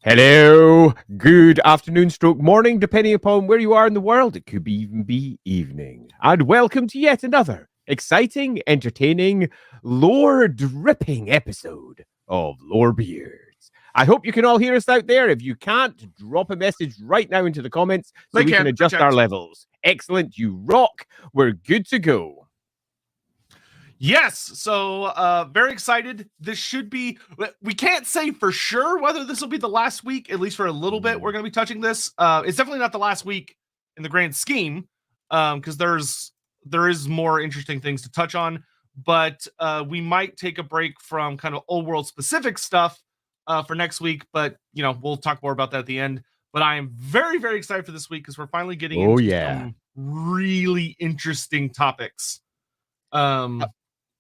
Hello, good afternoon, stroke morning, depending upon where you are in the world. It could even be evening. And welcome to yet another exciting, entertaining, lore-dripping episode of Lorebeards. I hope you can all hear us out there. If you can't, drop a message right now into the comments so we can adjust our levels. Excellent, you rock. We're good to go. Yes, so very excited. This should be, we can't say for sure whether this will be the last week, at least for a little bit. We're going to be touching this. It's definitely not the last week in the grand scheme, because there is more interesting things to touch on, but we might take a break from kind of old world specific stuff for next week, but you know, we'll talk more about that at the end. But I am very, very excited for this week because we're finally getting into some really interesting topics.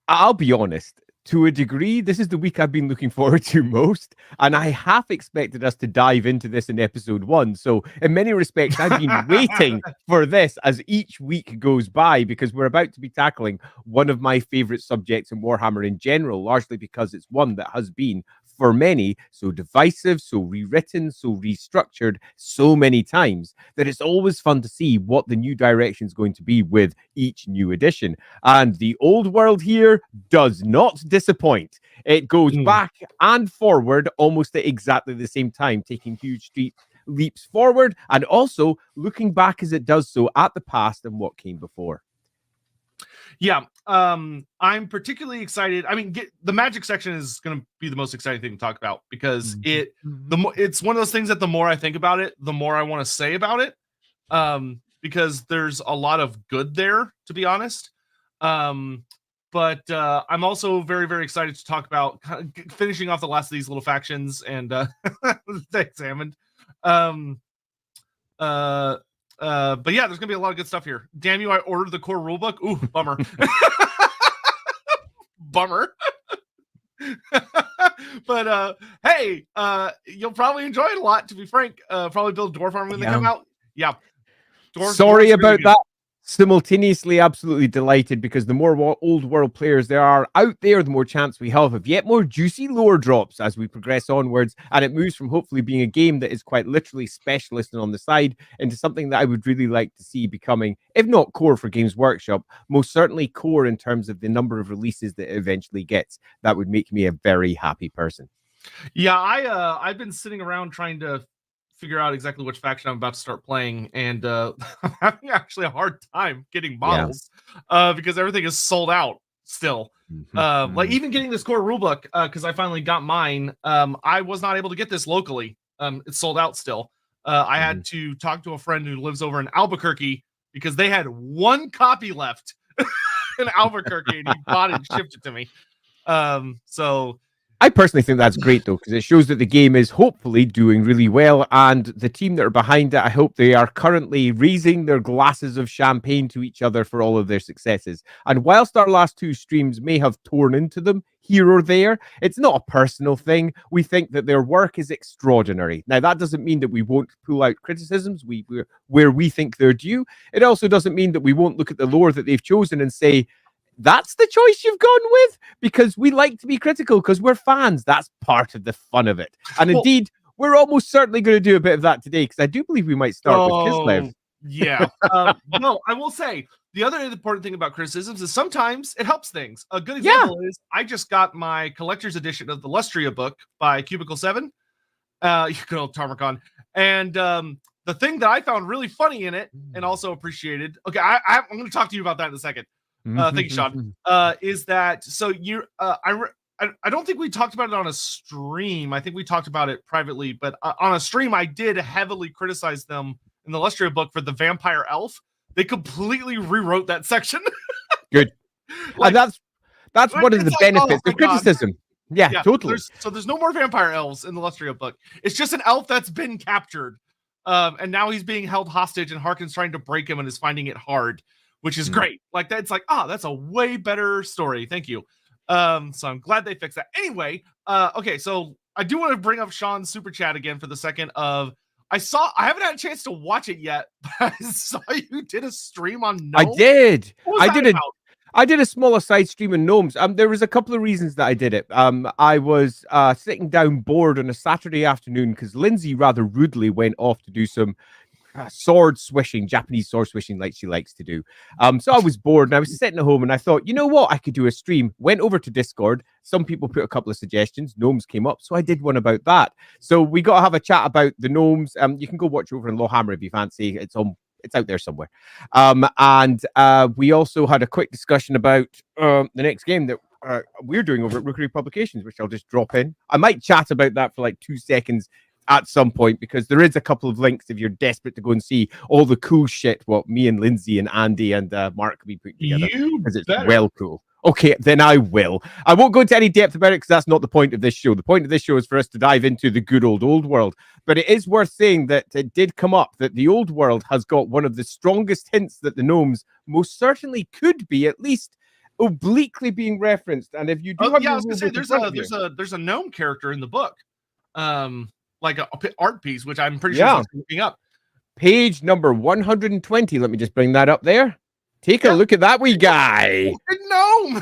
I'll be honest, to a degree, this is the week I've been looking forward to most, and I half expected us to dive into this in episode 1. So in many respects, I've been waiting for this as each week goes by, because we're about to be tackling one of my favorite subjects in Warhammer in general, largely because it's one that has been, for many, so divisive, so rewritten, so restructured so many times that it's always fun to see what the new direction is going to be with each new edition. And the old world here does not disappoint. It goes back and forward almost at exactly the same time, taking huge leaps forward and also looking back as it does so at the past and what came before. Yeah, I'm particularly excited. I mean, the magic section is going to be the most exciting thing to talk about because it's one of those things that the more I think about it, the more I want to say about it, because there's a lot of good there, to be honest. But I'm also very, very excited to talk about finishing off the last of these little factions and examined. But yeah, there's gonna be a lot of good stuff here. Damn you, I ordered the core rulebook. Ooh, bummer. Bummer. But hey, you'll probably enjoy it a lot, to be frank. Probably build dwarf army when they come out. Yeah. Sorry about that. Simultaneously absolutely delighted, because the more old world players there are out there, the more chance we have of yet more juicy lore drops as we progress onwards, and it moves from hopefully being a game that is quite literally specialist and on the side into something that I would really like to see becoming, if not core for Games Workshop, most certainly core in terms of the number of releases that it eventually gets. That would make me a very happy person. Yeah, I've been sitting around trying to figure out exactly which faction I'm about to start playing, and I'm having actually a hard time getting models because everything is sold out still. Like even getting this core rulebook, because I finally got mine. I was not able to get this locally. It's sold out still. I had to talk to a friend who lives over in Albuquerque because they had one copy left in Albuquerque, and he bought it and shipped it to me. So I personally think that's great, though, because it shows that the game is hopefully doing really well, and the team that are behind it, I hope they are currently raising their glasses of champagne to each other for all of their successes. And whilst our last 2 streams may have torn into them here or there, it's not a personal thing. We think that their work is extraordinary. Now, that doesn't mean that we won't pull out criticisms where we think they're due. It also doesn't mean that we won't look at the lore that they've chosen and say, that's the choice you've gone with, because we like to be critical because we're fans. That's part of the fun of it. And indeed, we're almost certainly going to do a bit of that today, because I do believe we might start with Kislev. Yeah. No, I will say the other important thing about criticisms is sometimes it helps things. A good example is I just got my collector's edition of the Lustria book by Cubicle 7. You can old Tarmacon. And the thing that I found really funny in it and also appreciated. Okay, I'm going to talk to you about that in a second. Thank you, Sean. Is that so? I don't think we talked about it on a stream. I think we talked about it privately, but on a stream, I did heavily criticize them in the Lustria book for the vampire elf. They completely rewrote that section. Good. Like, and that's one of the benefits of criticism. Yeah, totally. There's no more vampire elves in the Lustria book. It's just an elf that's been captured, and now he's being held hostage, and Harkon's trying to break him and is finding it hard. Which is great. Like that's like, that's a way better story. Thank you. So I'm glad they fixed that. Anyway, okay, so I do want to bring up Sean's super chat again for the second of I haven't had a chance to watch it yet, but I saw you did a stream on Gnomes. I did. I did a smaller side stream in Gnomes. There was a couple of reasons that I did it. I was sitting down bored on a Saturday afternoon because Lindsay rather rudely went off to do some sword swishing, Japanese sword swishing, like she likes to do. So I was bored and I was sitting at home and I thought, you know what, I could do a stream. Went over to Discord. Some people put a couple of suggestions. Gnomes came up, so I did one about that. So we got to have a chat about the Gnomes. You can go watch over in Lorehammer if you fancy. It's out there somewhere. And we also had a quick discussion about the next game that we're doing over at Rookery Publications, which I'll just drop in. I might chat about that for like 2 seconds at some point, because there is a couple of links if you're desperate to go and see all the cool shit what me and Lindsay and Andy and Mark have been putting together, because it's well cool. Okay, then I will. I won't go into any depth about it because that's not the point of this show. The point of this show is for us to dive into the good old world. But it is worth saying that it did come up that the old world has got one of the strongest hints that the Gnomes most certainly could be, at least obliquely being referenced. And if you do have I was gonna say there's a gnome character in the book. Like a art piece, which I'm pretty sure is looking up. Page number 120. Let me just bring that up there. Take a look at that wee guy. Gnome.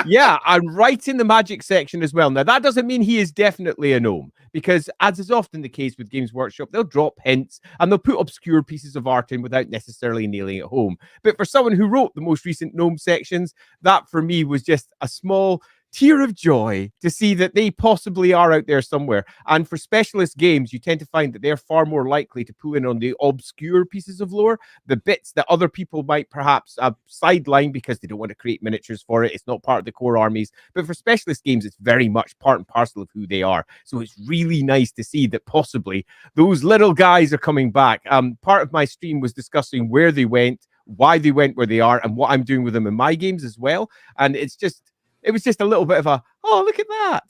Yeah, and right in the magic section as well. Now, that doesn't mean he is definitely a gnome, because as is often the case with Games Workshop, they'll drop hints and they'll put obscure pieces of art in without necessarily nailing it home. But for someone who wrote the most recent gnome sections, that for me was just a small tear of joy to see that they possibly are out there somewhere. And for specialist games, you tend to find that they're far more likely to pull in on the obscure pieces of lore, the bits that other people might perhaps sideline because they don't want to create miniatures for it. It's not part of the core armies. But for specialist games, it's very much part and parcel of who they are. So it's really nice to see that possibly those little guys are coming back. Part of my stream was discussing where they went, why they went where they are, and what I'm doing with them in my games as well. And it was just a little bit of a, oh, look at that.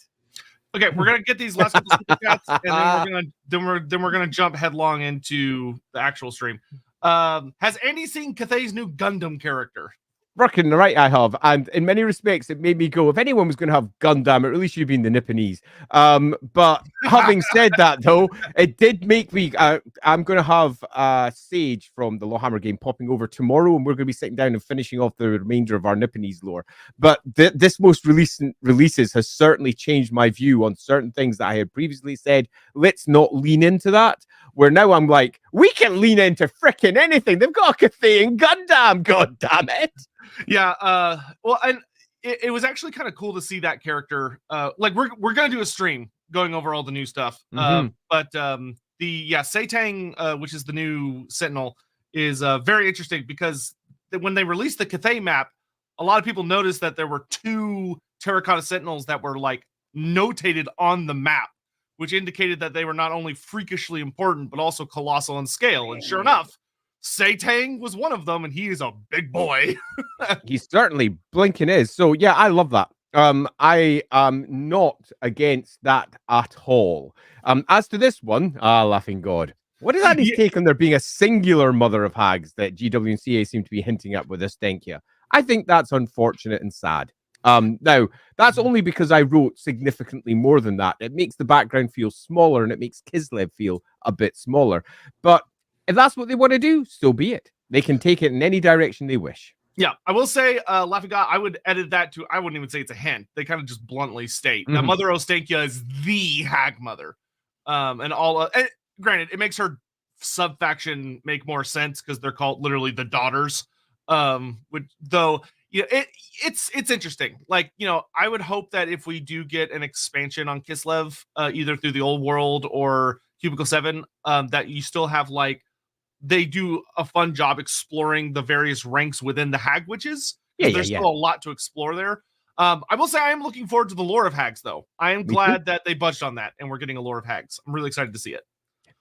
Okay, we're gonna get these last couple super chats, and then we're gonna jump headlong into the actual stream. Has Andy seen Cathay's new Gundam character? Working right, I have, and in many respects, it made me go, if anyone was going to have Gundam, it really should have been the Nipponese. But having said that, though, it did make me. I'm going to have Sage from the Lorehammer game popping over tomorrow, and we're going to be sitting down and finishing off the remainder of our Nipponese lore. But this most recent releases has certainly changed my view on certain things that I had previously said. Let's not lean into that. Where now I'm like, we can lean into fricking anything. They've got a Cathay and Gundam. God damn it. Yeah, well, and it was actually kind of cool to see that character. Like we're gonna do a stream going over all the new stuff. But the Satang, which is the new Sentinel, is very interesting because when they released the Cathay map, a lot of people noticed that there were 2 terracotta Sentinels that were like notated on the map, which indicated that they were not only freakishly important but also colossal in scale. And sure enough, Satang was one of them, and he is a big boy. He certainly blinking is. So yeah, I love that. I am not against that at all. As to this one, laughing God. What is Andy's take on there being a singular mother of hags that GW&CA seem to be hinting at with this Denkia? I think that's unfortunate and sad. Now, that's only because I wrote significantly more than that. It makes the background feel smaller, and it makes Kislev feel a bit smaller. But if that's what they want to do, so be it. They can take it in any direction they wish. Yeah, I will say, Laughing God, I would edit that to, I wouldn't even say it's a hint. They kind of just bluntly state that Mother Ostankia is the hag mother. And granted, it makes her sub-faction make more sense because they're called literally the daughters. Which, though, it's interesting. Like, I would hope that if we do get an expansion on Kislev, either through the old world or Cubicle 7, that you still have they do a fun job exploring the various ranks within the hag witches. There's still a lot to explore there. I will say I am looking forward to the lore of hags, though. I am glad that they budged on that and we're getting a lore of hags. I'm really excited to see it.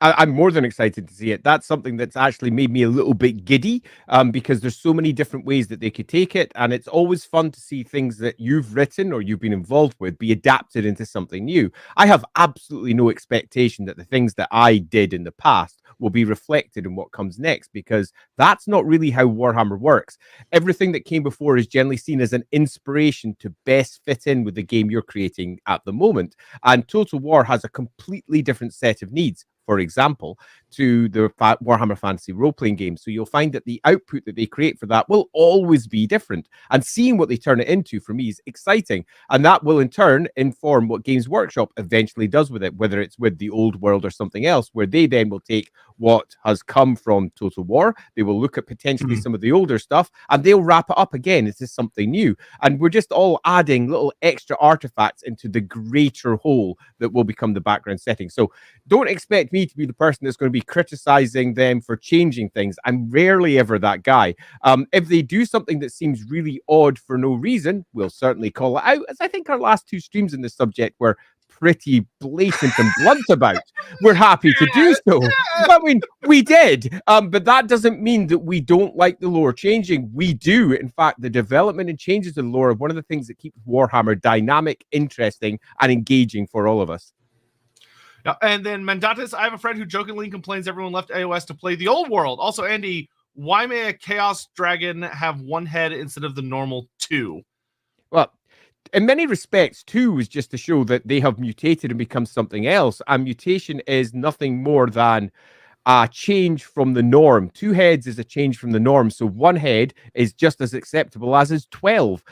I'm more than excited to see it. That's something that's actually made me a little bit giddy, because there's so many different ways that they could take it. And it's always fun to see things that you've written or you've been involved with be adapted into something new. I have absolutely no expectation that the things that I did in the past will be reflected in what comes next, because that's not really how Warhammer works. Everything that came before is generally seen as an inspiration to best fit in with the game you're creating at the moment. And Total War has a completely different set of needs for example, to the Warhammer Fantasy role-playing game. So you'll find that the output that they create for that will always be different. And seeing what they turn it into, for me, is exciting. And that will, in turn, inform what Games Workshop eventually does with it, whether it's with the old world or something else, where they then will take what has come from Total War, they will look at potentially some of the older stuff, and they'll wrap it up again into something new. And we're just all adding little extra artifacts into the greater whole that will become the background setting. So don't expect me to be the person that's going to be criticizing them for changing things. I'm rarely ever that guy. If they do something that seems really odd for no reason, we'll certainly call it out, as I think our last 2 streams in this subject were pretty blatant and blunt about. We're happy to do so. I mean, we did. But that doesn't mean that we don't like the lore changing. We do. In fact, the development and changes in lore are one of the things that keep Warhammer dynamic, interesting, and engaging for all of us. Yeah, and then Mandatus, I have a friend who jokingly complains everyone left AOS to play the old world. Also, Andy, why may a Chaos Dragon have 1 head instead of the normal 2? Well, in many respects, 2 was just to show that they have mutated and become something else. And mutation is nothing more than a change from the norm. 2 heads is a change from the norm. So 1 head is just as acceptable as is 12.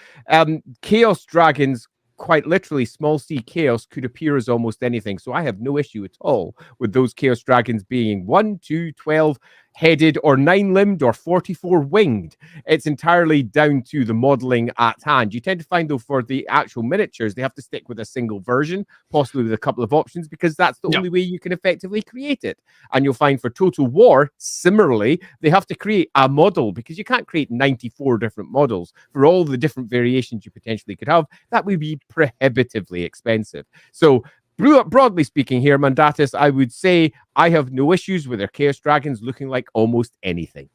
Chaos Dragons, quite literally, small c chaos, could appear as almost anything. So I have no issue at all with those Chaos Dragons being 1, 2, 12 headed or 9-limbed or 44 winged. It's entirely down to the modeling at hand. You tend to find, though, for the actual miniatures, they have to stick with a single version, possibly with a couple of options, because that's the only way you can effectively create it. And you'll find for Total War, similarly, they have to create a model, because you can't create 94 different models for all the different variations you potentially could have. That would be prohibitively expensive. So broadly speaking here, Mandatus, I would say I have no issues with their Chaos Dragons looking like almost anything.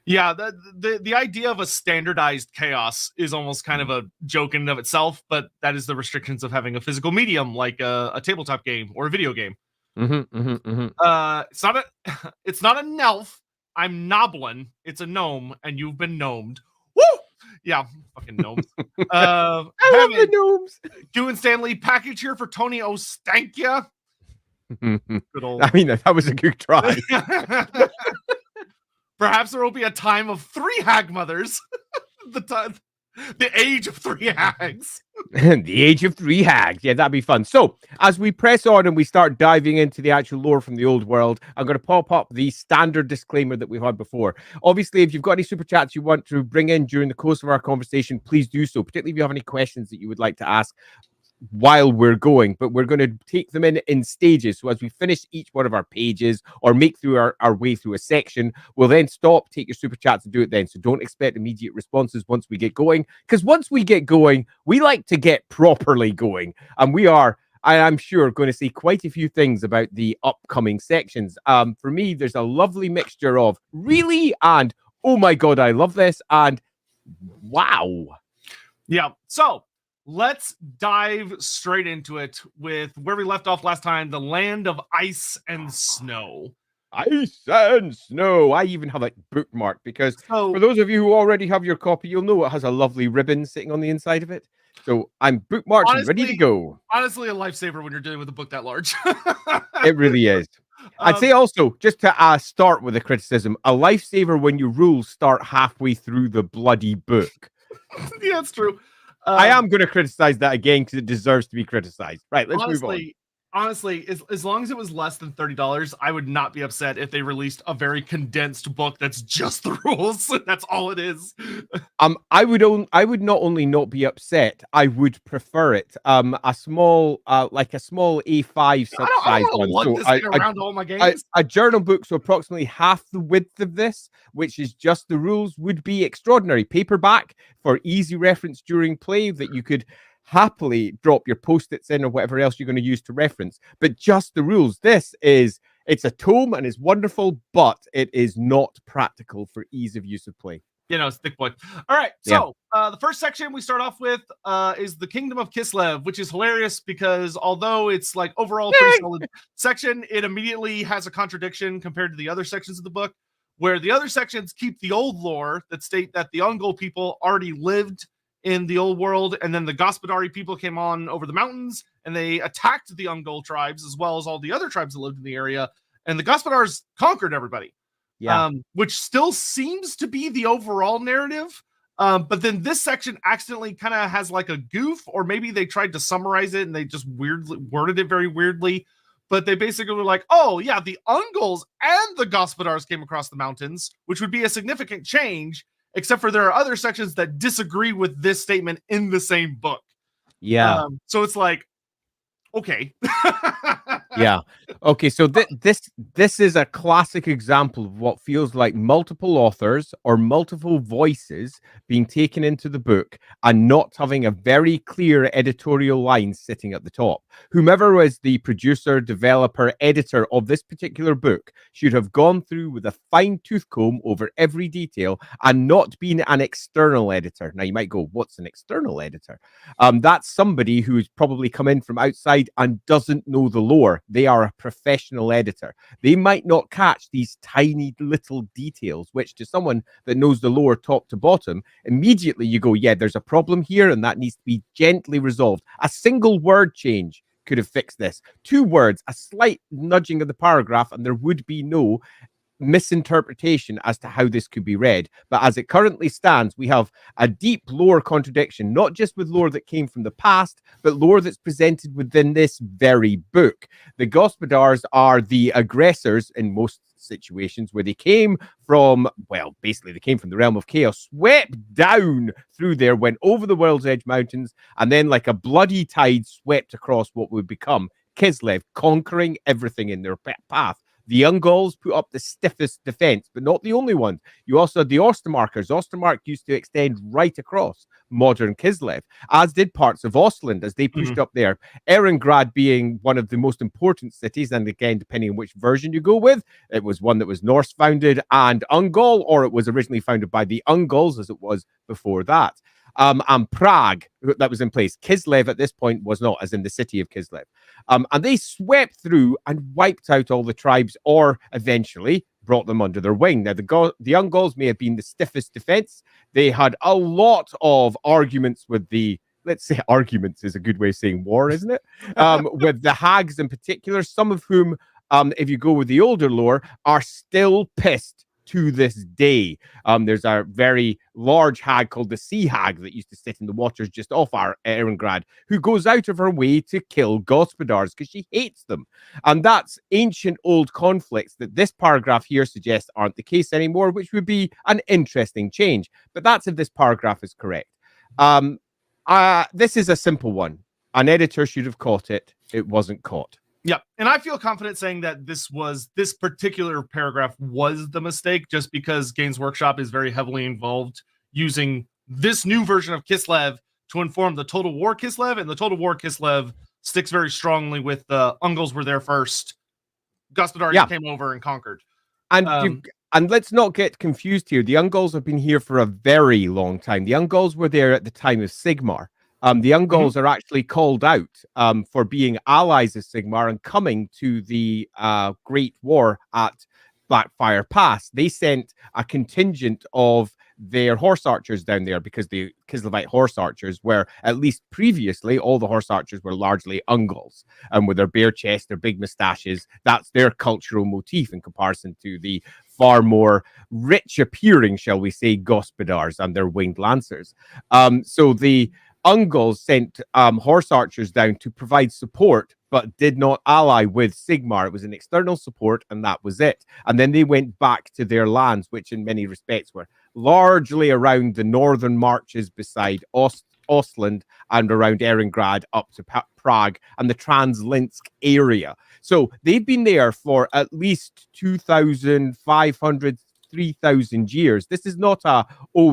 Yeah, the idea of a standardized chaos is almost kind of a joke in and of itself, but that is the restrictions of having a physical medium like a tabletop game or a video game. It's not a Nelf. I'm Noblin. It's a gnome, and you've been gnomed. Woo! Yeah, fucking gnomes. I love the gnomes. Doing Stanley package here for Tony Ostankia. Good old. I mean, that was a good try. Perhaps there will be a time of 3 hag mothers. The age of 3 hags. The age of 3 hags. Yeah, that'd be fun. So, as we press on and we start diving into the actual lore from the old world, I'm going to pop up the standard disclaimer that we've had before. Obviously, if you've got any super chats you want to bring in during the course of our conversation, please do so, particularly if you have any questions that you would like to ask while we're going, but we're going to take them in stages. So as we finish each one of our pages or make through our way through a section, we'll then stop, take your super chats and do it then. So don't expect immediate responses once we get going, because once we get going, we like to get properly going, and we are, I'm sure, going to see quite a few things about the upcoming sections. For me, there's a lovely mixture of really and oh my god, I love this, and wow. Yeah, so let's dive straight into it with where we left off last time, the land of ice and snow. Ice and snow. I even have it bookmarked because for those of you who already have your copy, you'll know it has a lovely ribbon sitting on the inside of it. So I'm bookmarked and ready to go. Honestly, a lifesaver when you're dealing with a book that large. It really is. I'd say also, just to start with a criticism, a lifesaver when your rules start halfway through the bloody book. Yeah, it's true. I am going to criticize that again because it deserves to be criticized. Right, let's move on. Honestly, as long as it was less than $30, I would not be upset if they released a very condensed book that's just the rules. That's all it is. I would not only not be upset, I would prefer it. A small A5 size one. A journal book, so approximately half the width of this, which is just the rules, would be extraordinary. Paperback for easy reference during play that you could happily drop your post-its in or whatever else you're going to use to reference, but just the rules. It's a tome and it's wonderful, but it is not practical for ease of use of play. You know, stick book. All right, so the first section we start off with is the Kingdom of Kislev, which is hilarious because although it's like overall a pretty solid section, it immediately has a contradiction compared to the other sections of the book, where the other sections keep the old lore that state that the Ungol people already lived in the old world, and then the Gospodari people came on over the mountains and they attacked the Ungol tribes as well as all the other tribes that lived in the area, and the Gospodars conquered everybody. Yeah. Which still seems to be the overall narrative. But then this section accidentally kind of has like a goof, or maybe they tried to summarize it and they just weirdly worded it very weirdly. But they basically were like, oh, yeah, the Ungol's and the Gospodars came across the mountains, which would be a significant change, except for there are other sections that disagree with this statement in the same book. Yeah. So it's like, okay. Yeah. Okay. So this is a classic example of what feels like multiple authors or multiple voices being taken into the book and not having a very clear editorial line sitting at the top. Whomever was the producer, developer, editor of this particular book should have gone through with a fine-tooth comb over every detail and not been an external editor. Now you might go, what's an external editor? That's somebody who's probably come in from outside and doesn't know the lore. They are a professional editor. They might not catch these tiny little details, which to someone that knows the lore top to bottom, immediately you go, yeah, there's a problem here and that needs to be gently resolved. A single word change could have fixed this. 2 words, a slight nudging of the paragraph, and there would be no misinterpretation as to how this could be read. But as it currently stands, we have a deep lore contradiction, not just with lore that came from the past, but lore that's presented within this very book. The Gospodars are the aggressors in most situations, where they came from, well, basically they came from the realm of chaos, swept down through there, went over the World's Edge Mountains, and then like a bloody tide swept across what would become Kislev, conquering everything in their path. The Ungol's put up the stiffest defense, but not the only one. You also had the Ostermarkers. Ostermark used to extend right across modern Kislev, as did parts of Ostland as they pushed up there. Erengrad being one of the most important cities, and again, depending on which version you go with, it was one that was Norse founded and Ungol, or it was originally founded by the Ungols as it was before that. And Prague, that was in place. Kislev at this point was not, as in the city of Kislev. And they swept through and wiped out all the tribes, or eventually brought them under their wing. Now, the Ungols may have been the stiffest defense. They had a lot of arguments with the, let's say arguments is a good way of saying war, isn't it? With the hags in particular, some of whom, if you go with the older lore, are still pissed to this day. There's a very large hag called the Sea Hag that used to sit in the waters just off our Erengrad, who goes out of her way to kill Gospodars because she hates them. And that's ancient old conflicts that this paragraph here suggests aren't the case anymore, which would be an interesting change. But that's if this paragraph is correct. This is a simple one. An editor should have caught it. It wasn't caught. Yeah, and I feel confident saying that this particular paragraph was the mistake, just because Games Workshop is very heavily involved using this new version of Kislev to inform the Total War Kislev, and the Total War Kislev sticks very strongly with the Ungol's were there first. Gospodars came over and conquered. And let's not get confused here. The Ungol's have been here for a very long time. The Ungol's were there at the time of Sigmar. The Ungol's are actually called out for being allies of Sigmar and coming to the Great War at Blackfire Pass. They sent a contingent of their horse archers down there because the Kislevite horse archers were, at least previously, all the horse archers were largely Ungol's. And with their bare chests, their big mustaches, that's their cultural motif in comparison to the far more rich appearing, shall we say, Gospodars and their winged lancers. So the Ungol's sent horse archers down to provide support, but did not ally with Sigmar. It was an external support, and that was it. And then they went back to their lands, which in many respects were largely around the northern marches beside Ostland and around Erengrad up to Prague and the Translinsk area. So they've been there for at least 2,500 3,000 years. This is not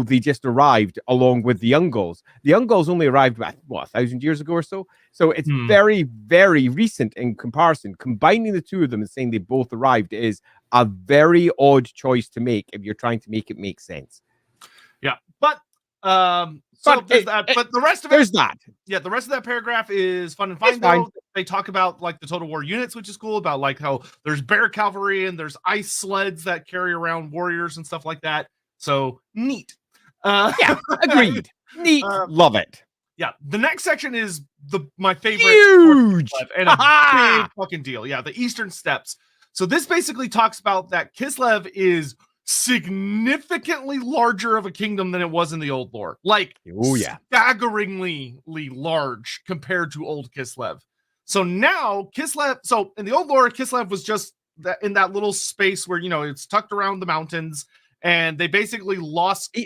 they just arrived along with the Ungol's. The Ungol's only arrived about, 1,000 years ago or so. So it's very, very recent in comparison. Combining the two of them and saying they both arrived is a very odd choice to make if you're trying to make it make sense. Yeah, but there's that. But the rest of it, there's that. Yeah, the rest of that paragraph is fun and fine. Though they talk about like the Total War units, which is cool. About like how there's bear cavalry and there's ice sleds that carry around warriors and stuff like that. So neat. Yeah, agreed. Neat. Love it. Yeah, the next section is my favorite. Huge And a big fucking deal. Yeah, the Eastern Steppes. So this basically talks about that Kislev is significantly larger of a kingdom than it was in the old lore. Like, staggeringly large compared to old Kislev. So now Kislev, so in the old lore, Kislev was just in that little space where, it's tucked around the mountains, and they basically lost.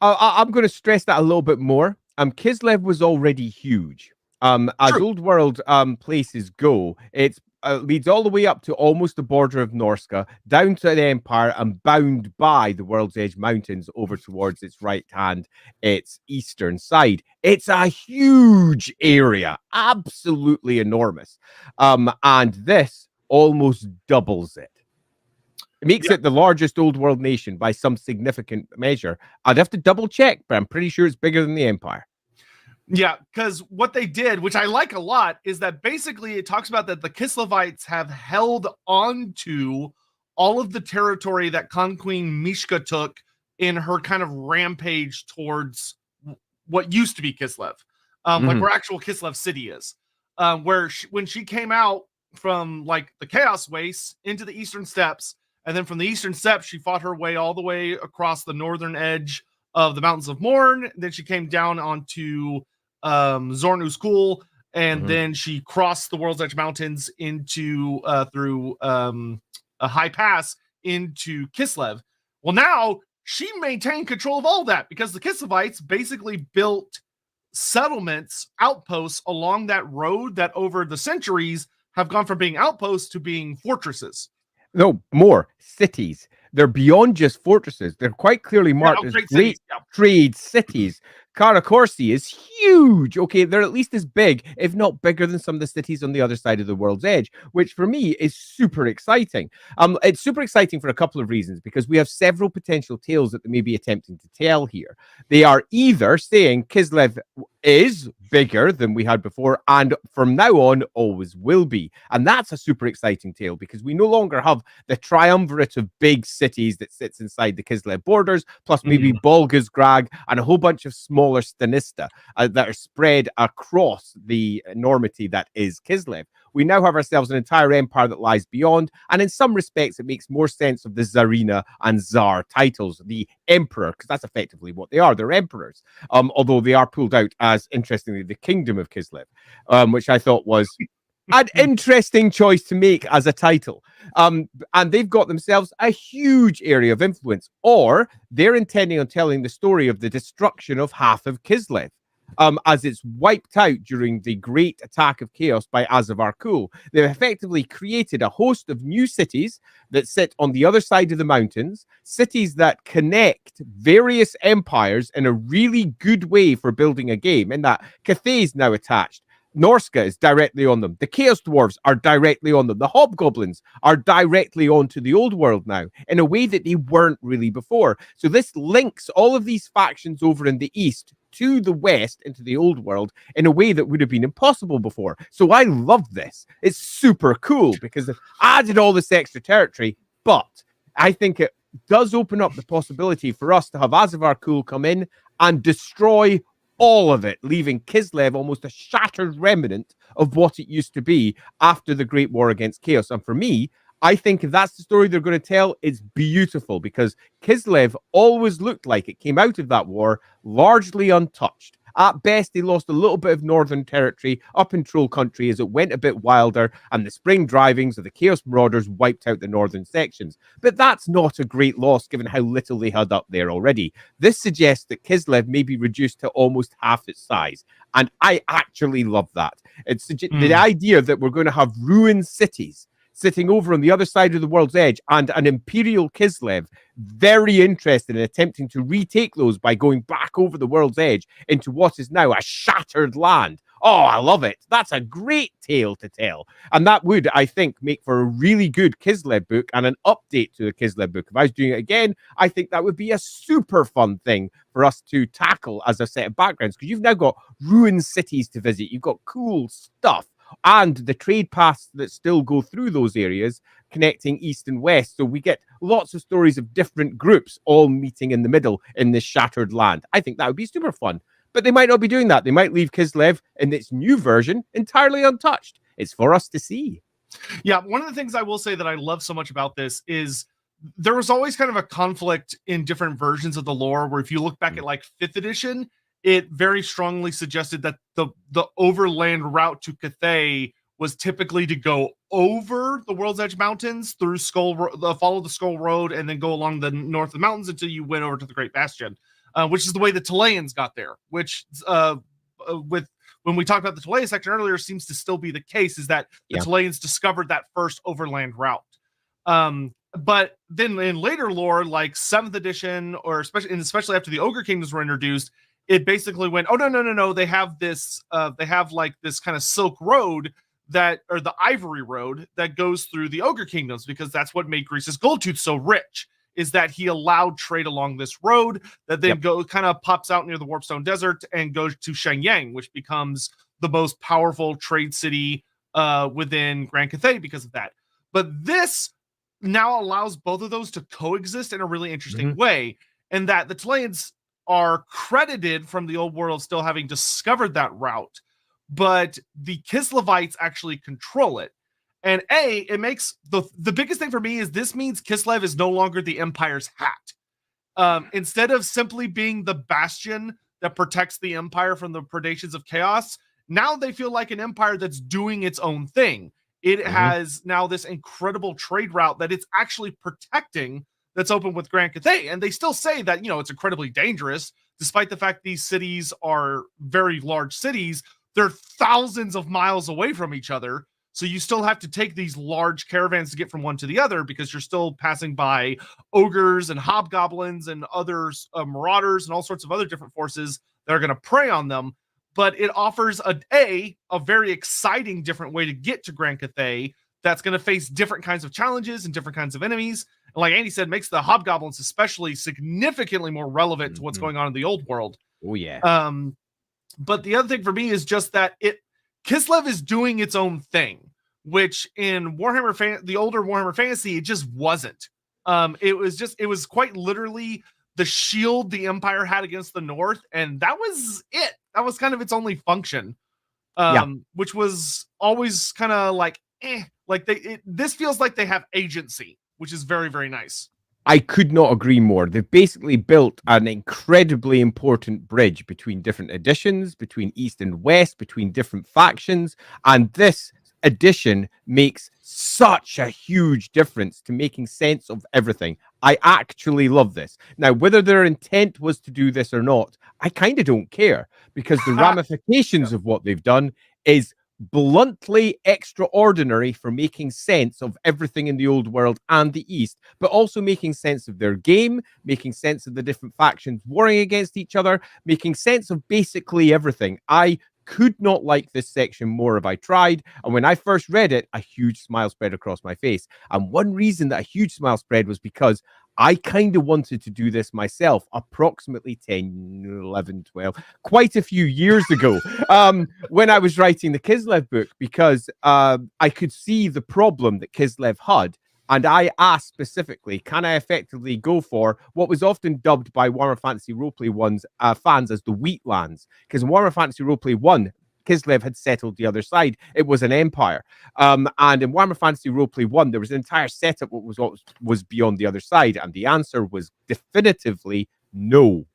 I'm going to stress that a little bit more. Kislev was already huge. As True. old world places go, it leads all the way up to almost the border of Norska, down to the Empire, and bound by the World's Edge Mountains over towards its right hand, its eastern side. It's a huge area, absolutely enormous. And this almost doubles it. It makes it the largest old world nation by some significant measure. I'd have to double check, but I'm pretty sure it's bigger than the Empire. Yeah, because what they did, which I like a lot, is that basically it talks about that the Kislevites have held on to all of the territory that Khan Queen Mishka took in her kind of rampage towards what used to be Kislev, like where actual Kislev city is, where when she came out from like the Chaos Wastes into the Eastern Steppes, and then from the Eastern Steppes, she fought her way all the way across the northern edge of the Mountains of Morn. Then she came down onto Zornu's Kul, and then she crossed the World's Edge Mountains into through a high pass into Kislev. Well, now she maintained control of all that because the Kislevites basically built settlements, outposts along that road that over the centuries have gone from being outposts to being fortresses. No, more cities. They're beyond just fortresses. They're quite clearly marked as great trade cities. Karakorsi is huge. Okay, they're at least as big, if not bigger than some of the cities on the other side of the World's Edge, which for me is super exciting. It's super exciting for a couple of reasons, because we have several potential tales that they may be attempting to tell here. They are either saying Kislev is bigger than we had before, and from now on always will be. And that's a super exciting tale, because we no longer have the triumvirate of big cities that sits inside the Kislev borders, plus maybe Bolgasgrad and a whole bunch of smaller Stanista that are spread across the enormity that is Kislev. We now have ourselves an entire empire that lies beyond, and in some respects it makes more sense of the Tsarina and Tsar titles, the emperor, because that's effectively what they are. They're emperors, although they are pulled out as, interestingly, the kingdom of Kislev, which I thought was an interesting choice to make as a title. And they've got themselves a huge area of influence, or they're intending on telling the story of the destruction of half of Kislev, as it's wiped out during the Great Attack of Chaos by Azavar Kul. They've effectively created a host of new cities that sit on the other side of the mountains, cities that connect various empires in a really good way for building a game, in that Cathay is now attached. Norska is directly on them. The Chaos Dwarves are directly on them. The Hobgoblins are directly onto the old world now in a way that they weren't really before. So this links all of these factions over in the east to the west into the old world in a way that would have been impossible before. So I love this. It's super cool because it added all this extra territory, but I think it does open up the possibility for us to have Azavar Kul come in and destroy all of it, leaving Kislev almost a shattered remnant of what it used to be after the Great War against Chaos. And for me, I think if that's the story they're going to tell, it's beautiful, because Kislev always looked like it came out of that war largely untouched. At best, they lost a little bit of northern territory up in Troll Country as it went a bit wilder, and the spring drivings of the Chaos Marauders wiped out the northern sections. But that's not a great loss, given how little they had up there already. This suggests that Kislev may be reduced to almost half its size, and I actually love that. It's the idea that we're going to have ruined cities sitting over on the other side of the World's Edge, and an Imperial Kislev very interested in attempting to retake those by going back over the World's Edge into what is now a shattered land. Oh, I love it. That's a great tale to tell. And that would, I think, make for a really good Kislev book and an update to the Kislev book. If I was doing it again, I think that would be a super fun thing for us to tackle as a set of backgrounds, because you've now got ruined cities to visit. You've got cool stuff, and the trade paths that still go through those areas connecting east and west. So we get lots of stories of different groups all meeting in the middle in this shattered land. I think that would be super fun. But they might not be doing that. They might leave Kislev in its new version entirely untouched. It's for us to see. Yeah, one of the things I will say that I love so much about this is there was always kind of a conflict in different versions of the lore where if you look back at like 5th edition, it very strongly suggested that the overland route to Cathay was typically to go over the World's Edge Mountains through follow the Skull Road and then go along the north of the mountains until you went over to the Great Bastion, which is the way the Chileans got there, which with when we talked about the Chilean section earlier seems to still be the case, is that the Chileans discovered that first overland route. But then in later lore, like 7th edition, or especially after the Ogre Kingdoms were introduced, it basically went, oh no, they have this like this kind of Silk Road or the Ivory Road that goes through the Ogre Kingdoms, because that's what made Greece's gold tooth so rich, is that he allowed trade along this road that then kind of pops out near the Warpstone Desert and goes to Shenyang, which becomes the most powerful trade city within Grand Cathay because of that. But this now allows both of those to coexist in a really interesting way, and that the Chileans are credited from the old world still having discovered that route, but the Kislevites actually control it. And it makes the biggest thing for me is this means Kislev is no longer the Empire's hat. Instead of simply being the bastion that protects the Empire from the predations of chaos, now they feel like an empire that's doing its own thing. It has now this incredible trade route that it's actually protecting, that's open with Grand Cathay. And they still say that, it's incredibly dangerous, despite the fact these cities are very large cities. They're thousands of miles away from each other. So you still have to take these large caravans to get from one to the other, because you're still passing by ogres and hobgoblins and others, marauders and all sorts of other different forces that are going to prey on them. But it offers a very exciting different way to get to Grand Cathay that's going to face different kinds of challenges and different kinds of enemies. And like Andy said, makes the hobgoblins especially significantly more relevant to what's going on in the old world. Oh, yeah. But the other thing for me is just that Kislev is doing its own thing, which in the older Warhammer Fantasy, it just wasn't. It was quite literally the shield the Empire had against the North, and that was it. That was kind of its only function, which was always kind of like, this feels like they have agency, which is very, very nice. I could not agree more. They've basically built an incredibly important bridge between different editions, between East and West, between different factions. And this edition makes such a huge difference to making sense of everything. I actually love this. Now, whether their intent was to do this or not, I kind of don't care, because the ramifications of what they've done is bluntly extraordinary for making sense of everything in the old world and the East, but also making sense of their game, making sense of the different factions warring against each other, making sense of basically everything. I could not like this section more if I tried. And when I first read it, a huge smile spread across my face. And one reason that a huge smile spread was because I kind of wanted to do this myself approximately 10, 11, 12, quite a few years ago, when I was writing the Kislev book, because I could see the problem that Kislev had. And I asked specifically, can I effectively go for what was often dubbed by Warhammer Fantasy Roleplay fans as the Wheatlands? Because in Warhammer Fantasy Roleplay 1, Kislev had settled the other side. It was an empire. And in Warhammer Fantasy Roleplay 1, there was an entire setup what was beyond the other side. And the answer was definitively no.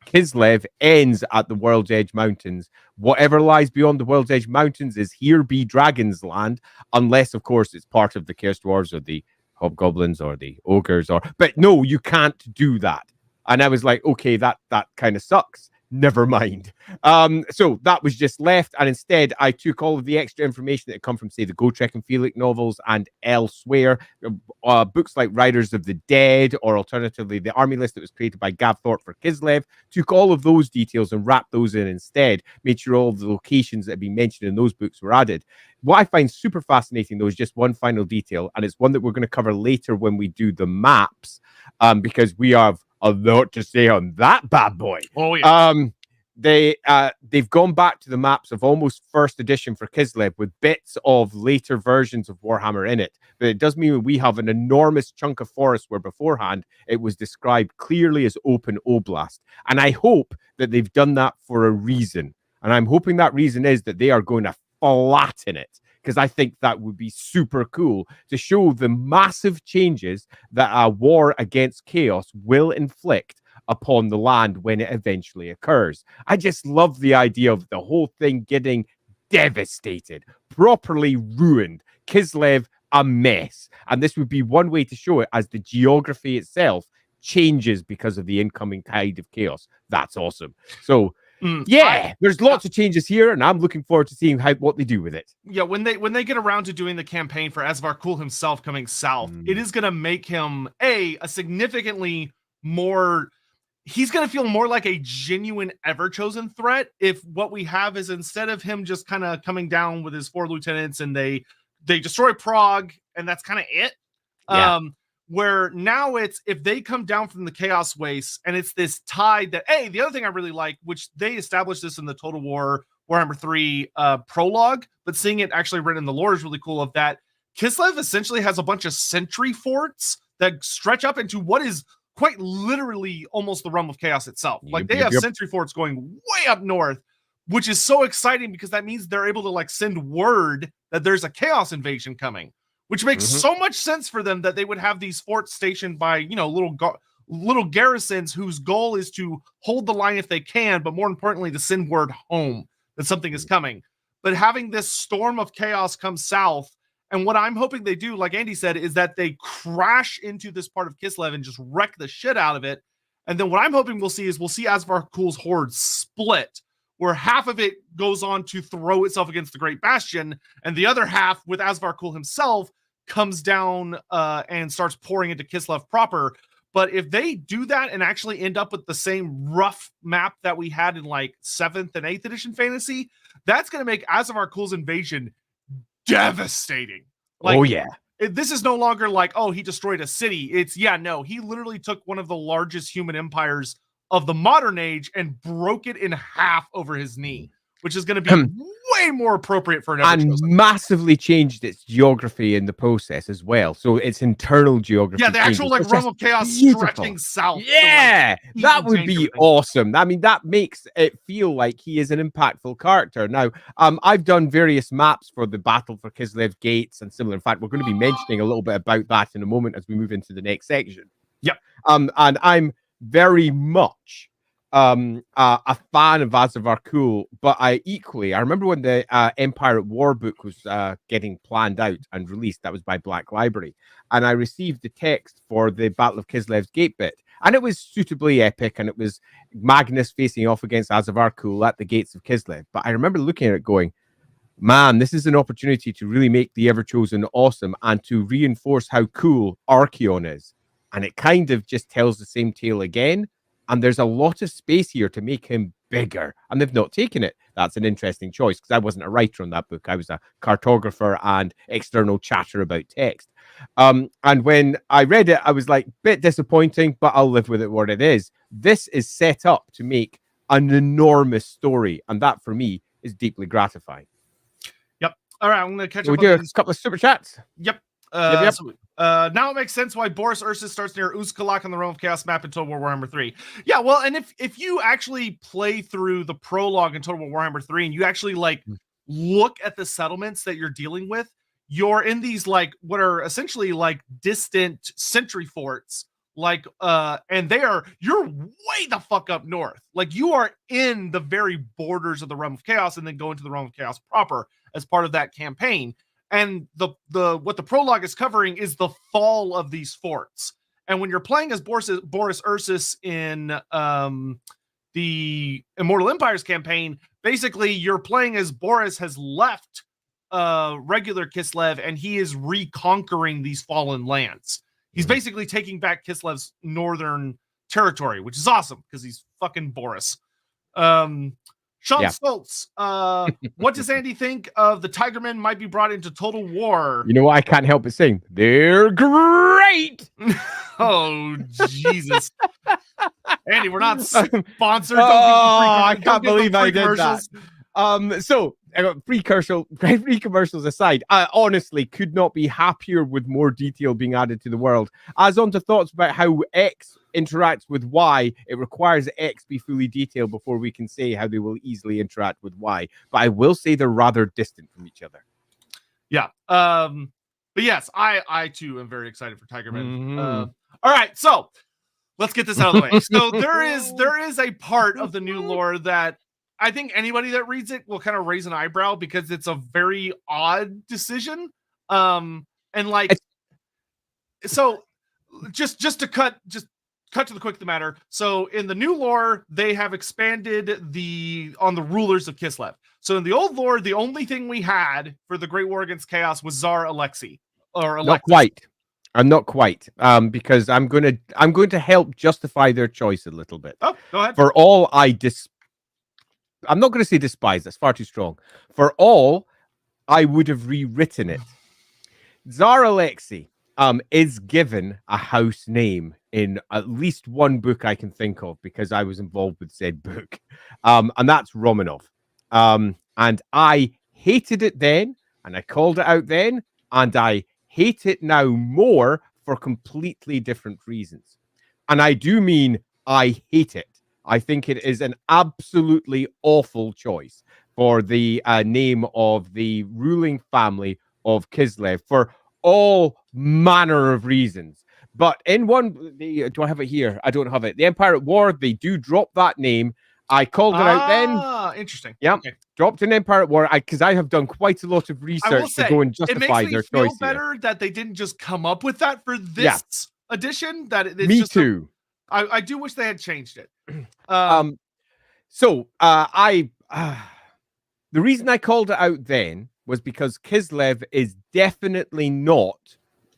Kislev ends at the World's Edge Mountains. Whatever lies beyond the World's Edge Mountains is here be Dragon's Land, unless, of course, it's part of the Chaos Dwarves or the Hobgoblins or the Ogres. But no, you can't do that. And I was like, okay, that kind of sucks. Never mind. So that was just left. And instead, I took all of the extra information that had come from, say, the Gotrek and Felix novels and elsewhere, books like Riders of the Dead, or alternatively, the army list that was created by Gav Thorpe for Kislev, took all of those details and wrapped those in instead, made sure all of the locations that had been mentioned in those books were added. What I find super fascinating, though, is just one final detail, and it's one that we're going to cover later when we do the maps, because we have a lot to say on that bad boy. Oh, yeah. They've gone back to the maps of almost first edition for Kislev with bits of later versions of Warhammer in it. But it does mean we have an enormous chunk of forest where beforehand it was described clearly as open oblast. And I hope that they've done that for a reason. And I'm hoping that reason is that they are going to flatten it. because I think that would be super cool to show the massive changes that a war against chaos will inflict upon the land when it eventually occurs. I just love the idea of the whole thing getting devastated, properly ruined. Kislev, a mess. And this would be one way to show it, as the geography itself changes because of the incoming tide of chaos. That's awesome. So there's lots of changes here, and I'm looking forward to seeing what they do with it. Yeah, when they get around to doing the campaign for Azavar Kul himself coming south, it is going to make him a significantly more. He's going to feel more like a genuine Ever-Chosen threat if what we have is, instead of him just kind of coming down with his 4 lieutenants and they destroy Prague and that's kind of it. Yeah. Where now it's, if they come down from the Chaos Waste and it's this tide that, the other thing I really like, which they established this in the Total War Warhammer 3 prologue, but seeing it actually written in the lore is really cool, of that Kislev essentially has a bunch of sentry forts that stretch up into what is quite literally almost the realm of chaos itself. Like they have sentry forts going way up north, which is so exciting because that means they're able to like send word that there's a chaos invasion coming, which makes so much sense for them that they would have these forts stationed by, little garrisons whose goal is to hold the line if they can, but more importantly, to send word home that something is coming. But having this storm of chaos come south, and what I'm hoping they do, like Andy said, is that they crash into this part of Kislev and just wreck the shit out of it. And then what I'm hoping we'll see Azavar Kul's horde split, where half of it goes on to throw itself against the Great Bastion, and the other half, with Azavar Kul himself, comes down and starts pouring into Kislev proper. But if they do that and actually end up with the same rough map that we had in like 7th and 8th edition fantasy, that's going to make Azavar Kul's invasion devastating. This is no longer like, he destroyed a city. It's he literally took one of the largest human empires of the modern age and broke it in half over his knee, which is going to be way more appropriate for an Ever-Chosen. And massively changed its geography in the process as well. So its internal geography. Yeah, the actual realm of chaos stretching south. Yeah, that would be awesome. I mean, that makes it feel like he is an impactful character. Now, I've done various maps for the Battle for Kislev Gates and similar. In fact, we're going to be mentioning a little bit about that in a moment as we move into the next section. Yep. And I'm very much a fan of Azavar Kul, but I remember when the Empire at War book was getting planned out and released. That was by Black Library, and I received the text for the Battle of Kislev's Gate bit, and it was suitably epic, and it was Magnus facing off against Azavar Kul at the gates of Kislev. But I remember looking at it going, man, this is an opportunity to really make the Ever-Chosen awesome and to reinforce how cool Archaon is. And it kind of just tells the same tale again. And there's a lot of space here to make him bigger. And they've not taken it. That's an interesting choice, because I wasn't a writer on that book. I was a cartographer and external chatter about text. And when I read it, I was like, bit disappointing, but I'll live with it what it is. This is set up to make an enormous story. And that, for me, is deeply gratifying. Yep. All right, I'm going to catch up. We do a couple of super chats. Yep. Yep. Now it makes sense why Boris Ursus starts near Uzkalak on the Realm of Chaos map in Total War Warhammer 3. Yeah, well, and if you actually play through the prologue in Total War Warhammer 3 and you actually look at the settlements that you're dealing with, you're in these what are essentially distant sentry forts, and you're way the fuck up north. You are in the very borders of the Realm of Chaos and then go into the Realm of Chaos proper as part of that campaign. And what the prologue is covering is the fall of these forts. And when you're playing as Boris Ursus in the Immortal Empires campaign, basically you're playing as Boris has left regular Kislev and he is reconquering these fallen lands. He's basically taking back Kislev's northern territory, which is awesome because he's fucking Boris. Sean Stoltz, what does Andy think of the Tigermen might be brought into Total War? You know what? I can't help but sing. They're great. Oh, Jesus. Andy, we're not sponsored. I can't believe I did that. So, free commercials aside, I honestly could not be happier with more detail being added to the world. As on to thoughts about how X interacts with Y, it requires X be fully detailed before we can say how they will easily interact with Y. But I will say they're rather distant from each other. Yeah. But yes, I too am very excited for Tigerman. Mhm. All right, so let's get this out of the way. So there is a part of the new lore that I think anybody that reads it will kind of raise an eyebrow because it's a very odd decision. And like, so just to cut to the quick the matter. So in the new lore, they have expanded on the rulers of Kislev. So in the old lore, the only thing we had for the Great War Against Chaos was Tsar Alexi or Alexis. Not quite. I'm not quite. Because I'm going to help justify their choice a little bit. Oh, go ahead. For all I'm not going to say despise. That's far too strong. For all, I would have rewritten it. Tsar Alexi is given a house name in at least one book I can think of because I was involved with said book. And that's Romanov. And I hated it then, and I called it out then, and I hate it now more for completely different reasons. And I do mean I hate it. I think it is an absolutely awful choice for the name of the ruling family of Kislev for all manner of reasons. But in one, do I have it here? I don't have it. The Empire at War, they do drop that name. I called it out then. Ah, interesting. Yeah, okay. Dropped an Empire at War because I have done quite a lot of research to go and justify their choice. It makes me feel better that they didn't just come up with that for this edition. That it's me just too. I do wish they had changed it. So the reason I called it out then was because Kislev is definitely not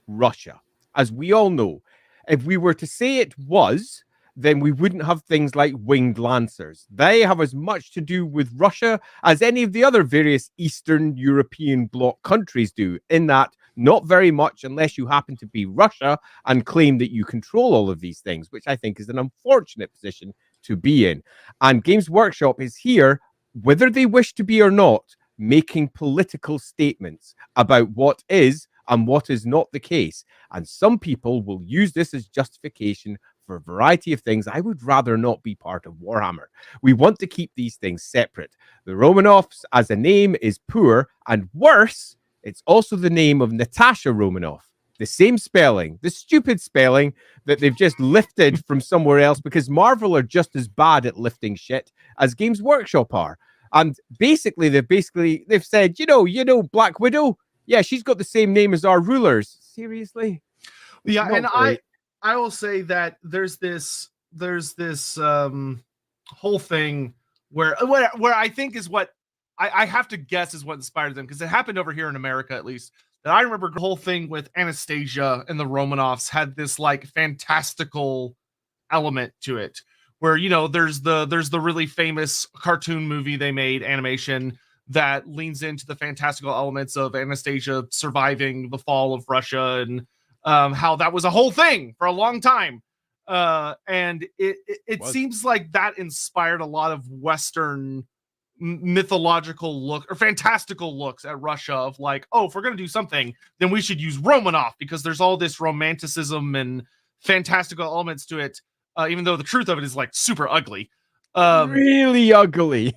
Russia, as we all know. If we were to say it was, then we wouldn't have things like winged lancers. They have as much to do with Russia as any of the other various Eastern European bloc countries do, in that not very much unless you happen to be Russia and claim that you control all of these things, which I think is an unfortunate position to be in. And Games Workshop is here, whether they wish to be or not, making political statements about what is and what is not the case. And some people will use this as justification for a variety of things. I would rather not be part of Warhammer. We want to keep these things separate. The Romanovs as a name is poor, and worse, it's also the name of Natasha Romanoff. The same spelling, the stupid spelling that they've just lifted from somewhere else because Marvel are just as bad at lifting shit as Games Workshop are. And basically they've said, you know, Black Widow, yeah, she's got the same name as our rulers. Seriously? Yeah, and I will say that there's this whole thing where I think is what I have to guess is what inspired them, because it happened over here in America at least. That I remember the whole thing with Anastasia and the Romanovs had this like fantastical element to it, where, you know, there's the really famous cartoon movie they made, animation, that leans into the fantastical elements of Anastasia surviving the fall of Russia, and how that was a whole thing for a long time. And it seems like that inspired a lot of Western mythological look or fantastical looks at Russia of like, oh, if we're going to do something, then we should use Romanov because there's all this romanticism and fantastical elements to it. Even though the truth of it is like super ugly. Really ugly.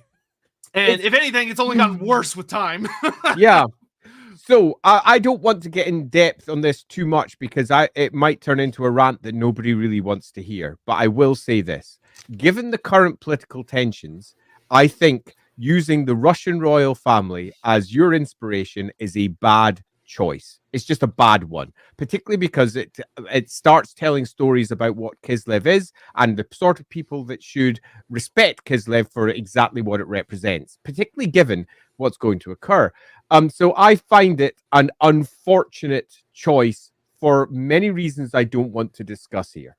And if anything, it's only gotten worse with time. Yeah. So I don't want to get in depth on this too much because it might turn into a rant that nobody really wants to hear. But I will say this. Given the current political tensions, I think using the Russian royal family as your inspiration is a bad choice. It's just a bad one, particularly because it starts telling stories about what Kislev is and the sort of people that should respect Kislev for exactly what it represents, particularly given what's going to occur. So I find it an unfortunate choice for many reasons I don't want to discuss here.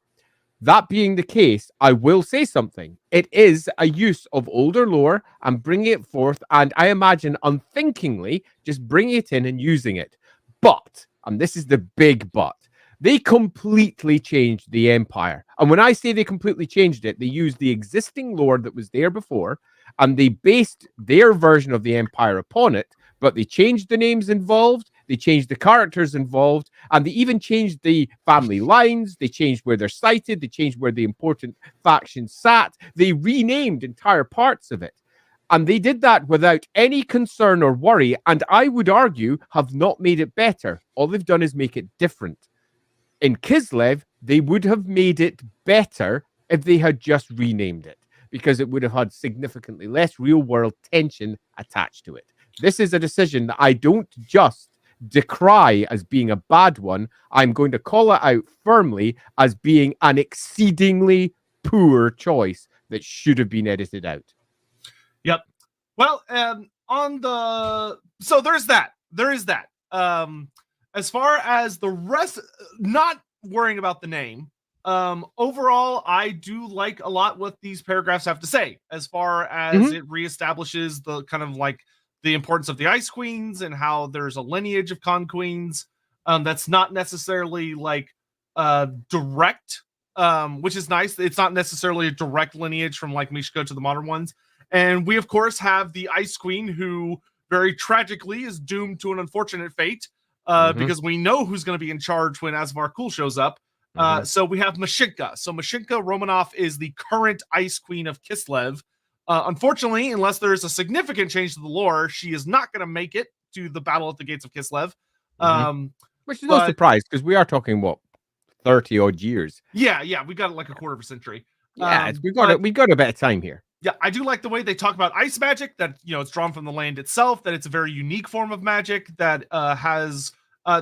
That being the case, I will say something. It is a use of older lore and bringing it forth, and I imagine unthinkingly just bringing it in and using it. But, and this is the big but, they completely changed the Empire. And when I say they completely changed it, they used the existing lore that was there before, and they based their version of the Empire upon it, but they changed the names involved, they changed the characters involved, and they even changed the family lines, they changed where they're cited, they changed where the important factions sat, they renamed entire parts of it. And they did that without any concern or worry, and I would argue have not made it better. All they've done is make it different. In Kislev, they would have made it better if they had just renamed it, because it would have had significantly less real-world tension attached to it. This is a decision that I don't just decry as being a bad one. I'm going to call it out firmly as being an exceedingly poor choice that should have been edited out. Yep. Well, so there's that. There is that. As far as the rest, not worrying about the name. Overall, I do like a lot what these paragraphs have to say, as far as it reestablishes the kind of like the importance of the Ice Queens and how there's a lineage of Con Queens. That's not necessarily like direct, which is nice. It's not necessarily a direct lineage from like Mishko to the modern ones. And we, of course, have the Ice Queen, who very tragically is doomed to an unfortunate fate, because we know who's going to be in charge when Azavar Kul shows up. So we have Mashinka. So Mashinka Romanov is the current Ice Queen of Kislev. Unfortunately, unless there is a significant change to the lore, she is not going to make it to the Battle at the Gates of Kislev. Which is no surprise, because we are talking, what, 30-odd years? Yeah, we got like a quarter of a century. Yeah, we got a bit of time here. Yeah, I do like the way they talk about ice magic, that, you know, it's drawn from the land itself, that it's a very unique form of magic that has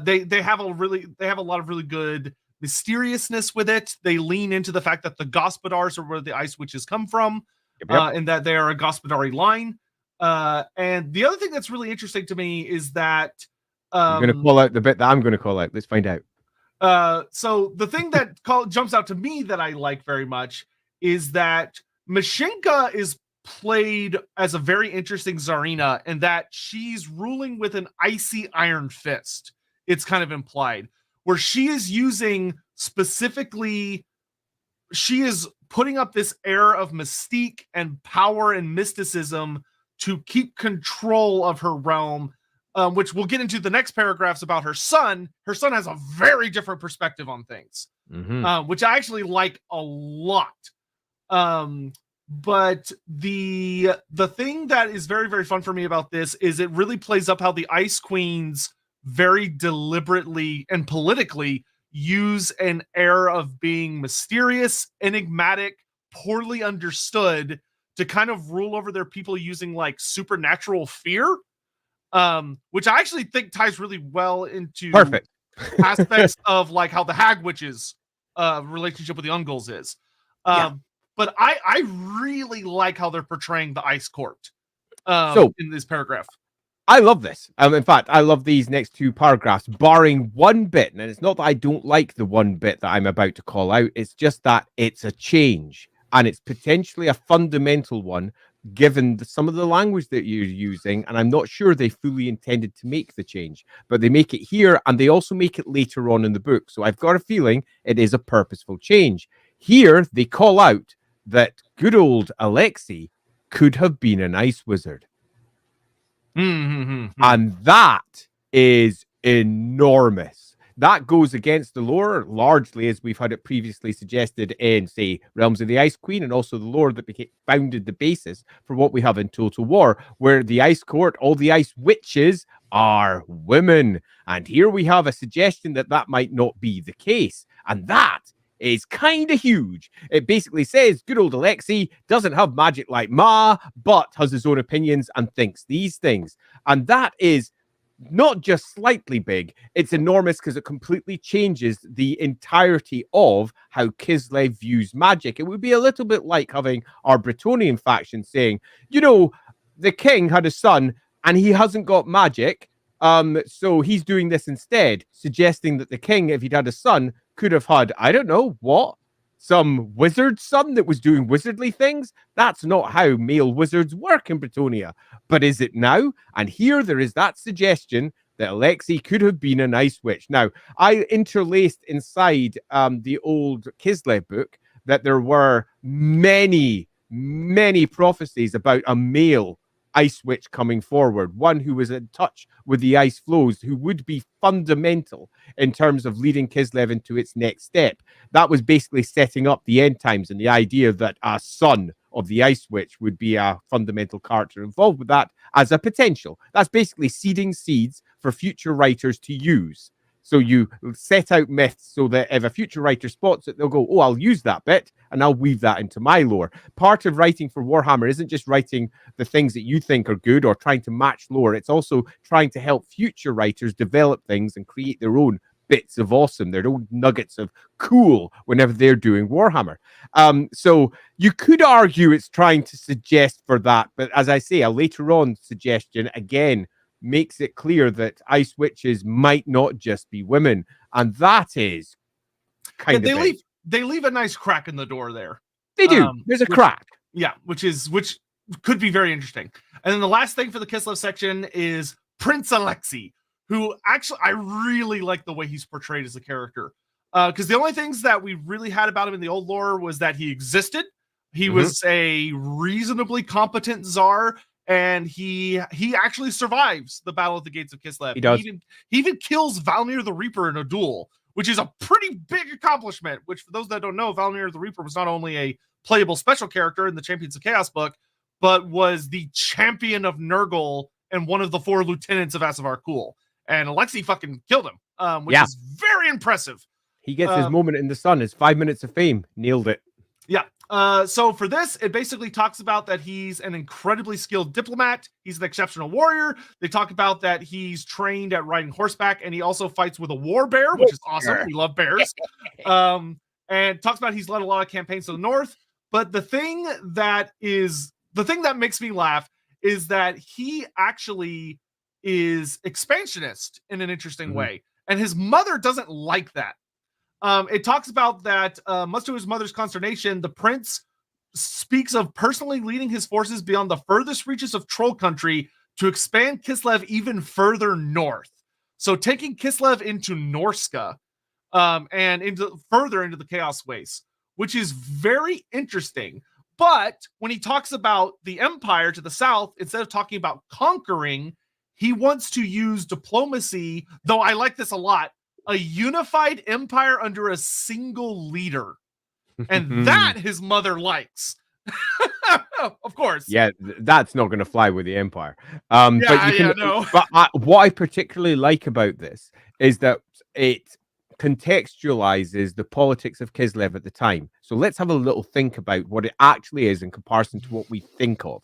they have a lot of really good mysteriousness with it. They lean into the fact that the Gospodars are where the ice witches come from, and that they are a Gospodari line. And the other thing that's really interesting to me is that I'm going to call out the bit that I'm going to call out. Let's find out. So the thing that jumps out to me that I like very much is that Mashinka is played as a very interesting Tsarina, in that she's ruling with an icy iron fist. It's kind of implied, where she is using specifically, she is putting up this air of mystique and power and mysticism to keep control of her realm, which we'll get into the next paragraphs about her son. Her son has a very different perspective on things, which I actually like a lot. But the thing that is very, very fun for me about this is it really plays up how the Ice Queens very deliberately and politically use an air of being mysterious, enigmatic, poorly understood to kind of rule over their people using like supernatural fear, which I actually think ties really well into aspects of like how the Hag Witches relationship with the Ungul's is. But I really like how they're portraying the Ice Court in this paragraph. I love this. In fact, I love these next two paragraphs, barring one bit. And it's not that I don't like the one bit that I'm about to call out. It's just that it's a change. And it's potentially a fundamental one, given some of the language that you're using. And I'm not sure they fully intended to make the change. But they make it here, and they also make it later on in the book. So I've got a feeling it is a purposeful change. Here, they call out that good old Alexi could have been an ice wizard. And that is enormous. That goes against the lore, largely, as we've had it previously suggested in, say, Realms of the Ice Queen, and also the lore that founded the basis for what we have in Total War, where the Ice Court, all the Ice Witches are women. And here we have a suggestion that that might not be the case. And that is kind of huge. It basically says good old Alexi doesn't have magic like Ma, but has his own opinions and thinks these things. And that is not just slightly big, it's enormous, because it completely changes the entirety of how Kislev views magic. It would be a little bit like having our Bretonnian faction saying, you know, the king had a son and he hasn't got magic, so he's doing this instead, suggesting that the king, if he'd had a son, could have had, I don't know, what? Some wizard son that was doing wizardly things? That's not how male wizards work in Bretonnia. But is it now? And here there is that suggestion that Alexi could have been an ice witch. Now, I interlaced inside the old Kislev book that there were many, many prophecies about a male ice witch coming forward, one who was in touch with the ice flows, who would be fundamental in terms of leading Kislev into its next step. That was basically setting up the end times and the idea that a son of the Ice Witch would be a fundamental character involved with that as a potential. That's basically seeding seeds for future writers to use. So you set out myths so that if a future writer spots it, they'll go, oh, I'll use that bit and I'll weave that into my lore. Part of writing for Warhammer isn't just writing the things that you think are good or trying to match lore. It's also trying to help future writers develop things and create their own bits of awesome, their own nuggets of cool whenever they're doing Warhammer. So you could argue it's trying to suggest for that. But as I say, a later on suggestion, again, makes it clear that Ice Witches might not just be women, and that is kind of they leave a nice crack in the door there. They do. There's a crack. Yeah, which could be very interesting. And then the last thing for the Kislev section is Prince Alexi, who actually I really like the way he's portrayed as a character. Because the only things that we really had about him in the old lore was that he existed. He was a reasonably competent czar. And he actually survives the Battle at the Gates of Kislev. He does. He even kills Valnir the Reaper in a duel, which is a pretty big accomplishment. Which, for those that don't know, Valnir the Reaper was not only a playable special character in the Champions of Chaos book, but was the champion of Nurgle and one of the 4 lieutenants of Azavar Kul. And Alexi fucking killed him, which is very impressive. He gets his moment in the sun. His 5 minutes of fame. Nailed it. Yeah. So for this, it basically talks about that he's an incredibly skilled diplomat. He's an exceptional warrior. They talk about that he's trained at riding horseback, and he also fights with a war bear, which is awesome. We love bears. And talks about he's led a lot of campaigns to the north. But the thing that makes me laugh is that he actually is expansionist in an interesting way. And his mother doesn't like that. It talks about that, much to his mother's consternation, the prince speaks of personally leading his forces beyond the furthest reaches of Troll Country to expand Kislev even further north. So taking Kislev into Norska, and further into the Chaos Wastes, which is very interesting. But when he talks about the Empire to the south, instead of talking about conquering, he wants to use diplomacy, though I like this a lot, a unified empire under a single leader. And that his mother likes. Of course. Yeah, that's not going to fly with the Empire. But what I particularly like about this is that it contextualizes the politics of Kislev at the time. So let's have a little think about what it actually is in comparison to what we think of.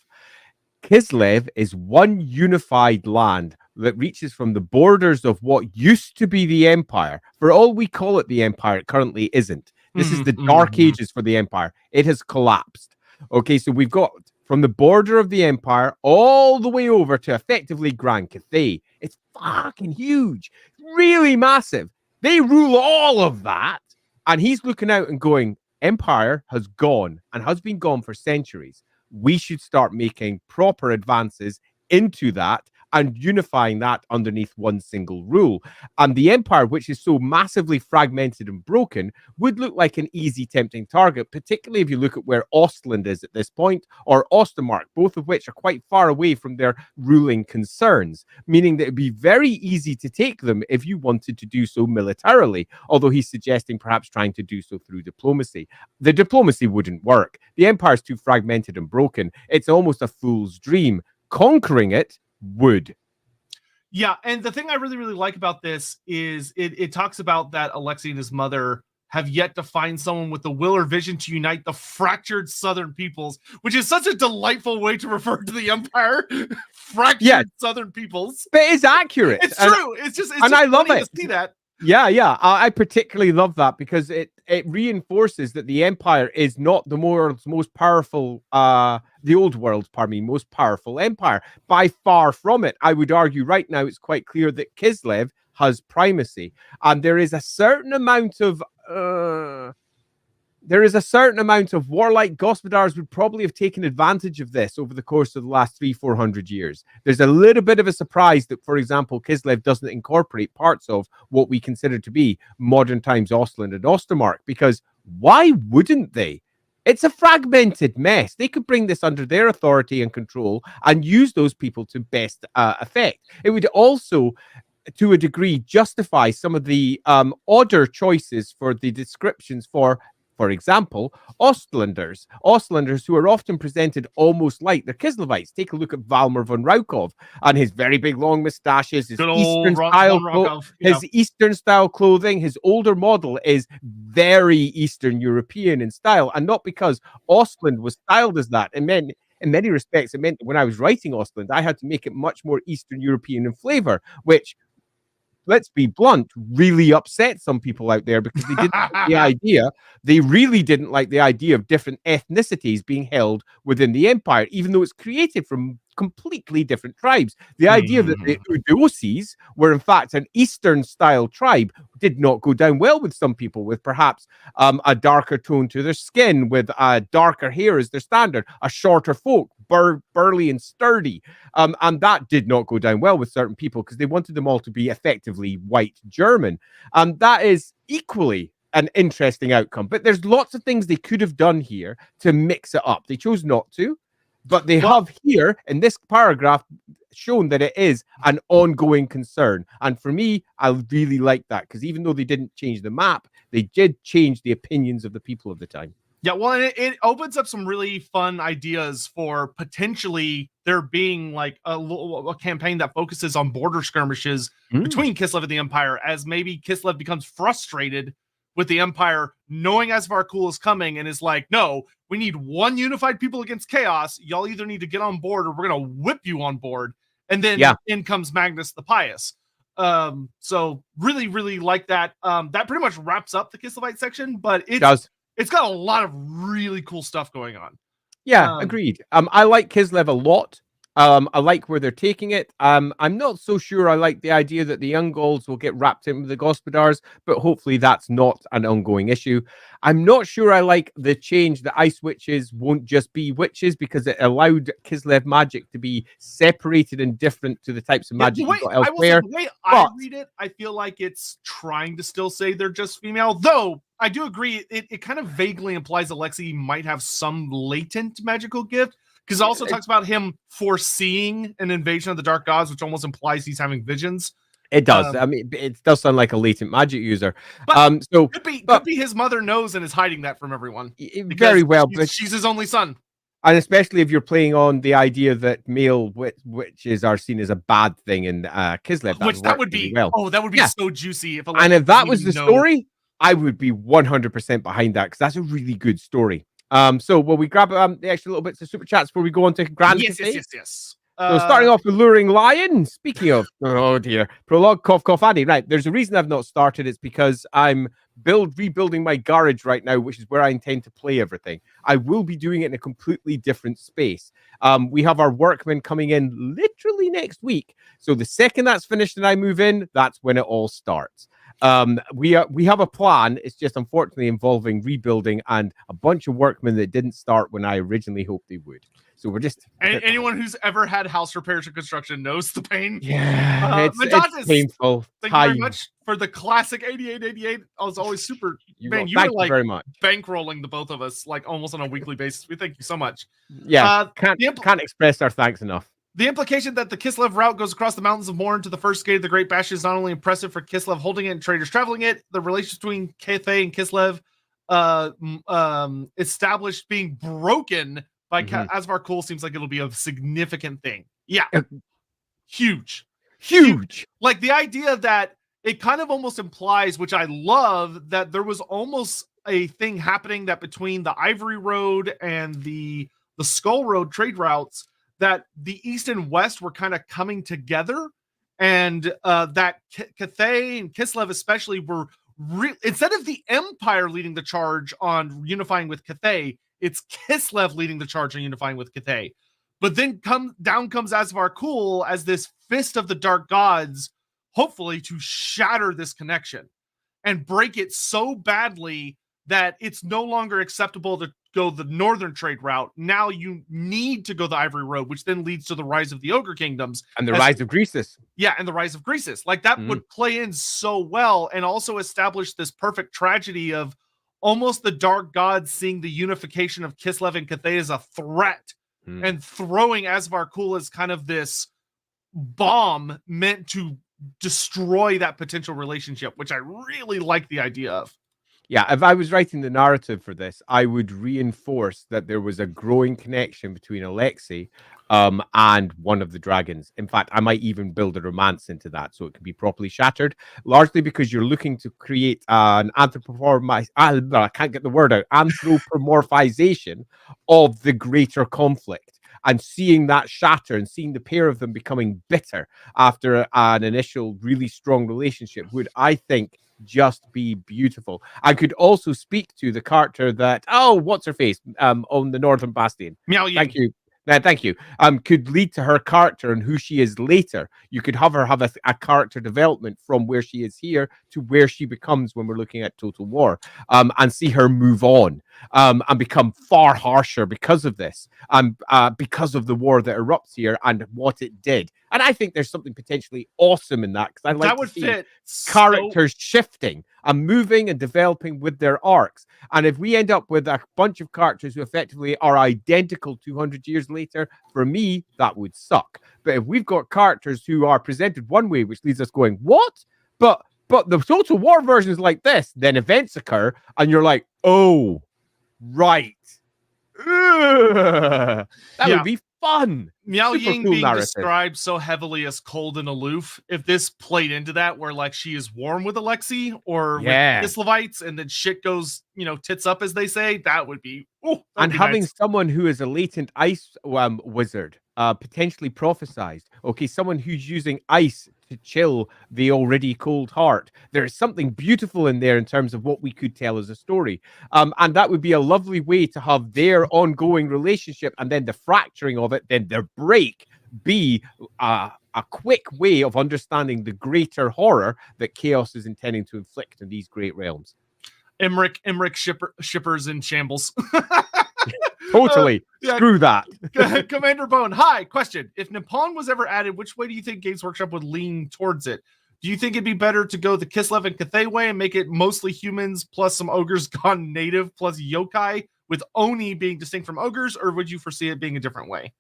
Kislev is one unified land that reaches from the borders of what used to be the Empire. For all we call it the Empire, it currently isn't. This is the Dark Ages for the Empire. It has collapsed. Okay, so we've got from the border of the Empire all the way over to effectively Grand Cathay. It's fucking huge, really massive. They rule all of that. And he's looking out and going, Empire has gone and has been gone for centuries. We should start making proper advances into that and unifying that underneath one single rule. And the Empire, which is so massively fragmented and broken, would look like an easy, tempting target, particularly if you look at where Ostland is at this point, or Ostermark, both of which are quite far away from their ruling concerns, meaning that it'd be very easy to take them if you wanted to do so militarily, although he's suggesting perhaps trying to do so through diplomacy. The diplomacy wouldn't work. The Empire's too fragmented and broken. It's almost a fool's dream. Conquering it would. Yeah, and the thing I really, really like about this is it talks about that Alexi and his mother have yet to find someone with the will or vision to unite the fractured southern peoples, which is such a delightful way to refer to the Empire. Fractured southern peoples. But it's accurate. It's true. It's just I love it. To see that. Yeah. I particularly love that because it reinforces that the Empire is not the most powerful, the old world, most powerful empire. By far from it. I would argue right now it's quite clear that Kislev has primacy. And there is a certain amount of warlike Gospodars would probably have taken advantage of this over the course of the last 300-400 years. There's a little bit of a surprise that, for example, Kislev doesn't incorporate parts of what we consider to be modern times Ostland and Ostermark, because why wouldn't they? It's a fragmented mess. They could bring this under their authority and control and use those people to best effect. It would also, to a degree, justify some of the odder choices for the descriptions for For example, Ostlanders. Ostlanders who are often presented almost like the Kislevites. Take a look at Valmar von Raukov and his very big long moustaches, his Good old von Rokov. Yeah. his Eastern style clothing. His older model is very Eastern European in style, and not because Ostland was styled as that. It meant, in many respects, it meant that when I was writing Ostland, I had to make it much more Eastern European in flavor, which, let's be blunt, really upset some people out there because they didn't like the idea. They really didn't like the idea of different ethnicities being held within the empire, even though it's created from completely different tribes. The idea that the Udosis were in fact an Eastern style tribe did not go down well with some people, with perhaps a darker tone to their skin, with darker hair as their standard, a shorter folk, burly and sturdy. And that did not go down well with certain people because they wanted them all to be effectively white German. And that is equally an interesting outcome. But there's lots of things they could have done here to mix it up. They chose not to, but they have here in this paragraph shown that it is an ongoing concern. And for me, I really like that because even though they didn't change the map, they did change the opinions of the people of the time. Yeah, well, it opens up some really fun ideas for potentially there being like a campaign that focuses on border skirmishes between Kislev and the Empire, as maybe Kislev becomes frustrated with the Empire knowing Azavar Kul is coming and is like, no, we need one unified people against chaos. Y'all either need to get on board or we're going to whip you on board. And then in comes Magnus the Pious. So really, really like that. That pretty much wraps up the Kislevite section, but it's got a lot of really cool stuff going on. Yeah, agreed. I like Kislev a lot. I like where they're taking it. I'm not so sure I like the idea that the young Gauls will get wrapped in with the Gospodars, but hopefully that's not an ongoing issue. I'm not sure I like the change that Ice Witches won't just be witches because it allowed Kislev magic to be separated and different to the types of magic you got elsewhere. The way I read it, I feel like it's trying to still say they're just female, though I do agree it kind of vaguely implies Alexi might have some latent magical gift. Because it also talks about him foreseeing an invasion of the Dark Gods, which almost implies he's having visions. It does. I mean, it does sound like a latent magic user. But could be his mother knows and is hiding that from everyone. Very well, but she's his only son. And especially if you're playing on the idea that male witches are seen as a bad thing in Kislev. Which that would be, that would be so juicy. If that was the story, I would be 100% behind that because that's a really good story. So will we grab the extra little bits of super chats before we go on to Grand Cathay? Yes. So starting off with Luring Lion. Speaking of, oh dear, prologue, cough, cough, Addy. Right, there's a reason I've not started. It's because I'm rebuilding my garage right now, which is where I intend to play everything. I will be doing it in a completely different space. We have our workmen coming in literally next week. So the second that's finished and I move in, that's when it all starts. We have a plan. It's just unfortunately involving rebuilding and a bunch of workmen that didn't start when I originally hoped they would. So we're just anyone who's ever had house repairs or construction knows the pain. Yeah, it's painful. Thank you very much for the classic 8888. I was always super. You were like very much bankrolling the both of us like almost on a weekly basis. We thank you so much. Yeah, can't express our thanks enough. The implication that the Kislev route goes across the mountains of Morn to the first gate of the Great Bastion is not only impressive for Kislev holding it and traders traveling it, the relations between Cathay and Kislev established being broken by Azavar Kul seems like it'll be a significant thing. Yeah. Huge. Like the idea that it kind of almost implies, which I love, that there was almost a thing happening that between the Ivory Road and the Skull Road trade routes, that the East and West were kind of coming together, and that Cathay and Kislev especially were instead of the Empire leading the charge on unifying with Cathay, it's Kislev leading the charge on unifying with Cathay. But then down comes Azavar Kul as this fist of the Dark Gods, hopefully to shatter this connection and break it so badly that it's no longer acceptable to go the northern trade route. Now you need to go the Ivory Road, which then leads to the rise of the Ogre Kingdoms. And the rise of Greasus. Yeah, and the rise of Greasus. Like that would play in so well and also establish this perfect tragedy of almost the Dark Gods seeing the unification of Kislev and Cathay as a threat and throwing Azavar Kul as kind of this bomb meant to destroy that potential relationship, which I really like the idea of. Yeah, if I was writing the narrative for this, I would reinforce that there was a growing connection between Alexi and one of the dragons. In fact, I might even build a romance into that so it can be properly shattered, largely because you're looking to create an I can't get the word out, anthropomorphization of the greater conflict. And seeing that shatter and seeing the pair of them becoming bitter after an initial really strong relationship would, I think, just be beautiful. I could also speak to the character that, oh, what's her face, on the Northern Bastion. Miao Ying. Thank you. Thank you. Could lead to her character and who she is later. You could have her have a character development from where she is here to where she becomes when we're looking at Total War, and see her move on, and become far harsher because of this, because of the war that erupts here and what it did. And I think there's something potentially awesome in that, because I like That would to see fit characters shifting and moving and developing with their arcs. And if we end up with a bunch of characters who effectively are identical 200 years later, for me, that would suck. But if we've got characters who are presented one way, which leaves us going, what? But the Total War version is like this, then events occur, and you're like, oh, right. That would be fun. Miao Super Ying cool being narrative. described so heavily as cold and aloof, if this played into that, where like she is warm with Alexi or with Kislevites, and then shit goes, tits up, as they say, that would be. And having nice. someone who is a latent ice wizard, potentially prophesized. Okay, someone who's using ice to chill the already cold heart. There's something beautiful in there in terms of what we could tell as a story. And that would be a lovely way to have their ongoing relationship, and then the fracturing of it, then their break be a quick way of understanding the greater horror that chaos is intending to inflict in these great realms. Emmerich shippers in shambles. Totally. Screw that. Commander Bone, hi. Question. If Nippon was ever added, which way do you think Games Workshop would lean towards it? Do you think it'd be better to go the Kislev and Cathay way and make it mostly humans plus some ogres gone native plus yokai, with Oni being distinct from ogres, or would you foresee it being a different way?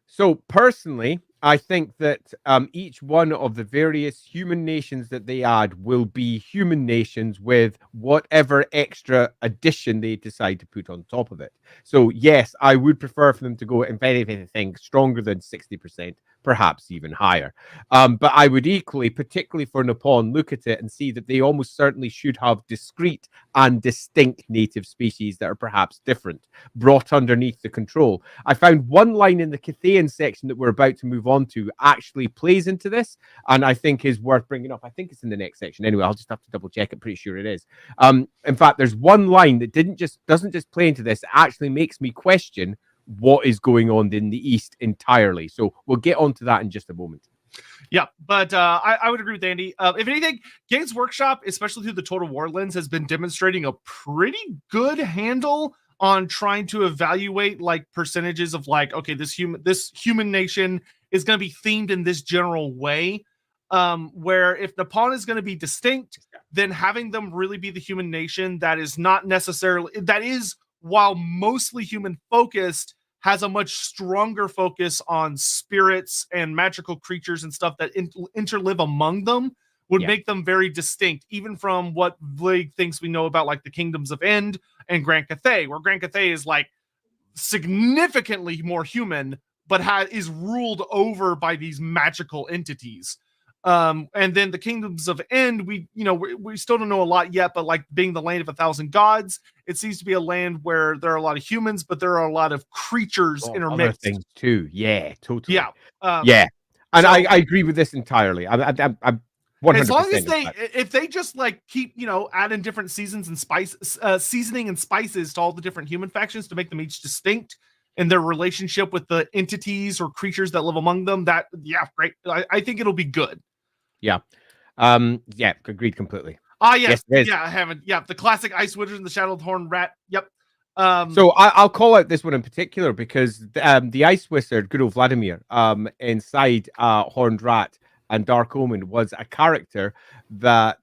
So personally, I think that each one of the various human nations that they add will be human nations with whatever extra addition they decide to put on top of it. So yes, I would prefer for them to go, if anything, stronger than 60%, perhaps even higher. But I would equally, particularly for Nippon, look at it and see that they almost certainly should have discrete and distinct native species that are perhaps different, brought underneath the control. I found one line in the Cathayan section that we're about to move on to actually plays into this, and I think is worth bringing up. I think it's in the next section. Anyway, I'll just have to double check it. Pretty sure it is. In fact, there's one line that doesn't just play into this. It actually makes me question what is going on in the East entirely. So we'll get onto that in just a moment. Yeah, but I would agree with Andy. If anything, Games Workshop, especially through the Total War lens, has been demonstrating a pretty good handle on trying to evaluate like percentages of like, okay, this human nation is going to be themed in this general way. Where if Nippon is going to be distinct, then having them really be the human nation that is not necessarily, that is, while mostly human focused, has a much stronger focus on spirits and magical creatures and stuff that interlive among them, would make them very distinct, even from what vague things we know about like the Kingdoms of End and Grand Cathay, where Grand Cathay is like significantly more human, but is ruled over by these magical entities. And then the Kingdoms of End, we still don't know a lot yet, but like being the land of 1,000 gods, it seems to be a land where there are a lot of humans, but there are a lot of creatures intermixed. Other things too. Yeah, totally. Yeah. And so, I agree with this entirely. I'm 100%. As long as if they just like keep, adding different seasons and seasoning and spices to all the different human factions to make them each distinct in their relationship with the entities or creatures that live among them, great. I think it'll be good. Yeah. Agreed completely. Yes, I haven't. Yeah, the classic Ice Wizard and the Shadowed Horned Rat. Yep. So I'll call out this one in particular because the Ice Wizard, good old Vladimir, inside Horned Rat and Dark Omen was a character that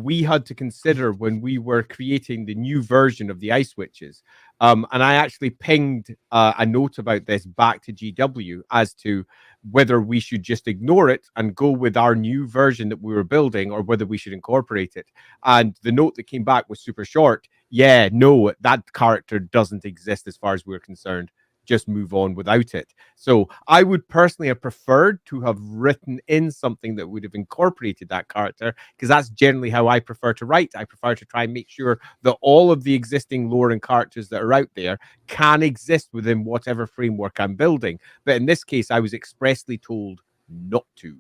we had to consider when we were creating the new version of the Ice Witches. And I actually pinged a note about this back to GW as to whether we should just ignore it and go with our new version that we were building, or whether we should incorporate it. And the note that came back was super short. Yeah, no, that character doesn't exist as far as we're concerned. Just move on without it. So I would personally have preferred to have written in something that would have incorporated that character, because that's generally how I prefer to write. I prefer to try and make sure that all of the existing lore and characters that are out there can exist within whatever framework I'm building. But in this case, I was expressly told not to.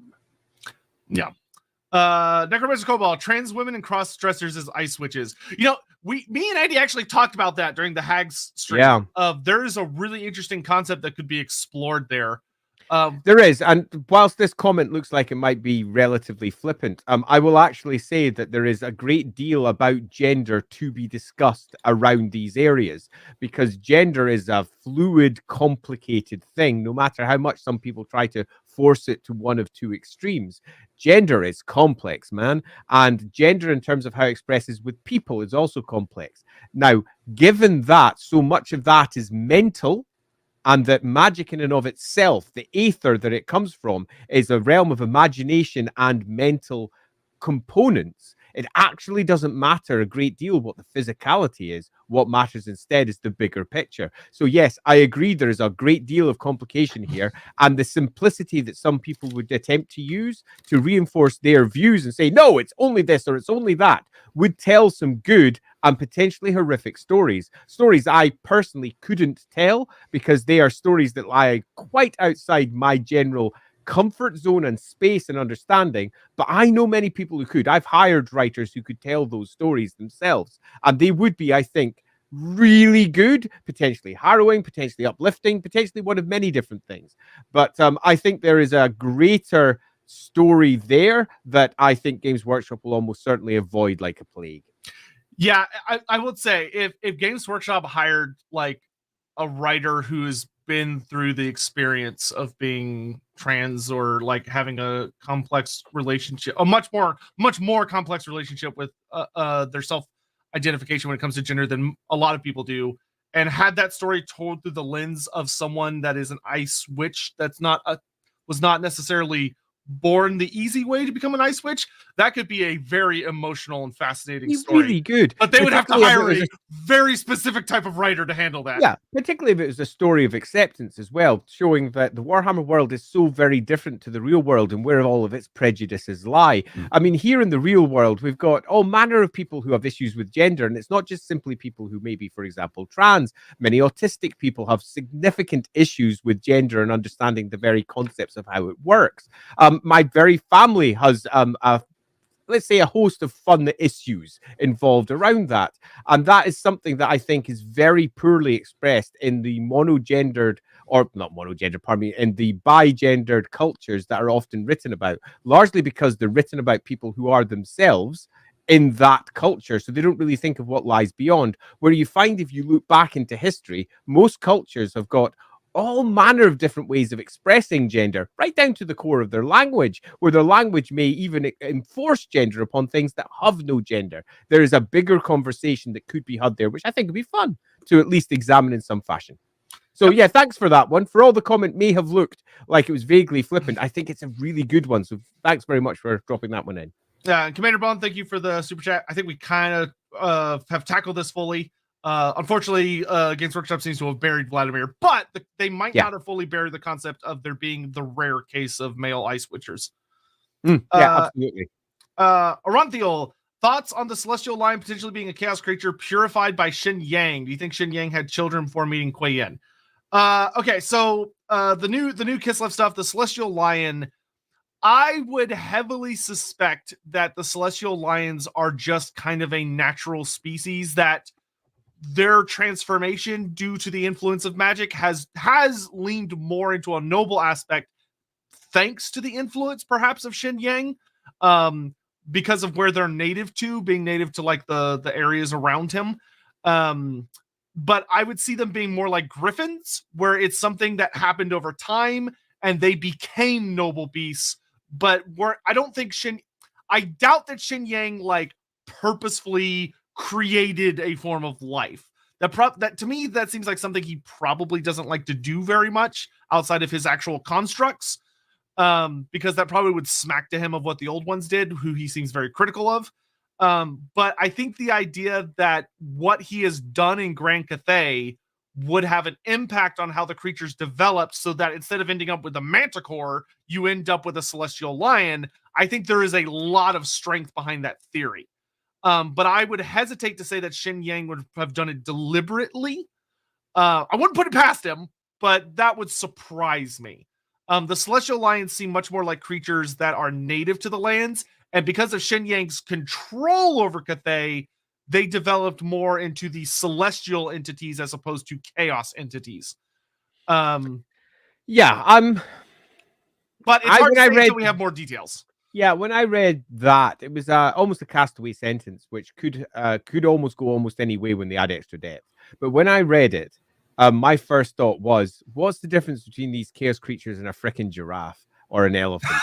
Yeah. Necromancer Cobalt, trans women and cross-dressers as ice witches. You know, me and Andy actually talked about that during the Hags stream. Yeah. There is a really interesting concept that could be explored there. There is, and whilst this comment looks like it might be relatively flippant, I will actually say that there is a great deal about gender to be discussed around these areas, because gender is a fluid, complicated thing, no matter how much some people try to force it to one of two extremes. Gender is complex, man, and gender in terms of how it expresses with people is also complex. Now, given that so much of that is mental, and that magic in and of itself, the aether that it comes from, is a realm of imagination and mental components, it actually doesn't matter a great deal what the physicality is. What matters instead is the bigger picture. So yes, I agree there is a great deal of complication here, and the simplicity that some people would attempt to use to reinforce their views and say, no, it's only this or it's only that, would tell some good and potentially horrific stories. Stories I personally couldn't tell, because they are stories that lie quite outside my general comfort zone and space and understanding. But I know many people who could. I've hired writers who could tell those stories themselves, and they would be, I think, really good, potentially harrowing, potentially uplifting, potentially one of many different things. But I think there is a greater story there that I think Games Workshop will almost certainly avoid like a plague. Yeah, I would say if Games Workshop hired like a writer who's been through the experience of being trans, or like having a complex relationship, a much more complex relationship with their self-identification when it comes to gender than a lot of people do, and had that story told through the lens of someone that is an ice witch that's was not necessarily born the easy way to become an ice witch, that could be a very emotional and fascinating story. Really good. But they would have to hire a very specific type of writer to handle that. Yeah, particularly if it was a story of acceptance as well, showing that the Warhammer world is so very different to the real world and where all of its prejudices lie. I mean, here in the real world, we've got all manner of people who have issues with gender, and it's not just simply people who may be, for example, trans. Many autistic people have significant issues with gender and understanding the very concepts of how it works. My very family has let's say a host of fun issues involved around that. And that is something that I think is very poorly expressed in the monogendered, or not monogendered, pardon me, in the bigendered cultures that are often written about, largely because they're written about people who are themselves in that culture. So they don't really think of what lies beyond. Where you find, if you look back into history, most cultures have got all manner of different ways of expressing gender, right down to the core of their language, where their language may even enforce gender upon things that have no gender. There is a bigger conversation that could be had there, which I think would be fun to at least examine in some fashion. So yeah, thanks for that one. For all the comment may have looked like it was vaguely flippant, I think it's a really good one. So thanks very much for dropping that one in. Yeah, Commander Bond, thank you for the super chat. I think we kind of have tackled this fully. Unfortunately, Games Workshop seems to have buried Vladimir, but they might not have fully buried the concept of there being the rare case of male ice witchers. Yeah, absolutely. Aranthiel, thoughts on the Celestial Lion potentially being a chaos creature purified by Xin Yang? Do you think Xin Yang had children before meeting Kuei Yin? Okay, so the new Kislev stuff, the Celestial Lion, I would heavily suspect that the Celestial Lions are just kind of a natural species that their transformation due to the influence of magic has leaned more into a noble aspect thanks to the influence perhaps of Xin Yang, because of where they're native to, being native to like the areas around him. But I would see them being more like griffins, where it's something that happened over time and they became noble beasts. But I doubt that Xin Yang like purposefully created a form of life. That to me, that seems like something he probably doesn't like to do very much outside of his actual constructs, because that probably would smack to him of what the old ones did, who he seems very critical of. But I think the idea that what he has done in Grand Cathay would have an impact on how the creatures developed, so that instead of ending up with a manticore, you end up with a celestial lion. I think there is a lot of strength behind that theory. But I would hesitate to say that Shen Yang would have done it deliberately. I wouldn't put it past him, but that would surprise me. The celestial lions seem much more like creatures that are native to the lands, and because of Shen Yang's control over Cathay, they developed more into the celestial entities as opposed to chaos entities. Yeah, I'm. But it's hard to say until we have more details. Yeah, when I read that, it was almost a castaway sentence, which could almost go almost any way when they add extra depth. But when I read it, my first thought was, what's the difference between these chaos creatures and a freaking giraffe or an elephant?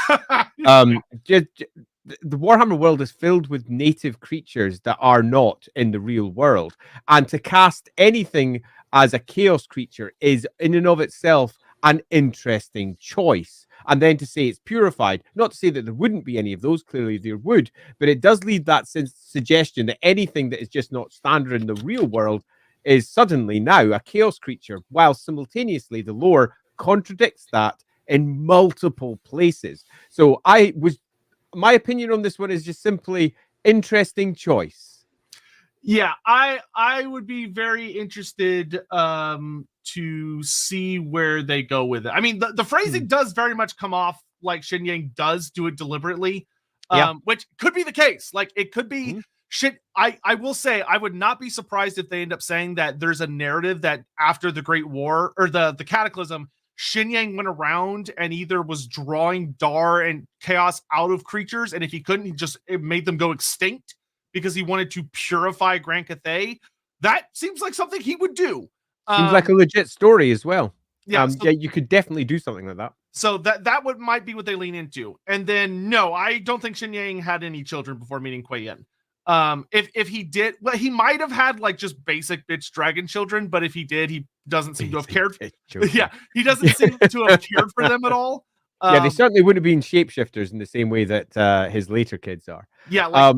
The Warhammer world is filled with native creatures that are not in the real world. And to cast anything as a chaos creature is in and of itself an interesting choice. And then to say it's purified, not to say that there wouldn't be any of those, clearly there would, but it does leave that suggestion that anything that is just not standard in the real world is suddenly now a chaos creature, while simultaneously the lore contradicts that in multiple places. So my opinion on this one is just simply interesting choice. Yeah, I would be very interested to see where they go with it. I mean, the phrasing does very much come off like Shen Yang does do it deliberately, which could be the case. Like, it could be shit. I will say, I would not be surprised if they end up saying that there's a narrative that after the Great War or the Cataclysm, Shen Yang went around and either was drawing Dar and chaos out of creatures, and if he couldn't, it made them go extinct because he wanted to purify Grand Cathay. That seems like something he would do. Seems like a legit story as well. Yeah, yeah, you could definitely do something like that. So that might be what they lean into. And then no, I don't think Shen Yang had any children before meeting Kuei Yin. If he did, well, he might have had like just basic bitch dragon children, but if he did, he doesn't seem to have cared. Yeah, he doesn't seem to have cared for them at all. Yeah, they certainly wouldn't have been shapeshifters in the same way that his later kids are. Yeah, like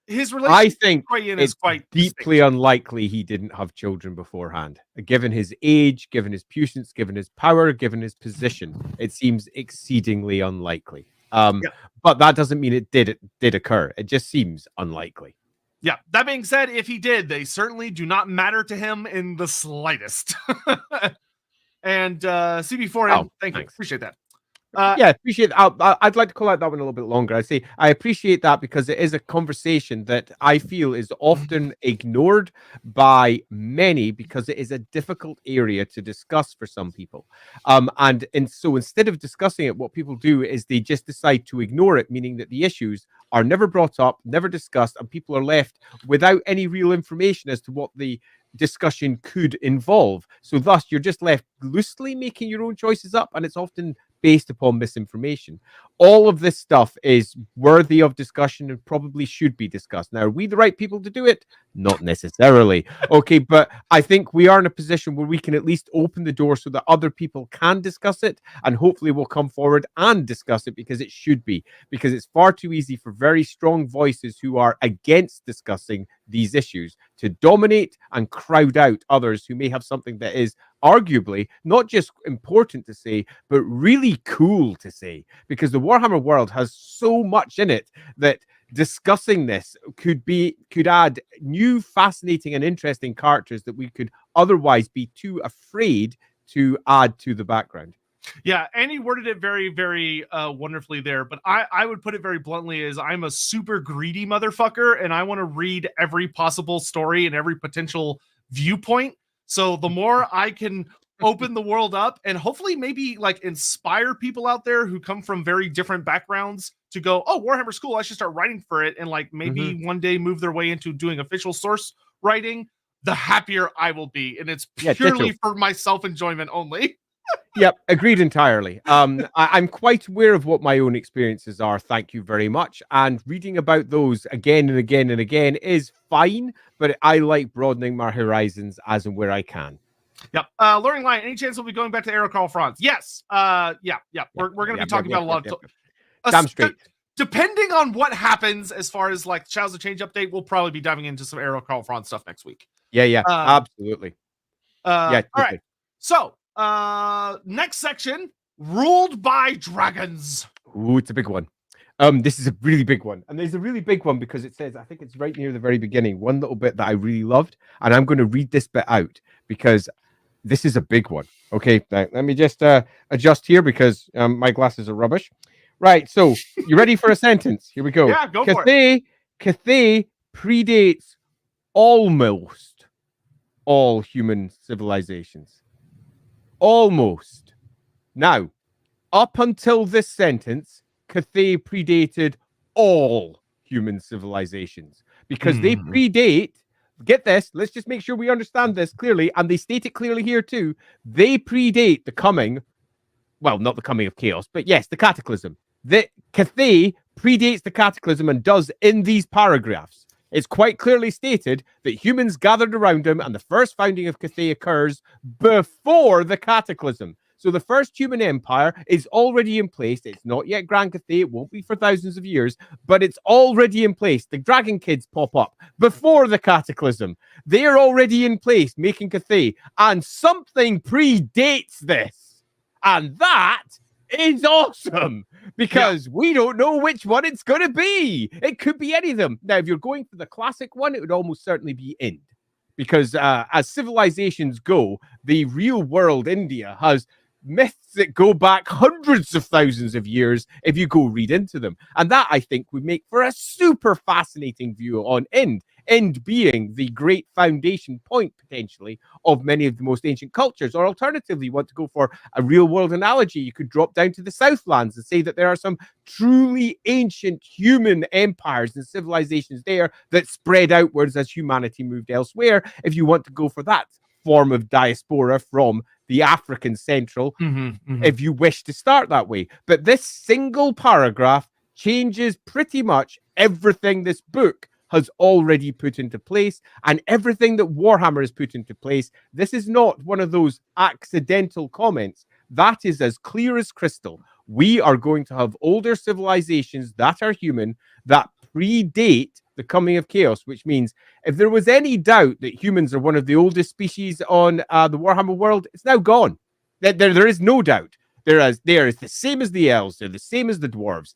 his relationship I think with Kuei Yin it's is quite deeply unlikely he didn't have children beforehand. Given his age, given his puissance, given his power, given his position, it seems exceedingly unlikely. But that doesn't mean it did occur. It just seems unlikely. Yeah, that being said, if he did, they certainly do not matter to him in the slightest. And CB4M, thank you. Appreciate that. Yeah, appreciate that. I'd like to call out that one a little bit longer. I appreciate that because it is a conversation that I feel is often ignored by many because it is a difficult area to discuss for some people. And so instead of discussing it, what people do is they just decide to ignore it, meaning that the issues are never brought up, never discussed, and people are left without any real information as to what the discussion could involve. So thus, you're just left loosely making your own choices up, and it's often based upon misinformation. All of this stuff is worthy of discussion and probably should be discussed. Now, are we the right people to do it? Not necessarily. Okay, but I think we are in a position where we can at least open the door so that other people can discuss it, and hopefully will come forward and discuss it because it should be. Because it's far too easy for very strong voices who are against discussing these issues to dominate and crowd out others who may have something that is arguably not just important to say, but really cool to say, because the Warhammer world has so much in it that discussing this could add new, fascinating, and interesting characters that we could otherwise be too afraid to add to the background. Yeah, Andy worded it very, very wonderfully there, but I would put it very bluntly as I'm a super greedy motherfucker, and I want to read every possible story and every potential viewpoint. So the more I can open the world up and hopefully maybe like inspire people out there who come from very different backgrounds to go, oh, Warhammer's cool, I should start writing for it, and like maybe one day move their way into doing official source writing, the happier I will be. And it's purely for my self-enjoyment only. Yep, agreed entirely. I'm quite aware of what my own experiences are. Thank you very much. And reading about those again and again and again is fine, but I like broadening my horizons as and where I can. Yep. Luring Lion, any chance we'll be going back to Aerocrawl France? Yes. Yeah. We're going to be talking about a lot of... Damn straight. Depending on what happens as far as like Shadows of Change update, we'll probably be diving into some Aerocrawl France stuff next week. Yeah, absolutely. Yeah, totally. All right. So, next section, ruled by dragons. Ooh, it's a big one. This is a really big one. And there's a really big one because it says, I think it's right near the very beginning, one little bit that I really loved. And I'm going to read this bit out because this is a big one. Okay, now, let me just adjust here because my glasses are rubbish. Right, so you ready for a sentence? Here we go. Yeah, go for it. Cathay predates almost all human civilizations. Almost. Now, up until this sentence, Cathay predated all human civilizations because they predate, get this, let's just make sure we understand this clearly, and they state it clearly here too, they predate the coming, well, not the coming of chaos, but yes, the cataclysm. The Cathay predates the cataclysm and does in these paragraphs. It's quite clearly stated that humans gathered around him and the first founding of Cathay occurs before the cataclysm. So the first human empire is already in place. It's not yet Grand Cathay. It won't be for thousands of years, but it's already in place. The dragon kids pop up before the cataclysm. They are already in place, making Cathay. And something predates this. And that is awesome because we don't know which one it's going to be. It could be any of them. Now, if you're going for the classic one, it would almost certainly be Ind. Because as civilizations go, the real world India has myths that go back hundreds of thousands of years if you go read into them. And that, I think, would make for a super fascinating view on Ind. Ind being the great foundation point, potentially, of many of the most ancient cultures. Or alternatively, you want to go for a real-world analogy, you could drop down to the Southlands and say that there are some truly ancient human empires and civilizations there that spread outwards as humanity moved elsewhere, if you want to go for that form of diaspora from the African Central, if you wish to start that way. But this single paragraph changes pretty much everything this book has already put into place and everything that Warhammer has put into place. This is not one of those accidental comments. That is as clear as crystal. We are going to have older civilizations that are human, that predate the coming of chaos, which means if there was any doubt that humans are one of the oldest species on the Warhammer world, it's now gone. There is no doubt. They are the same as the elves. They're the same as the dwarves.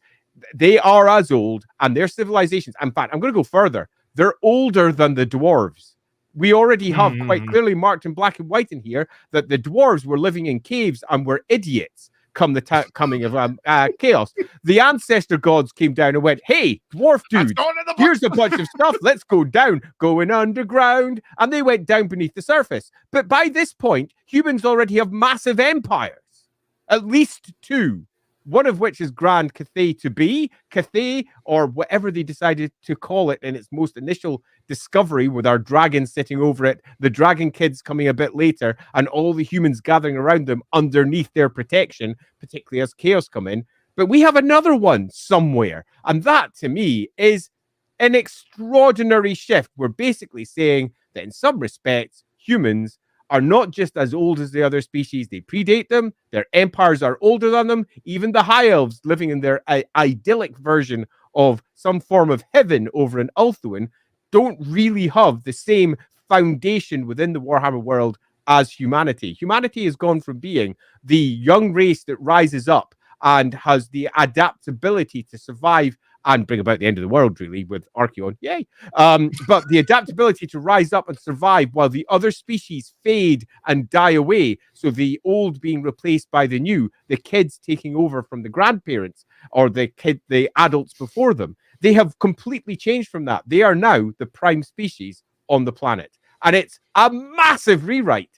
They are as old, and their civilizations. In fact, I'm going to go further. They're older than the dwarves. We already have quite clearly marked in black and white in here that the dwarves were living in caves and were idiots come the coming of chaos. The ancestor gods came down and went, hey, dwarf dude, here's a bunch of stuff. Let's go down, going underground. And they went down beneath the surface. But by this point, humans already have massive empires, at least two. One of which is Grand Cathay to be, Cathay, or whatever they decided to call it in its most initial discovery, with our dragons sitting over it, the dragon kids coming a bit later, and all the humans gathering around them underneath their protection, particularly as chaos come in. But we have another one somewhere, and that, to me, is an extraordinary shift. We're basically saying that in some respects, humans are not just as old as the other species. They predate them. Their empires are older than them. Even the High Elves living in their idyllic version of some form of heaven over in Ulthuan don't really have the same foundation within the Warhammer world as humanity. Humanity has gone from being the young race that rises up and has the adaptability to survive and bring about the end of the world, really, with Archeon. Yay! But the adaptability to rise up and survive while the other species fade and die away. So the old being replaced by the new, the kids taking over from the grandparents or the adults before them. They have completely changed from that. They are now the prime species on the planet. And it's a massive rewrite,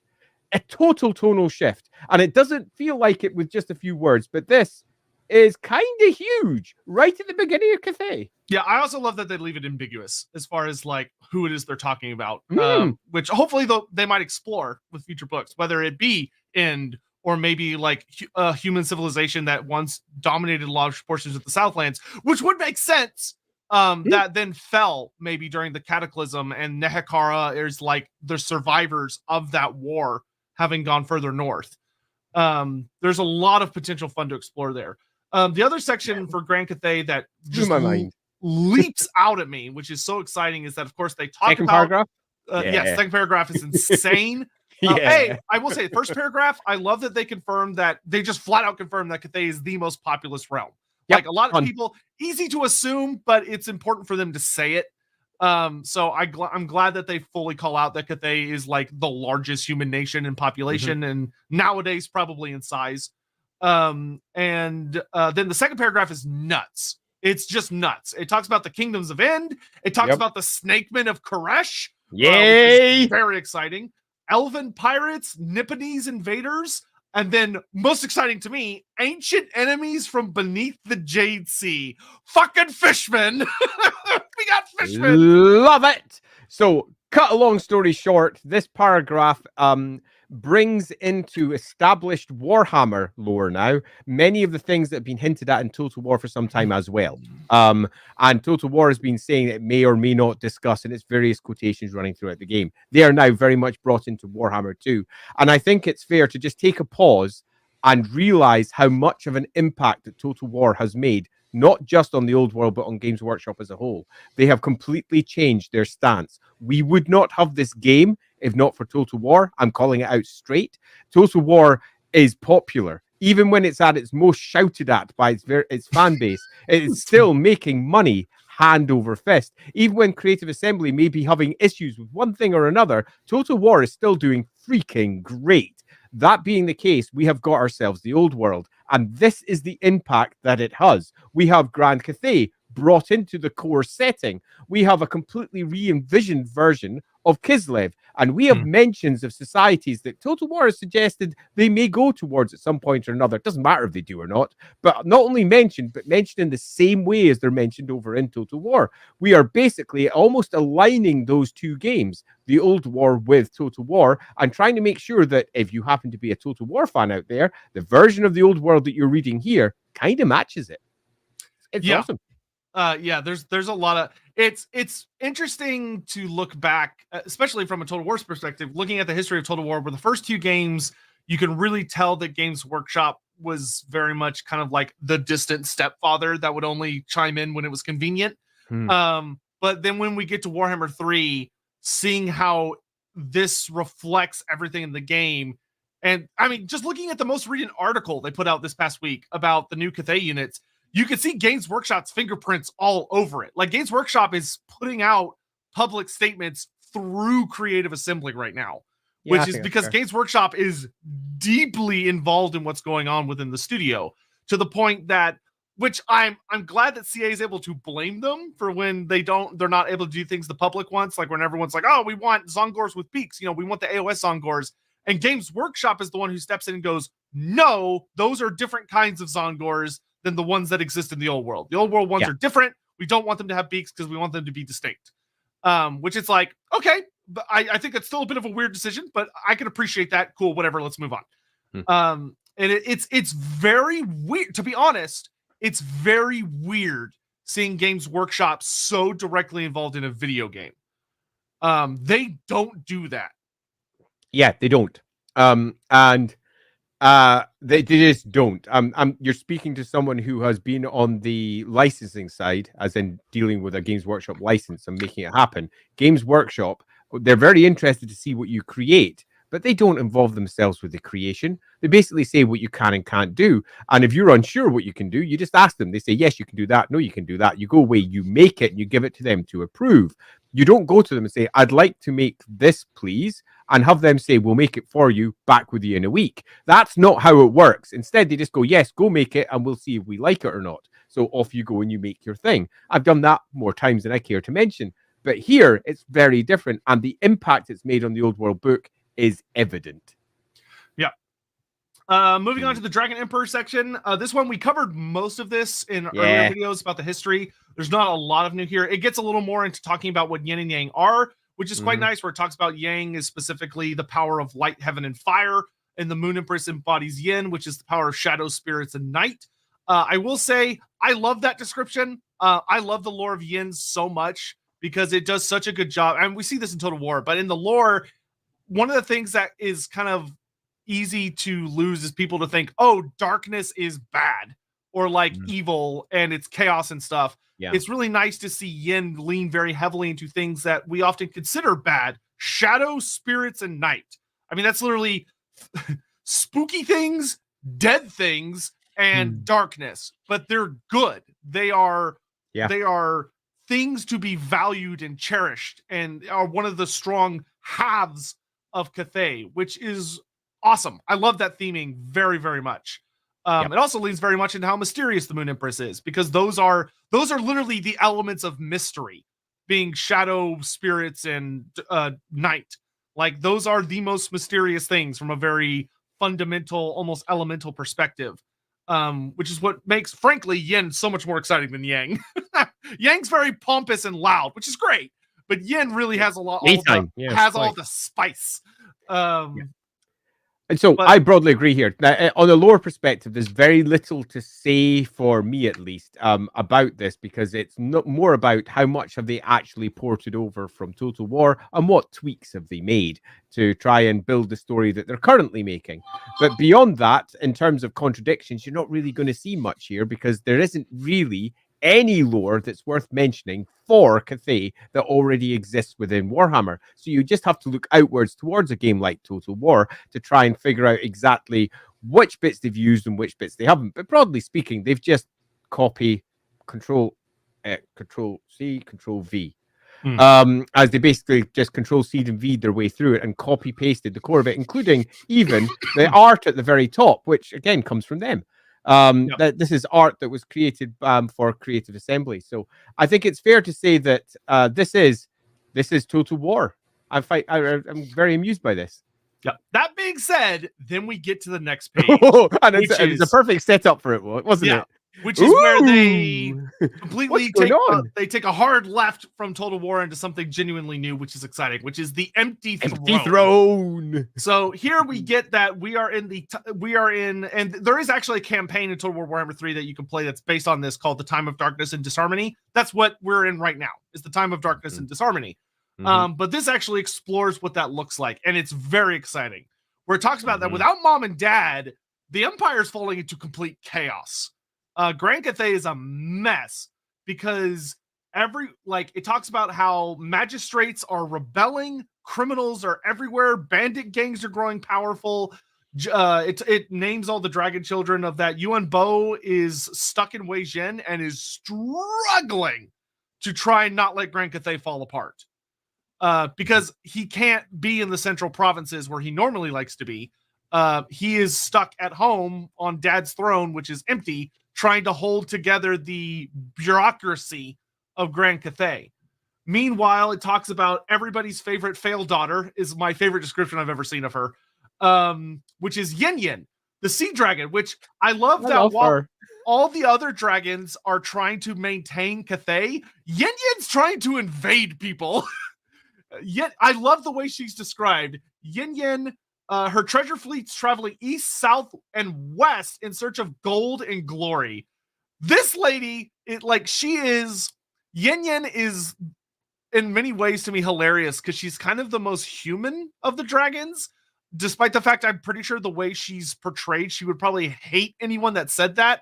a total tonal shift. And it doesn't feel like it with just a few words, but this is kind of huge right at the beginning of Cathay. Yeah, I also love that they leave it ambiguous as far as like who it is they're talking about, which hopefully they might explore with future books, whether it be Ind or maybe like a human civilization that once dominated large portions of the Southlands, which would make sense. That then fell maybe during the Cataclysm, and Nehekara is like the survivors of that war having gone further north. There's a lot of potential fun to explore there. The other section for Grand Cathay that just leaps out at me, which is so exciting, is that of course they talk second about paragraph. yes, second paragraph is insane. Hey, I will say, first paragraph, I love that they confirmed that they just flat out confirmed that Cathay is the most populous realm. Yep. Like a lot of people, easy to assume, but it's important for them to say it. So I'm glad that they fully call out that Cathay is like the largest human nation in population, and nowadays probably in size. Then the second paragraph is nuts. It's just nuts. It talks about the kingdoms of End. It talks about the snakemen of Koresh. Yay! Very exciting. Elven pirates, Nipponese invaders, and then most exciting to me, ancient enemies from beneath the Jade Sea. Fucking fishmen. We got fishmen. Love it. So, cut a long story short, this paragraph brings into established Warhammer lore now many of the things that have been hinted at in Total War for some time as well. And Total War has been saying it may or may not discuss in its various quotations running throughout the game. They are now very much brought into Warhammer 2. And I think it's fair to just take a pause and realize how much of an impact that Total War has made, not just on the old world, but on Games Workshop as a whole. They have completely changed their stance. We would not have this game if not for Total War. I'm calling it out straight. Total War is popular. Even when it's at its most shouted at by its fan base, it's still making money hand over fist. Even when Creative Assembly may be having issues with one thing or another, Total War is still doing freaking great. That being the case, we have got ourselves the old world, and this is the impact that it has. We have Grand Cathay brought into the core setting. We have a completely re-envisioned version of Kislev, and we have mentions of societies that Total War has suggested they may go towards at some point or another. It doesn't matter if they do or not, but not only mentioned, but mentioned in the same way as they're mentioned over in Total War. We are basically almost aligning those two games, the old war with Total War, and trying to make sure that if you happen to be a Total War fan out there, the version of the old world that you're reading here kind of matches it. It's awesome. There's a lot of it's interesting to look back, especially from a Total War's perspective, looking at the history of Total War, where the first two games, you can really tell that Games Workshop was very much kind of like the distant stepfather that would only chime in when it was convenient. But then when we get to Warhammer 3, seeing how this reflects everything in the game, and I mean, just looking at the most recent article they put out this past week about the new Cathay units, you can see Games Workshop's fingerprints all over it. Like, Games Workshop is putting out public statements through Creative Assembly right now, which is because Games Workshop is deeply involved in what's going on within the studio, to the point that, which I'm glad that CA is able to blame them for when they're not able to do things the public wants, like when everyone's like, oh, we want Zongors with beaks, we want the AOS Zongors. And Games Workshop is the one who steps in and goes, no, those are different kinds of Zongors than the ones that exist in the old world. The old world ones are different. We don't want them to have beaks because we want them to be distinct. Which it's like, okay, but I think it's still a bit of a weird decision, but I can appreciate that. Cool, whatever, let's move on. And it's very weird, to be honest. It's very weird seeing Games Workshop so directly involved in a video game. They don't do that. Yeah, they don't. They just don't. You're speaking to someone who has been on the licensing side, as in dealing with a Games Workshop license and making it happen. Games Workshop, they're very interested to see what you create, but they don't involve themselves with the creation. They basically say what you can and can't do. And if you're unsure what you can do, you just ask them. They say, yes, you can do that. No, you can do that. You go away, you make it, and you give it to them to approve. You don't go to them and say, I'd like to make this, please, and have them say, we'll make it for you, back with you in a week. That's not how it works. Instead, they just go, yes, go make it, and we'll see if we like it or not. So off you go and you make your thing. I've done that more times than I care to mention. But here, it's very different, and the impact it's made on the Old World book is evident. Moving on to the Dragon Emperor section. This one, we covered most of this in earlier videos about the history. There's not a lot of new here. It gets a little more into talking about what yin and yang are, which is quite nice, where it talks about yang is specifically the power of light, heaven, and fire, and the Moon Empress embodies yin, which is the power of shadow, spirits, and night. I will say, I love that description. I love the lore of yin so much because it does such a good job. And we see this in Total War, but in the lore, one of the things that is kind of easy to lose is people to think, oh, darkness is bad or like evil and it's chaos and stuff. Yeah. It's really nice to see yin lean very heavily into things that we often consider bad: shadow, spirits, and night. I mean, that's literally spooky things, dead things, and darkness, but they're good. They are things to be valued and cherished, and are one of the strong halves of Cathay, which is awesome. I love that theming very, very much. It also leans very much into how mysterious the Moon Empress is, because those are literally the elements of mystery, being shadow, spirits, and night. Like, those are the most mysterious things from a very fundamental, almost elemental perspective, which is what makes, frankly, yin so much more exciting than yang. Yang's very pompous and loud, which is great, but yin really has a lot, all the spice. And so I broadly agree here. Now, on a lore perspective, there's very little to say, for me at least, about this, because it's not more about how much have they actually ported over from Total War and what tweaks have they made to try and build the story that they're currently making. But beyond that, in terms of contradictions, you're not really going to see much here, because there isn't really any lore that's worth mentioning for Cathay that already exists within Warhammer. So you just have to look outwards towards a game like Total War to try and figure out exactly which bits they've used and which bits they haven't. But broadly speaking, they've just copy, Control C, Control V. As they basically just Control C and V their way through it and copy pasted the core of it, including even the art at the very top, which again comes from them. That this is art that was created for Creative Assembly. So I think it's fair to say that this is Total War. I'm very amused by this. Yeah. That being said, then we get to the next page, and it's a perfect setup for it, wasn't it? Which is where they completely take a hard left from Total War into something genuinely new, which is exciting, which is the empty throne. So here we get that we are in, and there is actually a campaign in Total War Warhammer 3 that you can play that's based on this, called The Time of Darkness and Disharmony. That's what we're in right now, is the Time of Darkness and Disharmony. But this actually explores what that looks like, and it's very exciting, where it talks about that without Mom and Dad, the Empire's falling into complete chaos. Grand Cathay is a mess, because it talks about how magistrates are rebelling, criminals are everywhere, bandit gangs are growing powerful. It names all the dragon children of that. Yuan Bo is stuck in Wei Zhen and is struggling to try and not let Grand Cathay fall apart. Because he can't be in the central provinces where he normally likes to be. He is stuck at home on Dad's throne, which is empty, trying to hold together the bureaucracy of Grand Cathay. Meanwhile, it talks about everybody's favorite fail daughter, is my favorite description I've ever seen of her, which is Yin Yin, the sea dragon, which I love while all the other dragons are trying to maintain Cathay, Yin Yin's trying to invade people. Yet I love the way she's described. Yin Yin, her treasure fleet's traveling east, south, and west in search of gold and glory. This lady, Yin Yin is in many ways to me hilarious, because she's kind of the most human of the dragons, despite the fact I'm pretty sure the way she's portrayed, she would probably hate anyone that said that,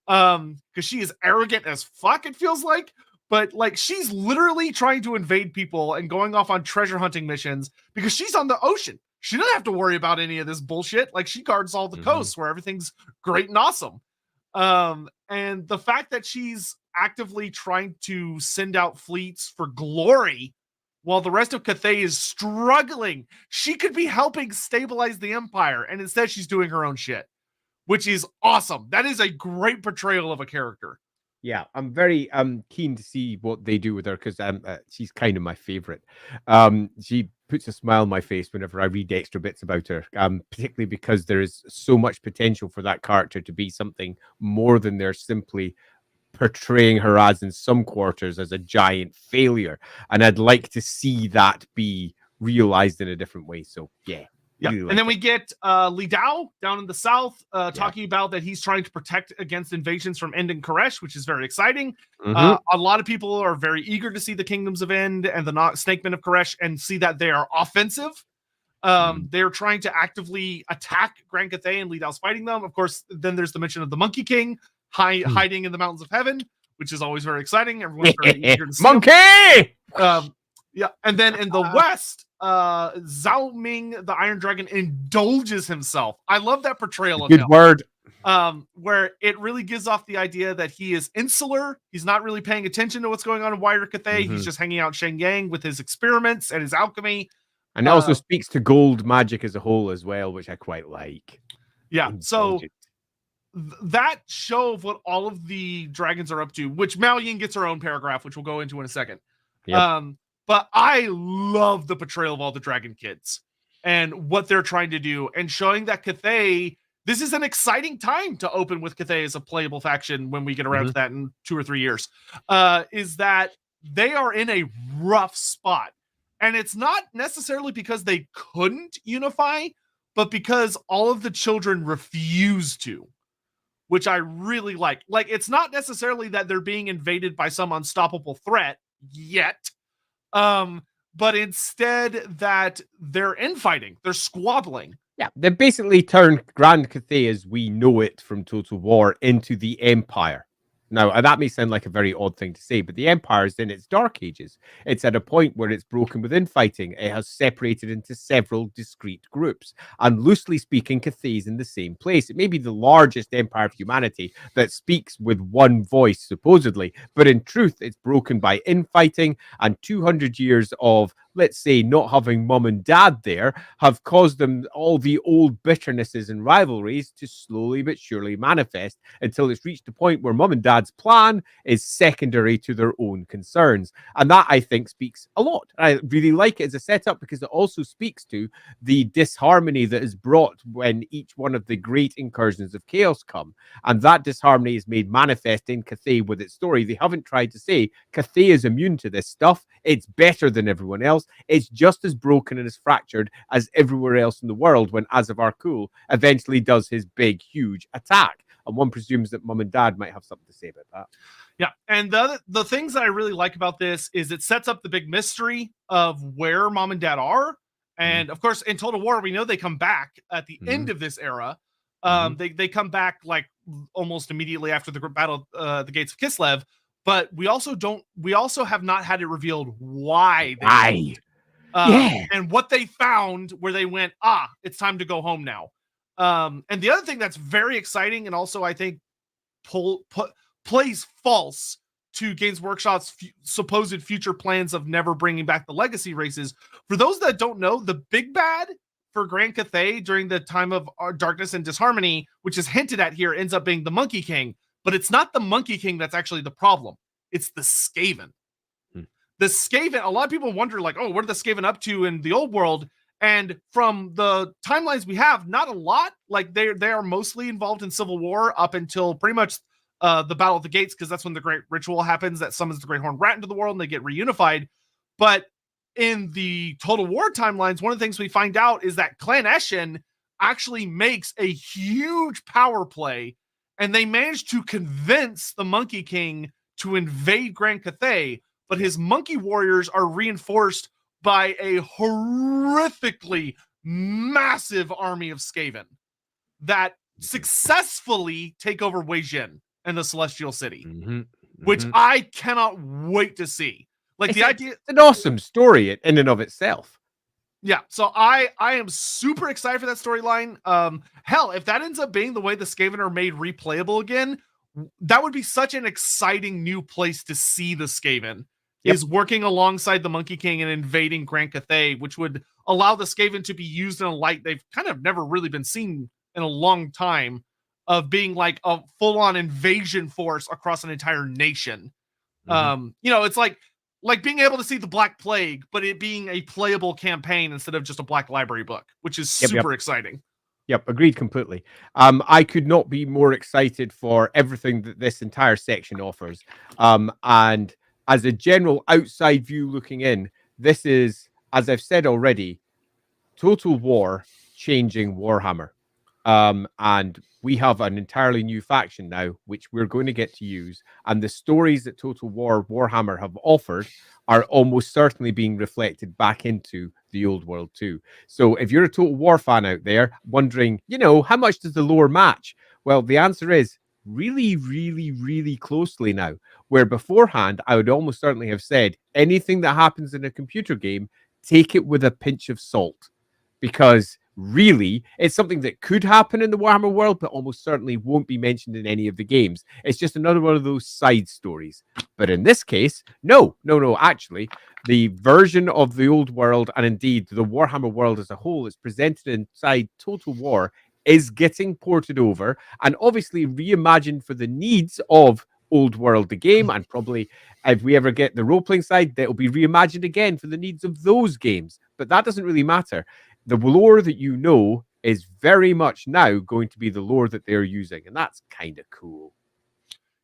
because she is arrogant as fuck, it feels like. But she's literally trying to invade people and going off on treasure hunting missions because she's on the ocean. She doesn't have to worry about any of this bullshit. She guards all the coasts where everything's great and awesome. And the fact that she's actively trying to send out fleets for glory while the rest of Cathay is struggling, she could be helping stabilize the Empire, and instead she's doing her own shit, which is awesome. That is a great portrayal of a character. Yeah, I'm very keen to see what they do with her, because she's kind of my favorite. She puts a smile on my face whenever I read extra bits about her, particularly because there is so much potential for that character to be something more than they're simply portraying her as in some quarters as a giant failure. And I'd like to see that be realized in a different way. So, yeah. Yeah, Really and then like we get Li Dao down in the south talking about that he's trying to protect against invasions from End and Koresh, which is very exciting. it. A lot of people are very eager to see the Kingdoms of End and the Snakemen of Koresh and see that they are offensive. They're trying to actively attack Grand Cathay, and Li Dao's fighting them. Of course, then there's the mention of the Monkey King hiding in the Mountains of Heaven, which is always very exciting. Everyone's very eager to see Monkey! Yeah, and then in the west, Zhao Ming, the Iron Dragon, indulges himself. I love that portrayal of Good him. word. Where it really gives off the idea that he is insular. He's not really paying attention to what's going on in wider Cathay. He's just hanging out in Shenyang with his experiments and his alchemy. And it also speaks to gold magic as a whole as well, which I quite like. Yeah, so that show of what all of the dragons are up to, which Mao Yin gets her own paragraph, which we'll go into in a second. Yep. But I love the portrayal of all the dragon kids and what they're trying to do and showing that Cathay, this is an exciting time to open with Cathay as a playable faction when we get around to that in 2 or 3 years, is that they are in a rough spot. And it's not necessarily because they couldn't unify, but because all of the children refuse to, which I really like. Like, it's not necessarily that they're being invaded by some unstoppable threat yet. But instead that they're infighting, they're squabbling. Yeah, they basically turned Grand Cathay as we know it from Total War into the Empire. Now, that may sound like a very odd thing to say, but the Empire is in its dark ages. It's at a point where it's broken with infighting. It has separated into several discrete groups. And loosely speaking, Cathay is in the same place. It may be the largest empire of humanity that speaks with one voice, supposedly, but in truth, it's broken by infighting, and 200 years of, let's say, not having mum and dad there have caused them all the old bitternesses and rivalries to slowly but surely manifest until it's reached a point where mum and dad's plan is secondary to their own concerns. And that, I think, speaks a lot. I really like it as a setup because it also speaks to the disharmony that is brought when each one of the great incursions of chaos come. And that disharmony is made manifest in Cathay with its story. They haven't tried to say Cathay is immune to this stuff. It's better than everyone else. It's just as broken and as fractured as everywhere else in the world when Azavar Kul eventually does his big, huge attack. And one presumes that mum and dad might have something to say about that. Yeah, and the things that I really like about this is it sets up the big mystery of where mom and dad are. And of course, in Total War, we know they come back at the end of this era. They come back like almost immediately after the battle, the Gates of Kislev. But we also have not had it revealed why. And what they found where they went, it's time to go home now. And the other thing that's very exciting and also I think plays false to Games Workshop's supposed future plans of never bringing back the legacy races. For those that don't know, the big bad for Grand Cathay during the time of darkness and disharmony, which is hinted at here, ends up being the Monkey King. But it's not the Monkey King that's actually the problem. It's the Skaven. The Skaven, a lot of people wonder, like, what are the Skaven up to in the old world? And from the timelines we have, not a lot. Like, they are mostly involved in civil war up until pretty much the Battle of the Gates, because that's when the great ritual happens that summons the Great Horned Rat into the world and they get reunified. But in the Total War timelines, one of the things we find out is that Clan Eshin actually makes a huge power play, and they managed to convince the Monkey King to invade Grand Cathay, but his monkey warriors are reinforced by a horrifically massive army of Skaven that successfully take over Weijin and the Celestial City, which I cannot wait to see. Like, the idea, it's an awesome story in and of itself. Yeah, so I am super excited for that storyline. Hell, if that ends up being the way the Skaven are made replayable again, that would be such an exciting new place to see the Skaven. Is working alongside the Monkey King and invading Grand Cathay, which would allow the Skaven to be used in a light they've kind of never really been seen in a long time, of being like a full-on invasion force across an entire nation. It's like being able to see the Black Plague, but it being a playable campaign instead of just a Black Library book, which is super exciting. Yep, agreed completely. I could not be more excited for everything that this entire section offers. And as a general outside view looking in, this is, as I've said already, Total War changing Warhammer. And we have an entirely new faction now, which we're going to get to use. And the stories that Total War Warhammer have offered are almost certainly being reflected back into the old world too. So if you're a Total War fan out there wondering, how much does the lore match? Well, the answer is really, really, really closely now. Where beforehand, I would almost certainly have said anything that happens in a computer game, take it with a pinch of salt. Because really, it's something that could happen in the Warhammer world, but almost certainly won't be mentioned in any of the games. It's just another one of those side stories. But in this case, no. Actually, the version of the old world, and indeed the Warhammer world as a whole, is presented inside Total War, is getting ported over and obviously reimagined for the needs of old world, the game, and probably if we ever get the role-playing side, that will be reimagined again for the needs of those games. But that doesn't really matter. The lore that you know is very much now going to be the lore that they're using, and that's kind of cool.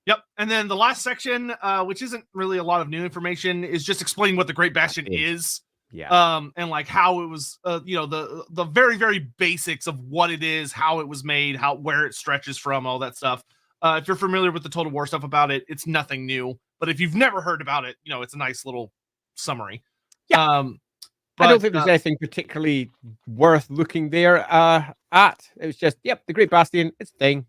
Yep. And then the last section, which isn't really a lot of new information, is just explaining what the Great Bastion is. Yeah. And like how it was, the very, very basics of what it is, how it was made, where it stretches from, all that stuff. If you're familiar with the Total War stuff about it, it's nothing new. But if you've never heard about it, it's a nice little summary. Yeah. But, I don't think there's anything particularly worth looking there at. It was just, the Great Bastion, it's a thing.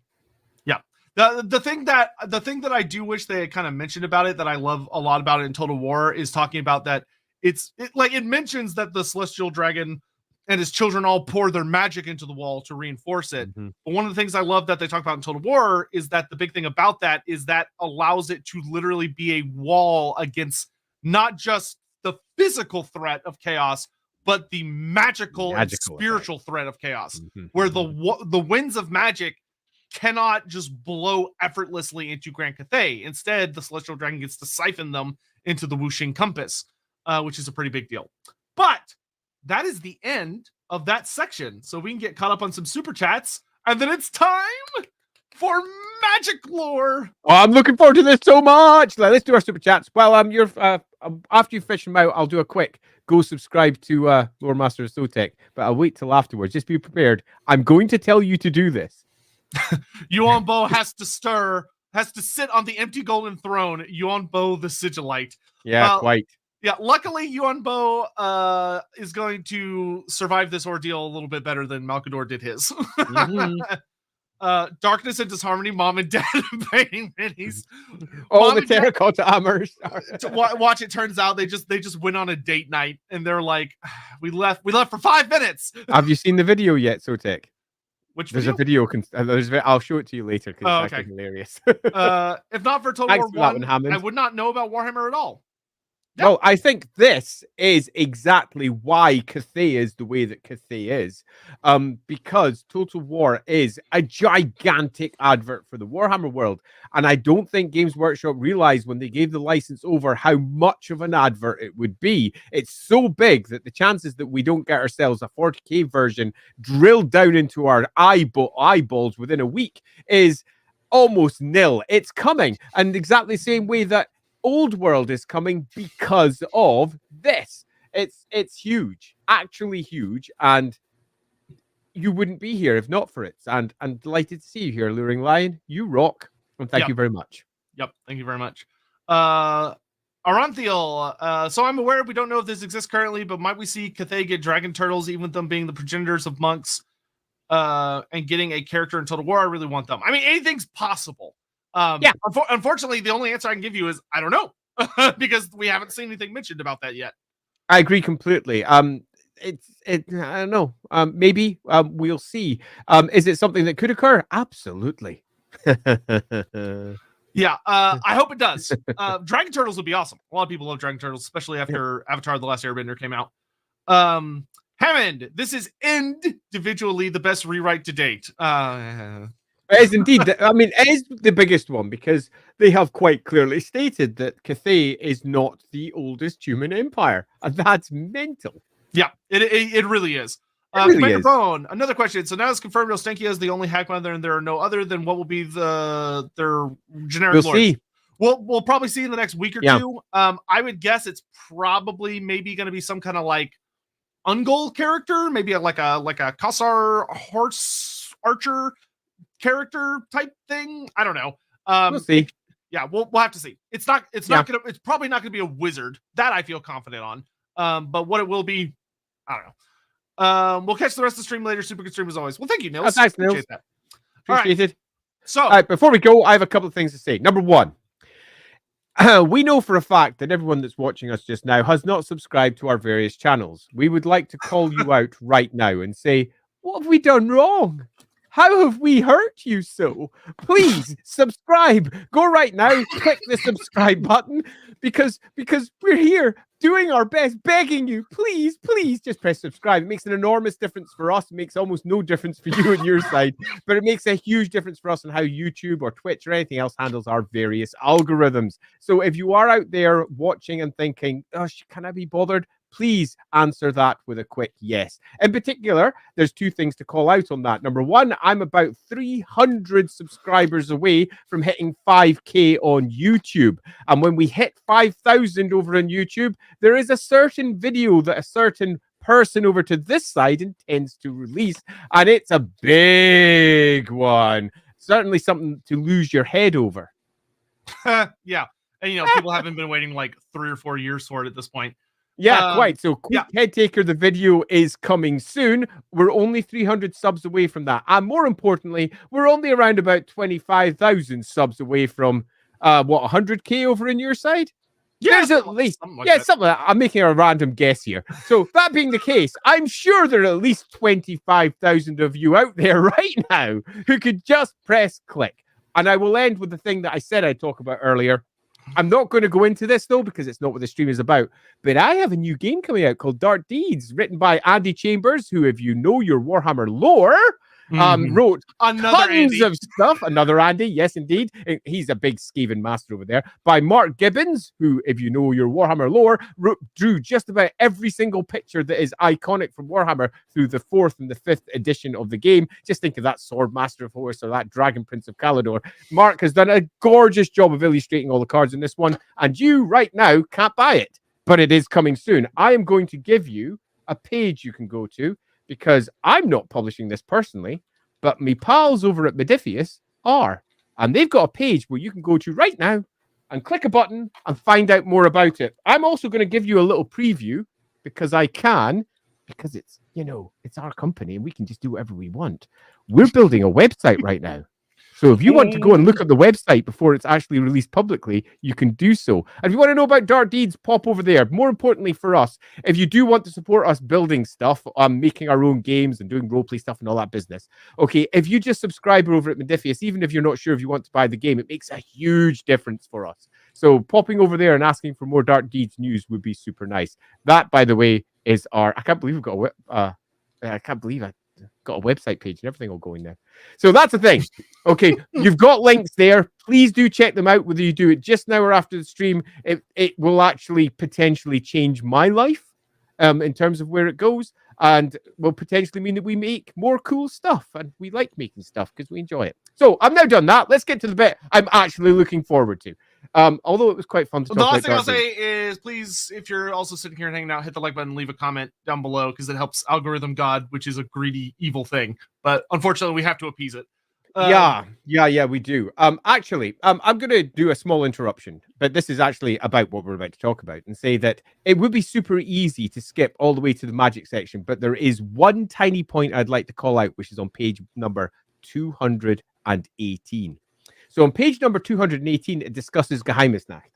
Yeah. The thing that I do wish they had kind of mentioned about it, that I love a lot about it in Total War, is talking about that it mentions that the Celestial Dragon and his children all pour their magic into the wall to reinforce it. Mm-hmm. But one of the things I love that they talk about in Total War is that the big thing about that is that allows it to literally be a wall against not just the physical threat of chaos, but the magical and spiritual threat of chaos, where the winds of magic cannot just blow effortlessly into Grand Cathay. Instead, the Celestial Dragon gets to siphon them into the Wuxing Compass, which is a pretty big deal. But that is the end of that section. So we can get caught up on some super chats, and then it's time for magic lore. Oh, I'm looking forward to this so much. Let's do our super chats. Well, after you fish them out, I'll do a quick go subscribe to Loremaster of Sotek, but I'll wait till afterwards. Just be prepared. I'm going to tell you to do this. Yuan Bo has to sit on the empty golden throne. Yuan Bo the Sigillite. Yeah, quite. Yeah, luckily Yuan Bo is going to survive this ordeal a little bit better than Malkador did his. Mm-hmm. Darkness and Disharmony, Mom and Dad painting minis. Oh, the terracotta hammers. Watch, it turns out they just went on a date night, and they're like, we left for 5 minutes. Have you seen the video yet, Sotek? Which there's video? A video. I'll show it to you later because it's actually hilarious. If not for Total War 1, I would not know about Warhammer at all. Yep. Well, I think this is exactly why Cathay is the way that Cathay is. Because Total War is a gigantic advert for the Warhammer world. And I don't think Games Workshop realized when they gave the license over how much of an advert it would be. It's so big that the chances that we don't get ourselves a 40k version drilled down into our eyeballs within a week is almost nil. It's coming. And exactly the same way that Old World is coming because of this. It's huge, actually huge, and you wouldn't be here if not for it. And I'm delighted to see you here, Luring Lion. You rock, and thank you very much. Yep, thank you very much. Aranthiel, so I'm aware we don't know if this exists currently, but might we see Cathay get dragon turtles, even with them being the progenitors of monks, and getting a character in Total War? I really want them. I mean, anything's possible. Unfortunately, the only answer I can give you is I don't know, because we haven't seen anything mentioned about that yet. I agree completely. I don't know. Maybe we'll see. Is it something that could occur? Absolutely. Yeah, I hope it does. Dragon turtles would be awesome. A lot of people love dragon turtles, especially after Avatar: The Last Airbender came out. Hammond, this is individually the best rewrite to date. It is indeed. I mean, it is the biggest one because they have quite clearly stated that Cathay is not the oldest human empire, and that's mental. Yeah, it really is. Bone, another question. So now it's confirmed Ostenkia is the only Hackmother, and there are no other. Then what will be their generic lords? See. We'll probably see in the next week or two. I would guess it's probably maybe going to be some kind of like Ungol character, maybe like a Kassar horse archer character type thing. I don't know. We'll see. Yeah, we'll have to see. It's probably not gonna be a wizard. That I feel confident on. But what it will be, I don't know. We'll catch the rest of the stream later. Super good stream as always. Well, thank you, Nils. Thanks, Nils. Appreciate that. Appreciate it. So, all right, before we go, I have a couple of things to say. Number one, we know for a fact that everyone that's watching us just now has not subscribed to our various channels. We would like to call you out right now and say, what have we done wrong? How have we hurt you so? Please subscribe. Go right now, click the subscribe button because we're here doing our best, begging you. Please, please just press subscribe. It makes an enormous difference for us. It makes almost no difference for you on your side, but it makes a huge difference for us on how YouTube or Twitch or anything else handles our various algorithms. So if you are out there watching and thinking, gosh, can I be bothered? Please answer that with a quick yes. In particular, there's two things to call out on that. Number one, I'm about 300 subscribers away from hitting 5K on YouTube. And when we hit 5,000 over on YouTube, there is a certain video that a certain person over to this side intends to release. And it's a big one. Certainly something to lose your head over. Yeah. And, people haven't been waiting like 3 or 4 years for it at this point. Yeah, quite. So, quick head taker, the video is coming soon. We're only 300 subs away from that. And more importantly, we're only around about 25,000 subs away from, 100K over in your side? Yeah, there's at least, something like that. Something like that. I'm making a random guess here. So, that being the case, I'm sure there are at least 25,000 of you out there right now who could just press click. And I will end with the thing that I said I'd talk about earlier. I'm not going to go into this, though, because it's not what the stream is about. But I have a new game coming out called Dark Deeds, written by Andy Chambers, who, if you know your Warhammer lore, wrote tons of stuff. Another Andy, yes, indeed. He's a big Skaven master over there. By Mark Gibbons, who, if you know your Warhammer lore, drew just about every single picture that is iconic from Warhammer through the 4th and the 5th edition of the game. Just think of that Sword Master of Horus or that Dragon Prince of Caledor. Mark has done a gorgeous job of illustrating all the cards in this one, and you right now can't buy it, but it is coming soon. I am going to give you a page you can go to, because I'm not publishing this personally, but my pals over at Modifius are. And they've got a page where you can go to right now and click a button and find out more about it. I'm also going to give you a little preview because I can, because it's, it's our company and we can just do whatever we want. We're building a website right now. So if you want to go and look at the website before it's actually released publicly, you can do so. And if you want to know about Dark Deeds, pop over there. More importantly for us, if you do want to support us building stuff, making our own games and doing roleplay stuff and all that business, okay, if you just subscribe over at Modifius, even if you're not sure if you want to buy the game, it makes a huge difference for us. So popping over there and asking for more Dark Deeds news would be super nice. That, by the way, is our... I can't believe we've got I can't believe I got a website page and everything will go in there. So that's the thing. Okay, you've got links there. Please do check them out, whether you do it just now or after the stream. It will actually potentially change my life in terms of where it goes, and will potentially mean that we make more cool stuff, and we like making stuff because we enjoy it. So I've now done that. Let's get to the bit I'm actually looking forward to. Although it was quite fun to talk about. The last thing I'll say is, please, if you're also sitting here and hanging out, hit the like button, leave a comment down below, because it helps algorithm God, which is a greedy, evil thing. But unfortunately, we have to appease it. Yeah, we do. Actually, I'm going to do a small interruption, but this is actually about what we're about to talk about, and say that it would be super easy to skip all the way to the magic section, but there is one tiny point I'd like to call out, which is on page number 218. So on page number 218, it discusses Ghams Knack.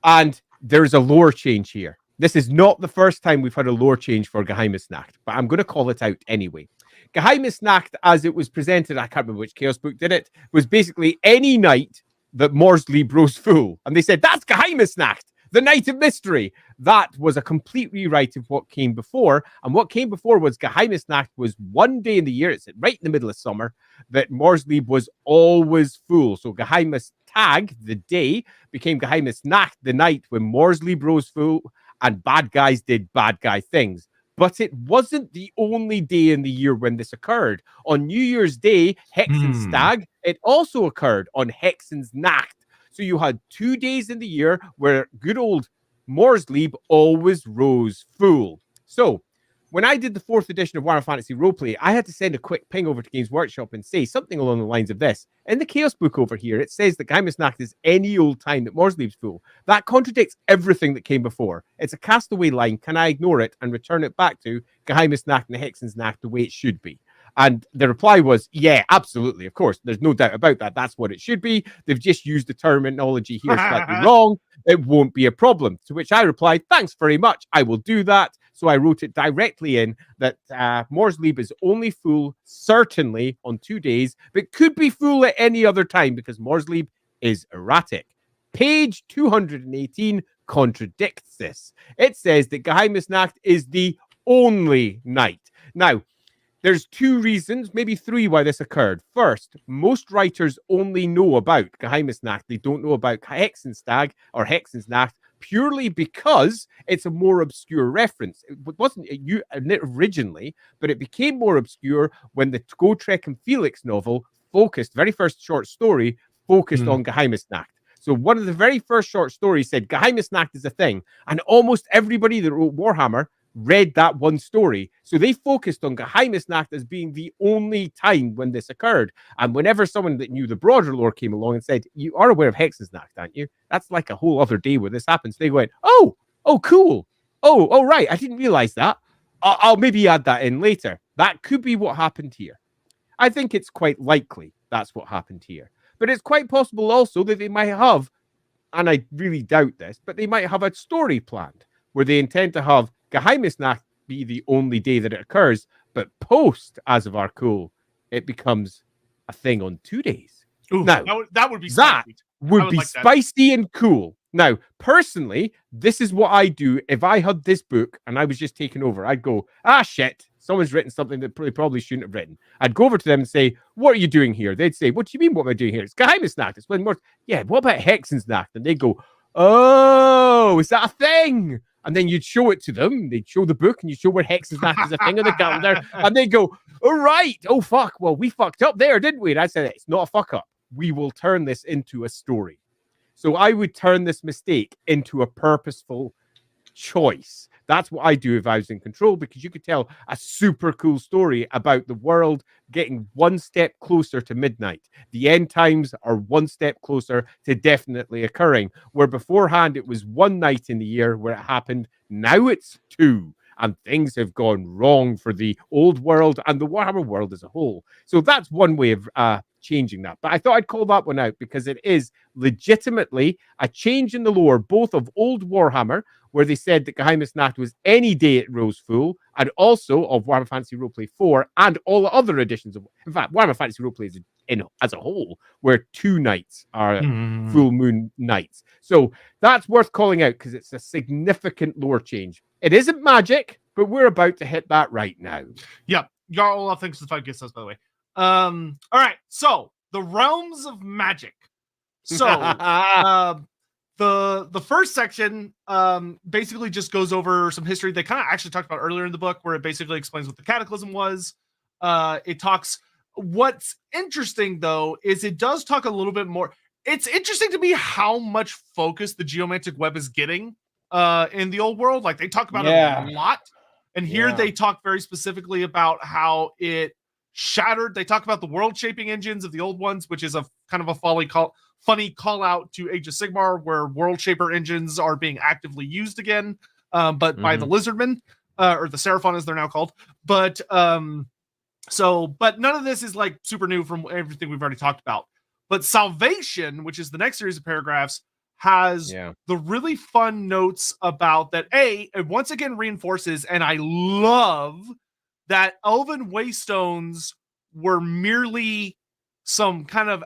And there's a lore change here. This is not the first time we've had a lore change for Ghams Knack, but I'm going to call it out anyway. Ghams Knack, as it was presented, I can't remember which Chaos book did it, was basically any night that Morsley rose full. And they said, that's Ghams Knack, the Night of Mystery. That was a complete rewrite of what came before. And what came before was Ghams Knack was one day in the year, it's right in the middle of summer, that Morsley was always full. So Ghams Tag, the day, became Ghams Knack, the night when Morsley rose full and bad guys did bad guy things. But it wasn't the only day in the year when this occurred. On New Year's Day, Hexen's Stag, it also occurred on Hexen's Nacht. So you had 2 days in the year where good old Morsley always rose full. So when I did the 4th edition of Warhammer Fantasy Roleplay, I had to send a quick ping over to Games Workshop and say something along the lines of this. In the Chaos book over here, it says that Ghams Knack is any old time that Morsleib's full. That contradicts everything that came before. It's a castaway line. Can I ignore it and return it back to Ghams Knack and Hexen's Knack the way it should be? And the reply was, yeah, absolutely. Of course, there's no doubt about that. That's what it should be. They've just used the terminology here slightly wrong. It won't be a problem. To which I replied, thanks very much. I will do that. So I wrote it directly in that Morsleib is only full, certainly, on 2 days, but could be full at any other time because Morsleib is erratic. Page 218 contradicts this. It says that Ghams Knack is the only night. Now, there's 2 reasons, maybe 3, why this occurred. First, most writers only know about Ghams Knack. They don't know about Hexen's Stag or Hexen's Knack purely because it's a more obscure reference. It wasn't originally, but it became more obscure when the Gotrek and Felix novel focused, very first short story, focused on Ghams Knack. So one of the very first short stories said Ghams Knack is a thing, and almost everybody that wrote Warhammer read that one story. So they focused on Ghams Knack as being the only time when this occurred. And whenever someone that knew the broader lore came along and said, you are aware of Hexen's Knack, aren't you? That's like a whole other day where this happens. They went, oh, cool. Oh, right. I didn't realize that. I'll maybe add that in later. That could be what happened here. I think it's quite likely that's what happened here. But it's quite possible also that they might have, and I really doubt this, but they might have a story planned where they intend to have Ghams Knack be the only day that it occurs, but post Azavar Kul, it becomes a thing on 2 days. Ooh, now, that would be spicy and cool. Now, personally, this is what I do if I had this book and I was just taking over. I'd go, shit, someone's written something that probably shouldn't have written. I'd go over to them and say, what are you doing here? They'd say, what do you mean, what am I doing here? It's Ghams Knack. It's more. Yeah, what about Hexen's Knack? And they'd go, oh, is that a thing? And then you'd show it to them. They'd show the book and you show where Hexen's Knack is a thing on the calendar. And they'd go, all right. Oh, fuck. Well, we fucked up there, didn't we? And I said, it's not a fuck up. We will turn this into a story. So I would turn this mistake into a purposeful choice. That's what I do if I was in control, because you could tell a super cool story about the world getting one step closer to midnight. The end times are one step closer to definitely occurring, where beforehand it was one night in the year where it happened. Now it's 2, and things have gone wrong for the old world and the Warhammer world as a whole. So that's one way of changing that. But I thought I'd call that one out because it is legitimately a change in the lore, both of old Warhammer, where they said that Ghams Knack was any day it rose full, and also of Warhammer Fantasy Roleplay 4 and all the other editions of, in fact, Warhammer Fantasy Roleplay is as a whole, where 2 nights are full moon nights. So that's worth calling out because it's a significant lore change. It isn't magic, but we're about to hit that right now. Yep. Got a lot of things to 5 guest us, by the way. All right. So the realms of magic. So the first section basically just goes over some history they kind of actually talked about earlier in the book, where it basically explains what the cataclysm was. It talks. What's interesting though is it does talk a little bit more. It's interesting to me how much focus the geomantic web is getting in the old world. Like they talk about it a lot, and here they talk very specifically about how it shattered. They talk about the world shaping engines of the old ones, which is a kind of a funny call out to Age of Sigmar, where world shaper engines are being actively used again, but by the Lizardmen or the Seraphon as they're now called. But but none of this is like super new from everything we've already talked about. But Salvation, which is the next series of paragraphs, has the really fun notes about that. It once again reinforces, and I love that Elven Waystones were merely some kind of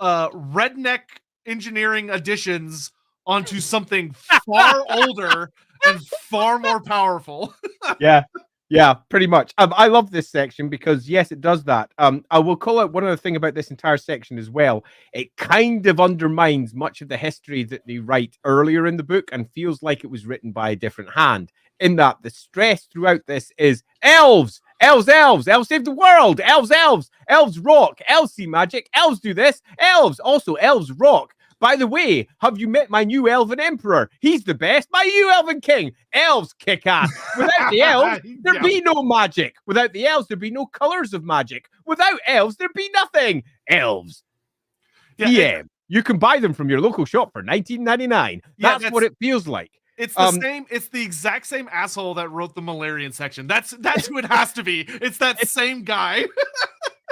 redneck engineering additions onto something far older and far more powerful. Yeah, pretty much. I love this section because, yes, it does that. I will call out one other thing about this entire section as well. It kind of undermines much of the history that they write earlier in the book and feels like it was written by a different hand, in that the stress throughout this is elves, elves save the world, elves rock, elves see magic, elves do this, elves rock. By the way, have you met my new elven emperor? He's the best. My new elven king. Elves kick ass. Without the elves, there'd be no magic. Without the elves, there'd be no colors of magic. Without elves, there'd be nothing. Elves. Yeah, you can buy them from your local shop for $19.99. That's what it feels like. It's the same. It's the exact same asshole that wrote the Malarian section. That's who it has to be. It's that same guy.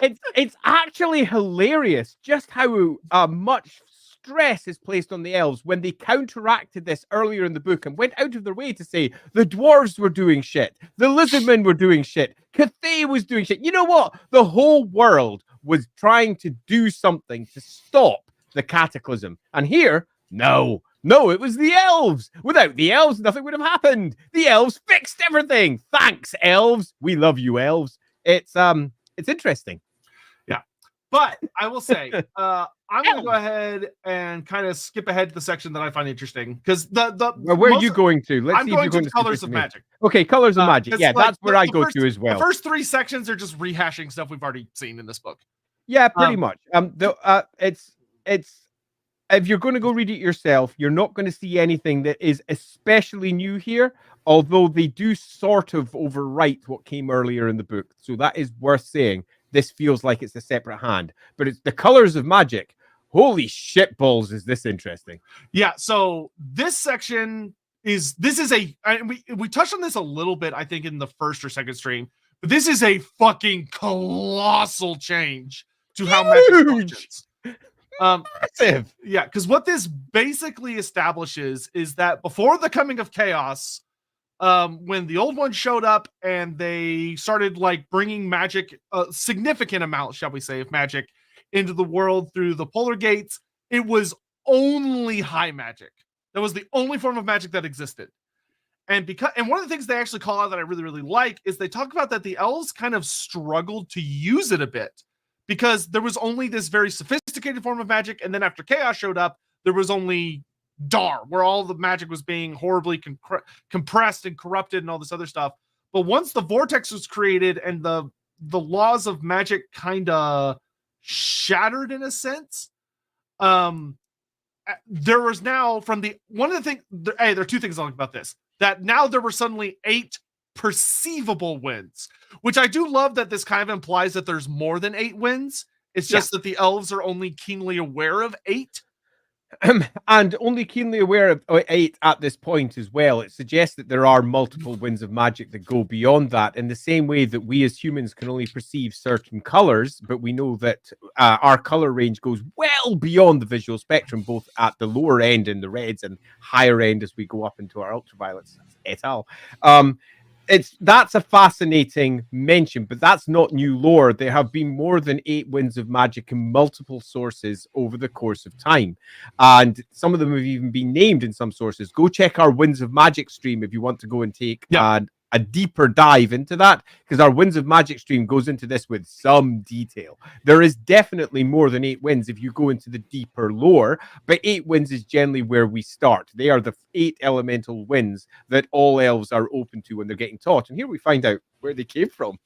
It's actually hilarious just how much stress is placed on the elves when they counteracted this earlier in the book and went out of their way to say the dwarves were doing shit, the lizardmen were doing shit, Cathay was doing shit. You know what? The whole world was trying to do something to stop the cataclysm. And here, no, it was the elves. Without the elves, nothing would have happened. The elves fixed everything. Thanks, elves. We love you, elves. It's interesting. Yeah. But I will say, I'm going to go ahead and kind of skip ahead to the section that I find interesting because where are you going to? Let's see. I'm going to Colors of Magic. Okay, Colors of Magic. Yeah, that's where I go to as well. The first 3 sections are just rehashing stuff we've already seen in this book. Yeah, pretty much. It's if you're going to go read it yourself, you're not going to see anything that is especially new here, although they do sort of overwrite what came earlier in the book. So that is worth saying. This feels like it's a separate hand, but it's the Colors of Magic. Holy shit balls, is this interesting? Yeah, so this section is we touched on this a little bit, I think, in the first or second stream, but this is a fucking colossal change to how magic functions. Massive. Yeah, because what this basically establishes is that before the coming of chaos, when the old ones showed up and they started like bringing magic, a significant amount, shall we say, of magic into the world through the polar gates, it was only high magic. That was the only form of magic that existed. And one of the things they actually call out that I really, really like is they talk about that the elves kind of struggled to use it a bit because there was only this very sophisticated form of magic. And then after chaos showed up, there was only Dar, where all the magic was being horribly compressed and corrupted and all this other stuff. But once the vortex was created and the laws of magic kind of shattered in a sense, there was now there are 2 things I like about this. That now there were suddenly 8 perceivable wins, which I do love that this kind of implies that there's more than 8 wins. It's just that the elves are only keenly aware of 8. And only keenly aware of 8 at this point as well. It suggests that there are multiple winds of magic that go beyond that, in the same way that we as humans can only perceive certain colors, but we know that our color range goes well beyond the visual spectrum, both at the lower end in the reds and higher end as we go up into our ultraviolets et al. That's a fascinating mention, but that's not new lore. There have been more than 8 winds of magic in multiple sources over the course of time, and some of them have even been named in some sources. Go check our Winds of Magic stream if you want to go and take a deeper dive into that, because our Winds of Magic stream goes into this with some detail. There is definitely more than 8 winds if you go into the deeper lore, but 8 winds is generally where we start. They are the 8 elemental winds that all elves are open to when they're getting taught. And here we find out where they came from.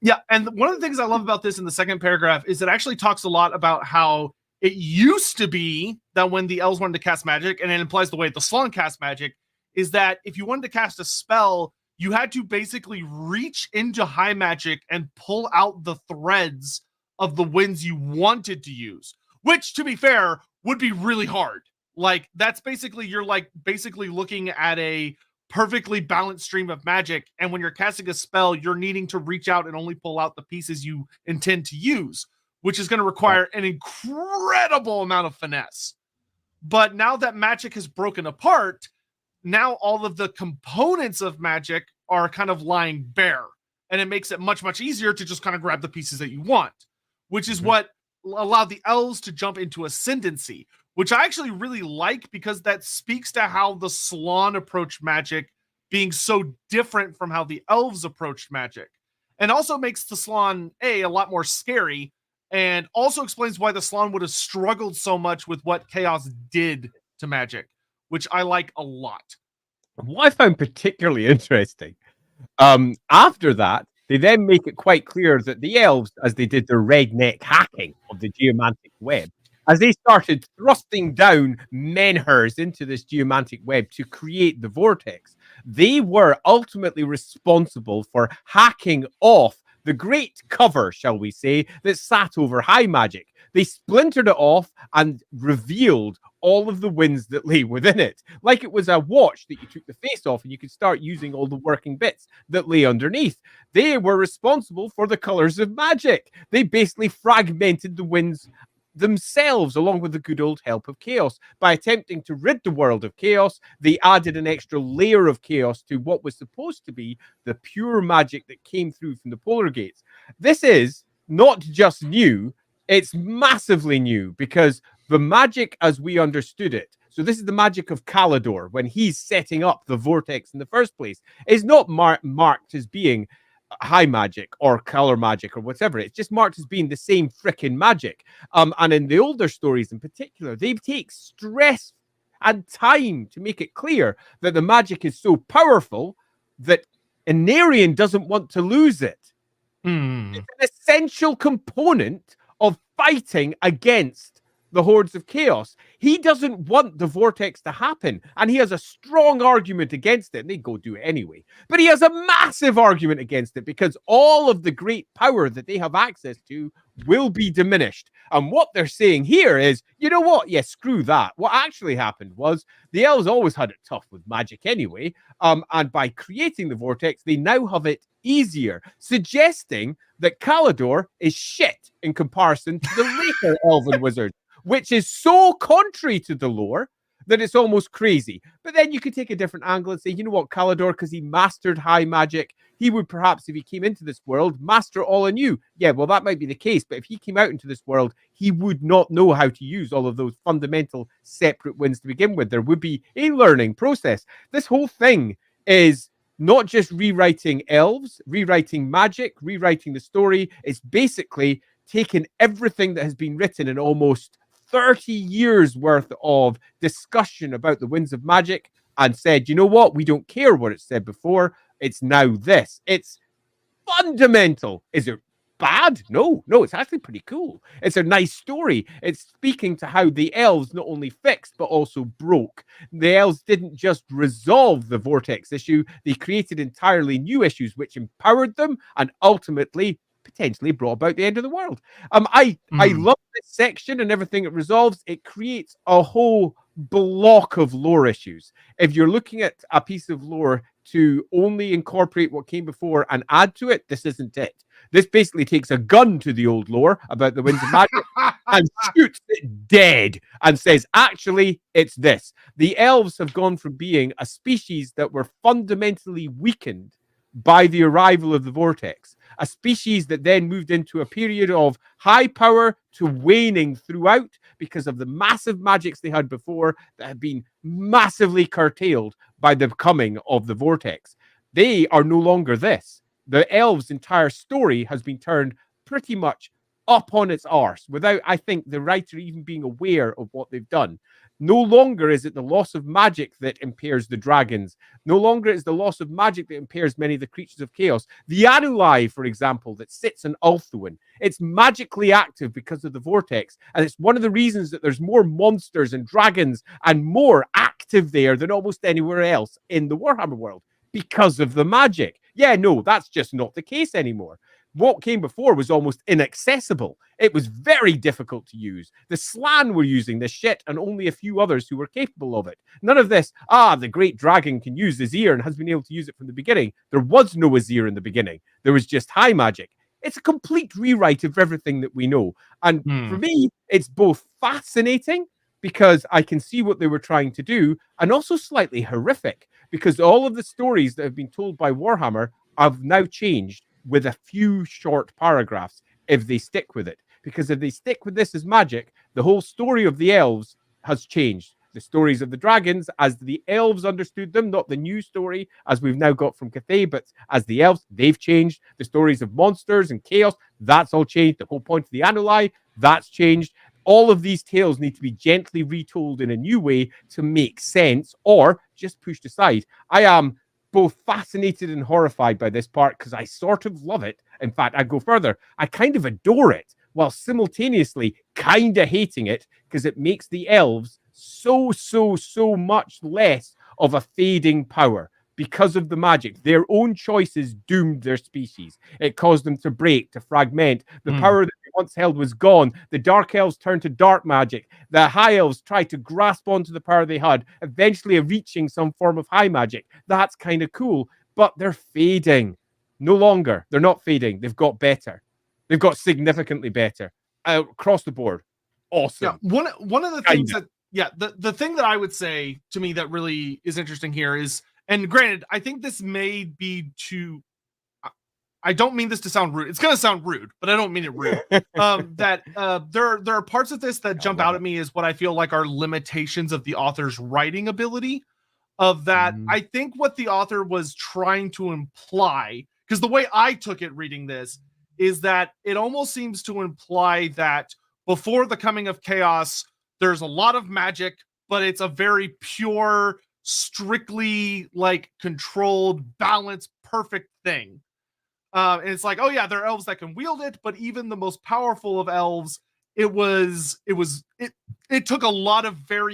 Yeah. And one of the things I love about this in the second paragraph is it actually talks a lot about how it used to be that when the elves wanted to cast magic, and it implies the way the Slaanesh cast magic, is that if you wanted to cast a spell, you had to basically reach into high magic and pull out the threads of the winds you wanted to use, which, to be fair, would be really hard. Like, that's basically, you're like basically looking at a perfectly balanced stream of magic, and when you're casting a spell, you're needing to reach out and only pull out the pieces you intend to use, which is going to require an incredible amount of finesse. But now that magic has broken apart, now all of the components of magic are kind of lying bare, and it makes it much, much easier to just kind of grab the pieces that you want, which is what allowed the elves to jump into ascendancy, which I actually really like, because that speaks to how the Slaanesh approached magic being so different from how the elves approached magic, and also makes the Slaanesh a lot more scary, and also explains why the Slaanesh would have struggled so much with what chaos did to magic, which I like a lot. What I found particularly interesting, after that, they then make it quite clear that the elves, as they did their redneck hacking of the geomantic web, as they started thrusting down menhirs into this geomantic web to create the vortex, they were ultimately responsible for hacking off the great cover, shall we say, that sat over high magic. They splintered it off and revealed all of the winds that lay within it. Like it was a watch that you took the face off and you could start using all the working bits that lay underneath. They were responsible for the colors of magic. They basically fragmented the winds themselves, along with the good old help of chaos. By attempting to rid the world of chaos, they added an extra layer of chaos to what was supposed to be the pure magic that came through from the polar gates. This is not just new, it's massively new, because the magic as we understood it, so this is the magic of Kalidor when he's setting up the vortex in the first place, is not marked as being high magic or color magic or whatever. It's just marked as being the same freaking magic. And in the older stories in particular, they take stress and time to make it clear that the magic is so powerful that Anarian doesn't want to lose it. It's an essential component of fighting against the hordes of chaos. He doesn't want the vortex to happen, and he has a strong argument against it, and they go do it anyway. But he has a massive argument against it because all of the great power that they have access to will be diminished. And what they're saying here is, you know what? Yeah, screw that. What actually happened was the elves always had it tough with magic anyway, and by creating the vortex, they now have it easier, suggesting that Kalidor is shit in comparison to the later elven wizards, which is so contrary to the lore that it's almost crazy. But then you could take a different angle and say, you know what, Kalidor, because he mastered high magic, he would perhaps, if he came into this world, master all anew. Yeah, well, that might be the case, but if he came out into this world, he would not know how to use all of those fundamental separate winds to begin with. There would be a learning process. This whole thing is not just rewriting elves, rewriting magic, rewriting the story. It's basically taken everything that has been written in almost 30 years worth of discussion about the winds of magic and said, you know what? We don't care what it said before. It's now this. It's fundamental. Is it bad? No, it's actually pretty cool. It's a nice story. It's speaking to how the elves not only fixed, but also broke. The elves didn't just resolve the vortex issue. They created entirely new issues, which empowered them and ultimately potentially brought about the end of the world. I love this section and everything it resolves. It creates a whole block of lore issues. If you're looking at a piece of lore to only incorporate what came before and add to it, this isn't it. This basically takes a gun to the old lore about the winds of magic and shoots it dead and says, actually, it's this. The elves have gone from being a species that were fundamentally weakened by the arrival of the vortex, a species that then moved into a period of high power to waning throughout because of the massive magics they had before that had been massively curtailed by the coming of the vortex. They are no longer this. The elves' entire story has been turned pretty much up on its arse without, I think, the writer even being aware of what they've done. No longer is it the loss of magic that impairs the dragons. No longer is the loss of magic that impairs many of the creatures of chaos. The Anulai, for example, that sits in Ulthuan, it's magically active because of the vortex. And it's one of the reasons that there's more monsters and dragons and more active there than almost anywhere else in the Warhammer world because of the magic. Yeah, no, that's just not the case anymore. What came before was almost inaccessible. It was very difficult to use. The Slan were using this shit and only a few others who were capable of it. None of this, the great dragon can use Azir and has been able to use it from the beginning. There was no Azir in the beginning. There was just high magic. It's a complete rewrite of everything that we know. And for me, it's both fascinating because I can see what they were trying to do and also slightly horrific because all of the stories that have been told by Warhammer have now changed with a few short paragraphs if they stick with it. Because if they stick with this as magic, the whole story of the elves has changed. The stories of the dragons, as the elves understood them, not the new story as we've now got from Cathay, but as the elves, they've changed. The stories of monsters and chaos, that's all changed. The whole point of the Anulai, that's changed. All of these tales need to be gently retold in a new way to make sense or just pushed aside. I am both fascinated and horrified by this part because I sort of love it. In fact, I go further. I kind of adore it while simultaneously kind of hating it because it makes the elves so much less of a fading power. Because of the magic, their own choices doomed their species. It caused them to break, to fragment. The power that they once held was gone. The dark elves turned to dark magic. The high elves tried to grasp onto the power they had, eventually reaching some form of high magic. That's kind of cool, but they're fading. No longer. They're not fading. They've got better. They've got significantly better across the board. Awesome. Yeah, one of the things that, the thing that I would say to me that really is interesting here is, and granted, I think this may be too, I don't mean this to sound rude. It's going to sound rude, but I don't mean it rude. There are parts of this that jump out at me as what I feel like are limitations of the author's writing ability. Of that, I think what the author was trying to imply, because the way I took it reading this, is that it almost seems to imply that before the coming of chaos, there's a lot of magic, but it's a very pure, strictly like controlled, balanced, perfect thing. And it's like, oh yeah, there are elves that can wield it, but even the most powerful of elves, it took a lot of care.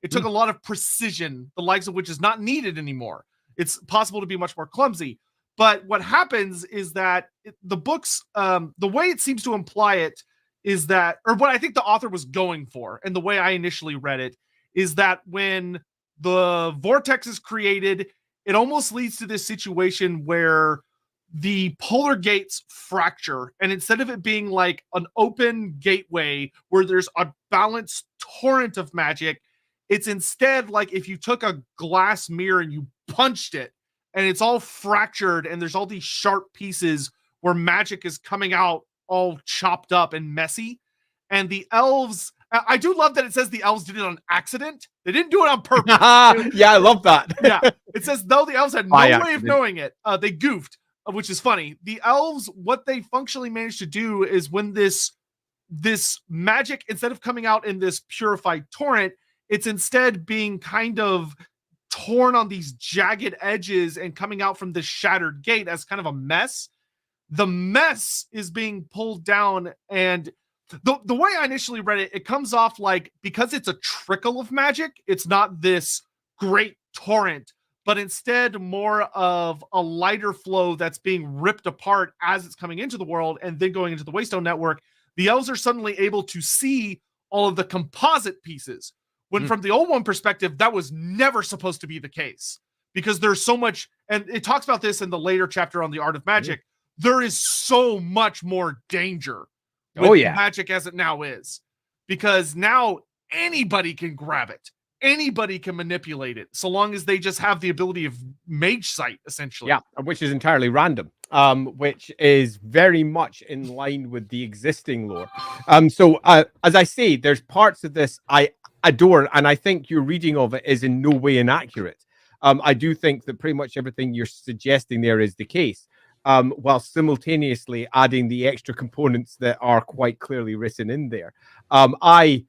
It took a lot of precision, the likes of which is not needed anymore. It's possible to be much more clumsy. But what happens is that the books, the way it seems to imply it is that, or what I think the author was going for, and the way I initially read it, is that when the vortex is created, it almost leads to this situation where the polar gates fracture, and instead of it being like an open gateway where there's a balanced torrent of magic, it's instead like if you took a glass mirror and you punched it, and it's all fractured, and there's all these sharp pieces where magic is coming out all chopped up and messy. And the elves, I do love that it says the elves did it on accident. They didn't do it on purpose. Yeah, I love that. Yeah, it says though the elves had no way of knowing it, they goofed, which is funny. The elves, what they functionally managed to do is when this magic, instead of coming out in this purified torrent, it's instead being kind of torn on these jagged edges and coming out from this shattered gate as kind of a mess. The mess is being pulled down, and the way I initially read it, it comes off like, because it's a trickle of magic, it's not this great torrent, but instead more of a lighter flow that's being ripped apart as it's coming into the world and then going into the Waystone network. The elves are suddenly able to see all of the composite pieces, when from the old one perspective, that was never supposed to be the case, because there's so much, and it talks about this in the later chapter on the art of magic. There is so much more danger with magic as it now is, because now anybody can grab it. Anybody can manipulate it, so long as they just have the ability of mage sight, essentially. Yeah, which is entirely random, which is very much in line with the existing lore. So as I say, there's parts of this I adore, and I think your reading of it is in no way inaccurate. I do think that pretty much everything you're suggesting there is the case, while simultaneously adding the extra components that are quite clearly written in there. I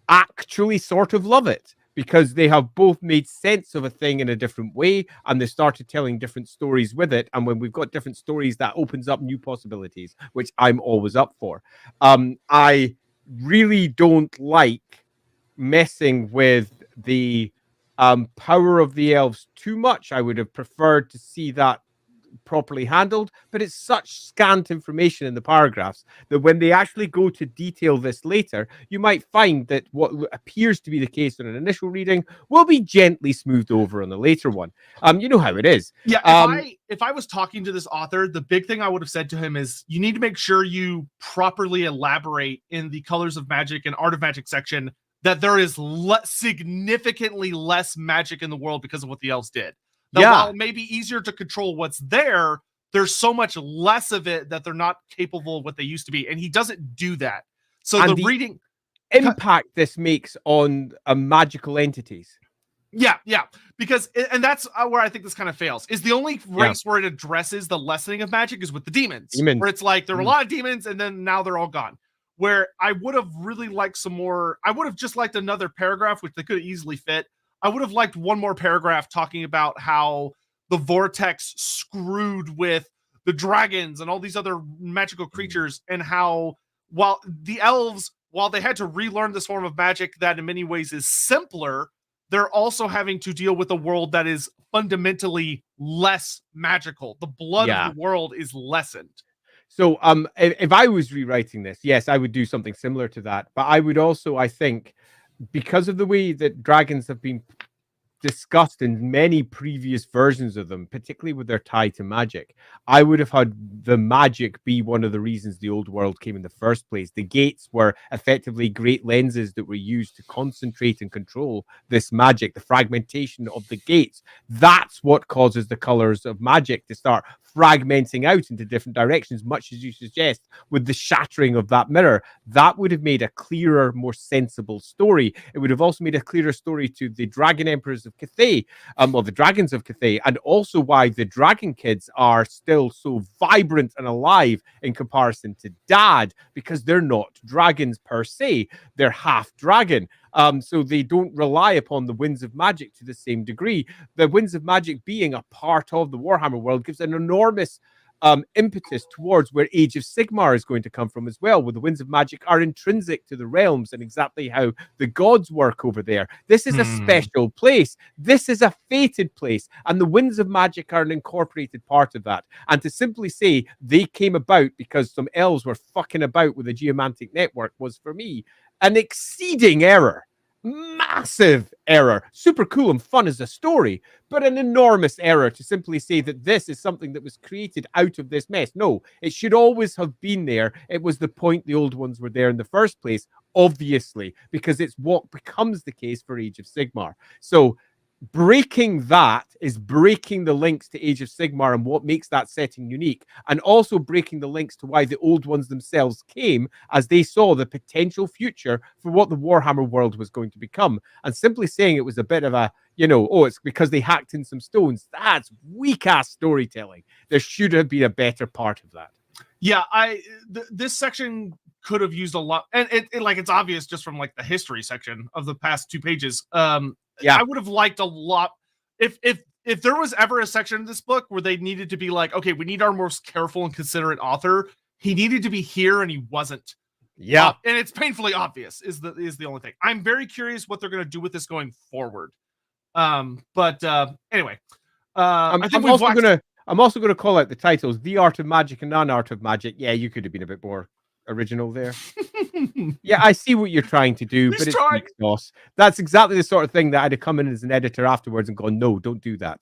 actually sort of love it, because they have both made sense of a thing in a different way, and they started telling different stories with it. And when we've got different stories, that opens up new possibilities, which I'm always up for. I really don't like messing with the power of the elves too much. I would have preferred to see that properly handled, but it's such scant information in the paragraphs that when they actually go to detail this later, you might find that what appears to be the case in an initial reading will be gently smoothed over on the later one. You know how it is. Yeah, if I was talking to this author, the big thing I would have said to him is, you need to make sure you properly elaborate in the Colors of Magic and Art of Magic section that there is significantly less magic in the world because of what the elves did. Now, while it may be easier to control what's there, there's so much less of it that they're not capable of what they used to be. And he doesn't do that. So the reading impact this makes on magical entities. Yeah. Because, and that's where I think this kind of fails, is the only race where it addresses the lessening of magic is with the demons. Where it's like, there were a lot of demons and then now they're all gone. Where I would have really liked some more, I would have just liked another paragraph, which they could easily fit. I would have liked one more paragraph talking about how the vortex screwed with the dragons and all these other magical creatures, and how while the elves, while they had to relearn this form of magic that in many ways is simpler, they're also having to deal with a world that is fundamentally less magical. The blood of the world is lessened. So if I was rewriting this, yes, I would do something similar to that. But I would also, I think, because of the way that dragons have been discussed in many previous versions of them, particularly with their tie to magic, I would have had the magic be one of the reasons the old world came in the first place. The gates were effectively great lenses that were used to concentrate and control this magic, the fragmentation of the gates. That's what causes the colors of magic to start fragmenting out into different directions, much as you suggest with the shattering of that mirror. That would have made a clearer, more sensible story. It would have also made a clearer story to the dragon emperors of Cathay, or the dragons of Cathay, and also why the dragon kids are still so vibrant and alive in comparison to Dad, because they're not dragons per se, they're half dragon. So they don't rely upon the winds of magic to the same degree. The winds of magic being a part of the Warhammer world gives an enormous impetus towards where Age of Sigmar is going to come from as well, where the winds of magic are intrinsic to the realms and exactly how the gods work over there. This is a special place. This is a fated place, and the winds of magic are an incorporated part of that. And to simply say they came about because some elves were fucking about with a geomantic network was, for me, an exceeding error. Massive error. Super cool and fun as a story, but an enormous error to simply say that this is something that was created out of this mess. No, it should always have been there. It was the point the old ones were there in the first place, obviously, because it's what becomes the case for Age of Sigmar. So breaking that is breaking the links to Age of Sigmar and what makes that setting unique, and also breaking the links to why the old ones themselves came, as they saw the potential future for what the Warhammer world was going to become. And simply saying it was a bit of a, oh, it's because they hacked in some stones, that's weak-ass storytelling. There should have been a better part of that. Yeah, this section could have used a lot, and it's obvious just from like the history section of the past 2 pages. I would have liked a lot if there was ever a section in this book where they needed to be like, okay, we need our most careful and considerate author. He needed to be here, and he wasn't. Yeah, and it's painfully obvious is the only thing. I'm very curious what they're going to do with this going forward. But anyway, I'm also gonna call out the titles: The Art of Magic and Non-Art of Magic. Yeah, you could have been a bit more original there. Yeah, I see what you're trying to do, but it's weak sauce. That's exactly the sort of thing that I'd have come in as an editor afterwards and gone, no, don't do that.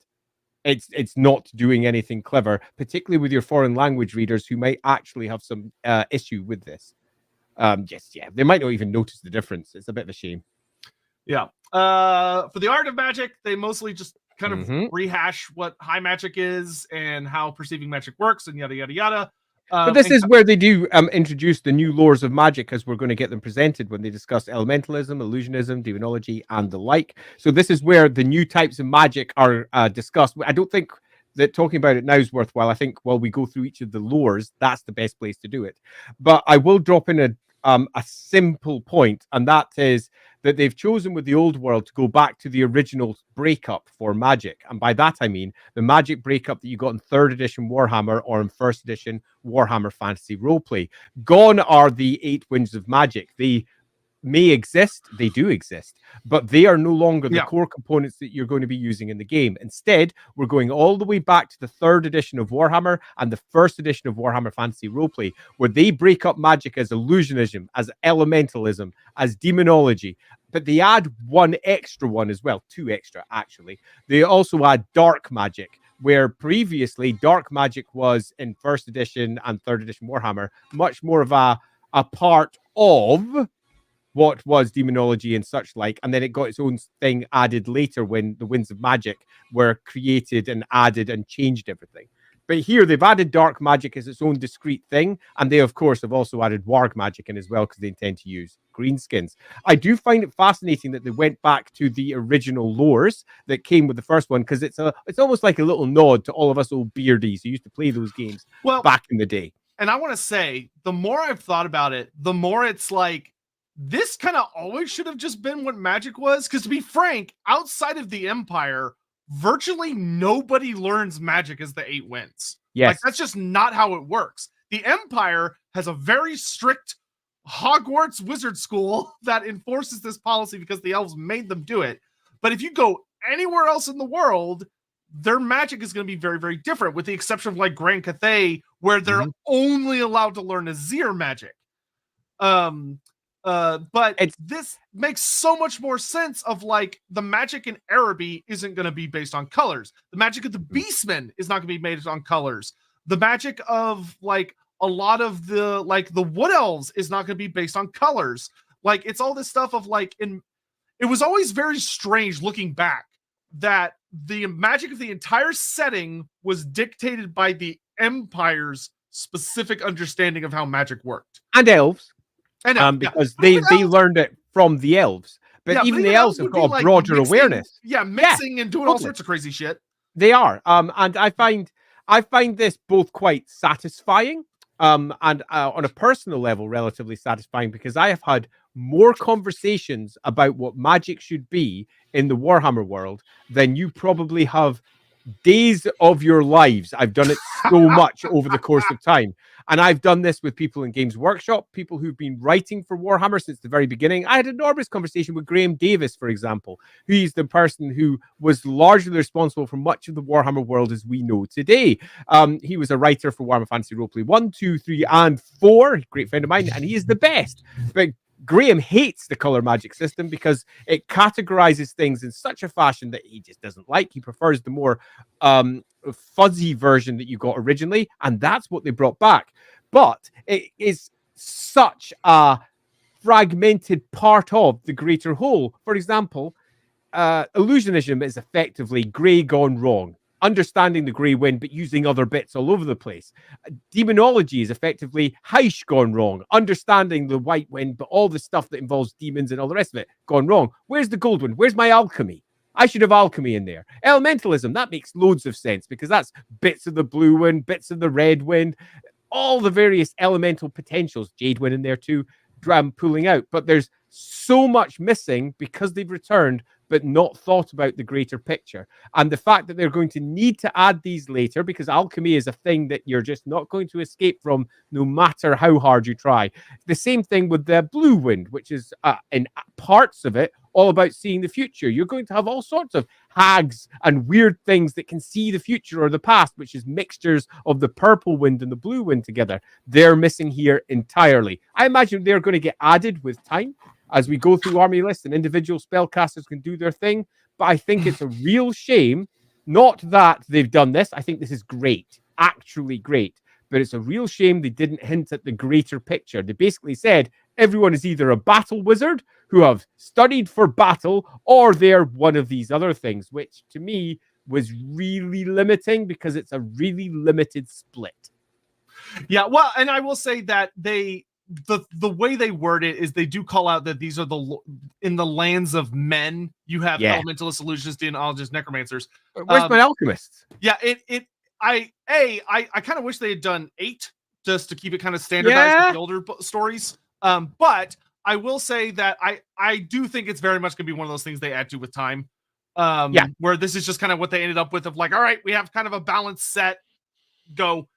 It's not doing anything clever, particularly with your foreign language readers who might actually have some issue with this. They might not even notice the difference. It's a bit of a shame. Yeah. For the Art of Magic, they mostly just kind of rehash what high magic is and how perceiving magic works and yada yada yada. But this is where they do introduce the new lores of magic, as we're going to get them presented when they discuss elementalism, illusionism, demonology, and the like. So this is where the new types of magic are discussed. I don't think that talking about it now is worthwhile. I think while we go through each of the lores, that's the best place to do it. But I will drop in a simple point, and that is that they've chosen with the old world to go back to the original breakup for magic. And by that, I mean the magic breakup that you got in 3rd edition Warhammer or in 1st edition Warhammer Fantasy Roleplay. Gone are the 8 winds of magic. They may exist, they do exist, but they are no longer the core components that you're going to be using in the game. Instead, we're going all the way back to the 3rd edition of Warhammer and the 1st edition of Warhammer Fantasy Roleplay, where they break up magic as illusionism, as elementalism, as demonology, but they add one extra one as well, 2 extra actually. They also add dark magic, where previously dark magic was in 1st edition and 3rd edition Warhammer much more of a part of what was demonology and such like, and then it got its own thing added later when the winds of magic were created and added and changed everything. But here they've added dark magic as its own discrete thing, and they of course have also added warg magic in as well, because they intend to use greenskins. I do find it fascinating that they went back to the original lores that came with the first one, because it's almost like a little nod to all of us old beardies who used to play those games back in the day. And I want to say, the more I've thought about it, the more it's like, this kind of always should have just been what magic was. Because to be frank, outside of the Empire, virtually nobody learns magic as the 8 winds. Yes. Like, that's just not how it works. The Empire has a very strict Hogwarts wizard school that enforces this policy because the elves made them do it. But if you go anywhere else in the world, their magic is going to be very, very different, with the exception of like Grand Cathay, where they're only allowed to learn Azir magic. But this makes so much more sense of like the magic in Araby isn't going to be based on colors. The magic of the Beastmen is not going to be based on colors. The magic of like a lot of the like the Wood Elves is not going to be based on colors. Like, it's all this stuff of like, it was always very strange looking back that the magic of the entire setting was dictated by the Empire's specific understanding of how magic worked. And elves. elves, Because they learned it from the elves. But even the elves have got a broader awareness. Yeah, mixing and doing all sorts of crazy shit. They are. And I find this both quite satisfying and on a personal level, relatively satisfying, because I have had more conversations about what magic should be in the Warhammer world than you probably have days of your lives. I've done it so much over the course of time. And I've done this with people in Games Workshop, people who've been writing for Warhammer since the very beginning. I had an enormous conversation with Graham Davis, for example, who's the person who was largely responsible for much of the Warhammer world as we know today. He was a writer for Warhammer Fantasy Roleplay 1, 2, 3, and 4. Great friend of mine, and he is the best. But Graham hates the color magic system because it categorizes things in such a fashion that he just doesn't like. He prefers the more fuzzy version that you got originally, and that's what they brought back. But it is such a fragmented part of the greater whole. For example, illusionism is effectively grey gone wrong. Understanding the grey wind, but using other bits all over the place. Demonology is effectively Heish gone wrong. Understanding the white wind, but all the stuff that involves demons and all the rest of it gone wrong. Where's the gold wind? Where's my alchemy? I should have alchemy in there. Elementalism, that makes loads of sense because that's bits of the blue wind, bits of the red wind, all the various elemental potentials. Jade wind in there too, pulling out. But there's so much missing because they've returned but not thought about the greater picture. And the fact that they're going to need to add these later, because alchemy is a thing that you're just not going to escape from no matter how hard you try. The same thing with the blue wind, which is in parts of it all about seeing the future. You're going to have all sorts of hags and weird things that can see the future or the past, which is mixtures of the purple wind and the blue wind together. They're missing here entirely. I imagine they're going to get added with time as we go through army lists and individual spellcasters can do their thing. But I think it's a real shame, not that they've done this. I think this is great, actually great. But it's a real shame they didn't hint at the greater picture. They basically said everyone is either a battle wizard who have studied for battle, or they're one of these other things, which to me was really limiting because it's a really limited split. Yeah, well, and I will say that the way they word it is they do call out that these are in the lands of men. You have elementalists, illusionists, demonologists, necromancers. Where's my alchemists? Yeah, I kind of wish they had done 8 just to keep it kind of standardized with the older stories. But I will say that I do think it's very much gonna be one of those things they add to with time. Where this is just kind of what they ended up with of like, all right, we have kind of a balanced set. Go.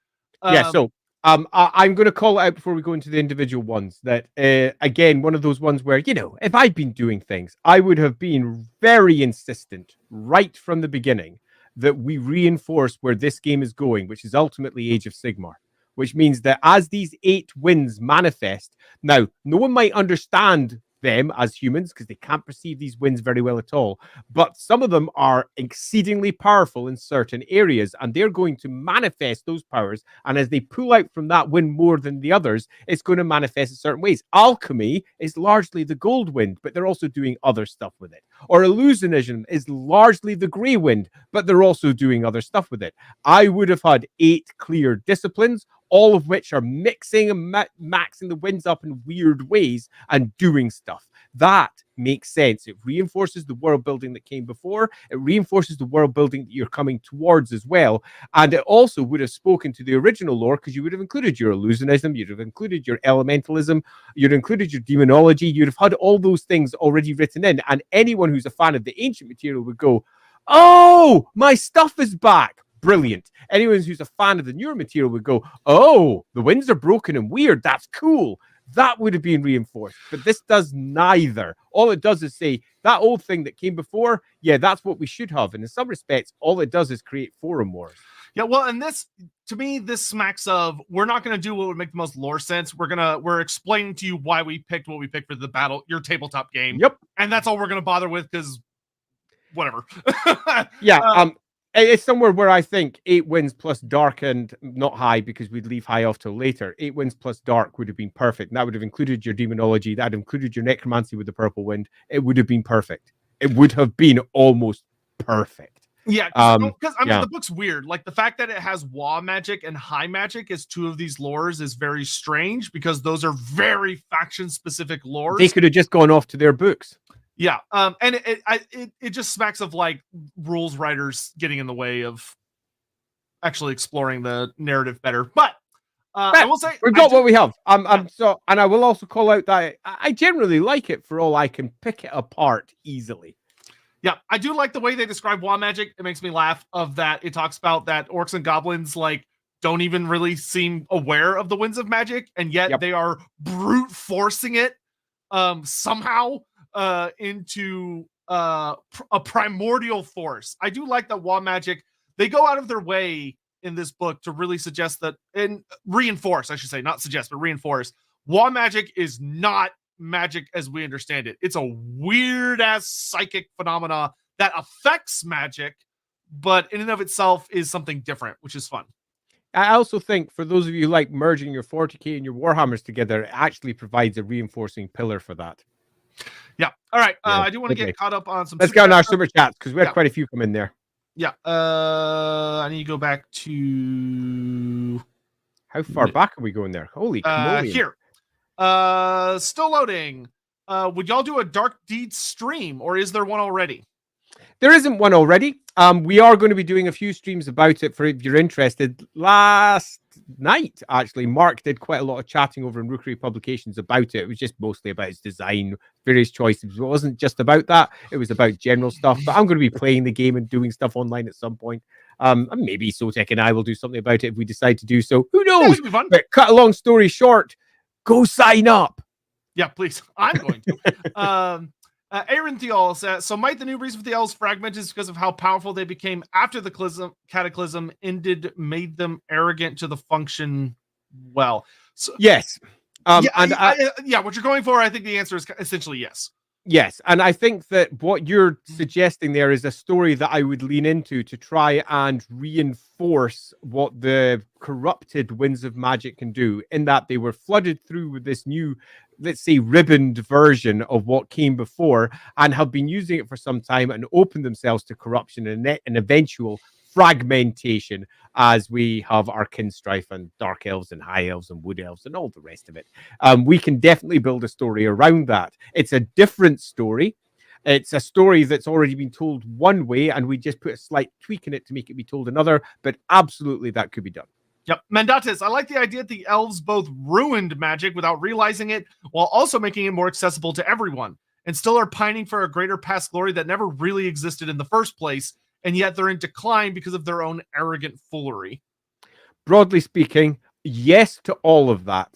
So I'm going to call it out before we go into the individual ones that, again, one of those ones where, if I'd been doing things, I would have been very insistent right from the beginning that we reinforce where this game is going, which is ultimately Age of Sigmar, which means that as these 8 winds manifest, now, no one might understand them as humans because they can't perceive these winds very well at all, but some of them are exceedingly powerful in certain areas, and they're going to manifest those powers, and as they pull out from that wind more than the others, it's going to manifest in certain ways. Alchemy is largely the gold wind, but they're also doing other stuff with it. Or illusionism is largely the grey wind, but they're also doing other stuff with it. I would have had 8 clear disciplines, all of which are mixing and maxing the winds up in weird ways and doing stuff. That makes sense. It reinforces the world building that came before. It reinforces the world building that you're coming towards as well. And it also would have spoken to the original lore because you would have included your illusionism, you'd have included your elementalism, you'd have included your demonology, you'd have had all those things already written in. And anyone who's a fan of the ancient material would go, oh, my stuff is back. brilliant. Anyone who's a fan of the newer material would go, oh, the winds are broken and weird. That's cool. That would have been reinforced. But this does neither. All it does is say that old thing that came before, yeah, that's what we should have. And in some respects, all it does is create forum wars. Yeah, well, and this, to me, this smacks of, we're not going to do what would make the most lore sense. We're explaining to you why we picked what we picked for the battle, your tabletop game. Yep. And that's all we're going to bother with, because whatever. Yeah, it's somewhere where I think 8 wins plus dark, and not high because we'd leave high off till later. 8 wins plus dark would have been perfect. And that would have included your demonology. That would have included your necromancy with the purple wind. It would have been perfect. It would have been almost perfect. Yeah, because I mean, the book's weird. Like, the fact that it has Wa magic and high magic as 2 of these lores is very strange, because those are very faction-specific lores. They could have just gone off to their books. Yeah, and it just smacks of like rules writers getting in the way of actually exploring the narrative better. But I will say we've got what we have. And I will also call out that I generally like it for all I can pick it apart easily. Yeah, I do like the way they describe Wa magic. It makes me laugh. Of that, it talks about that orcs and goblins like don't even really seem aware of the winds of magic, and yet they are brute forcing it somehow into a primordial force. I do like that Wa magic, they go out of their way in this book to really suggest that, and reinforce, I should say, not suggest, but reinforce, Wa magic is not magic as we understand it. It's a weird ass psychic phenomena that affects magic, but in and of itself is something different, which is fun. I also think for those of you who like merging your 40k and your Warhammers together, it actually provides a reinforcing pillar for that. Yeah. All right. I do want to get caught up on some. Let's go on our super chats, because we had quite a few come in there. Yeah. I need to go back to. How far back are we going there? Holy here. Still loading. Would y'all do a Dark Deeds stream, or is there one already? There isn't one already. We are going to be doing a few streams about it for if you're interested. Last night, actually, Mark did quite a lot of chatting over in Rookery Publications about it. It was just mostly about its design, various choices. It wasn't just about that. It was about general stuff. But I'm going to be playing the game and doing stuff online at some point. Maybe Sotek and I will do something about it if we decide to do so. Who knows? Be fun. But cut a long story short, go sign up. Yeah, please. I'm going to. Aaron Theol says, so might the new reason for the elves fragment is because of how powerful they became after the cataclysm ended, made them arrogant to the function well. So, yes. What you're going for, I think the answer is essentially yes. Yes, and I think that what you're suggesting there is a story that I would lean into to try and reinforce what the corrupted winds of magic can do, in that they were flooded through with this new, let's say, ribboned version of what came before, and have been using it for some time and opened themselves to corruption and an eventual fragmentation as we have our kin strife and dark elves and high elves and wood elves and all the rest of it. We can definitely build a story around that. It's a different story. It's a story that's already been told one way, and we just put a slight tweak in it to make it be told another, but absolutely that could be done. Yep. Mandatis, I like the idea that the elves both ruined magic without realizing it, while also making it more accessible to everyone, and still are pining for a greater past glory that never really existed in the first place, and yet they're in decline because of their own arrogant foolery. Broadly speaking, yes to all of that.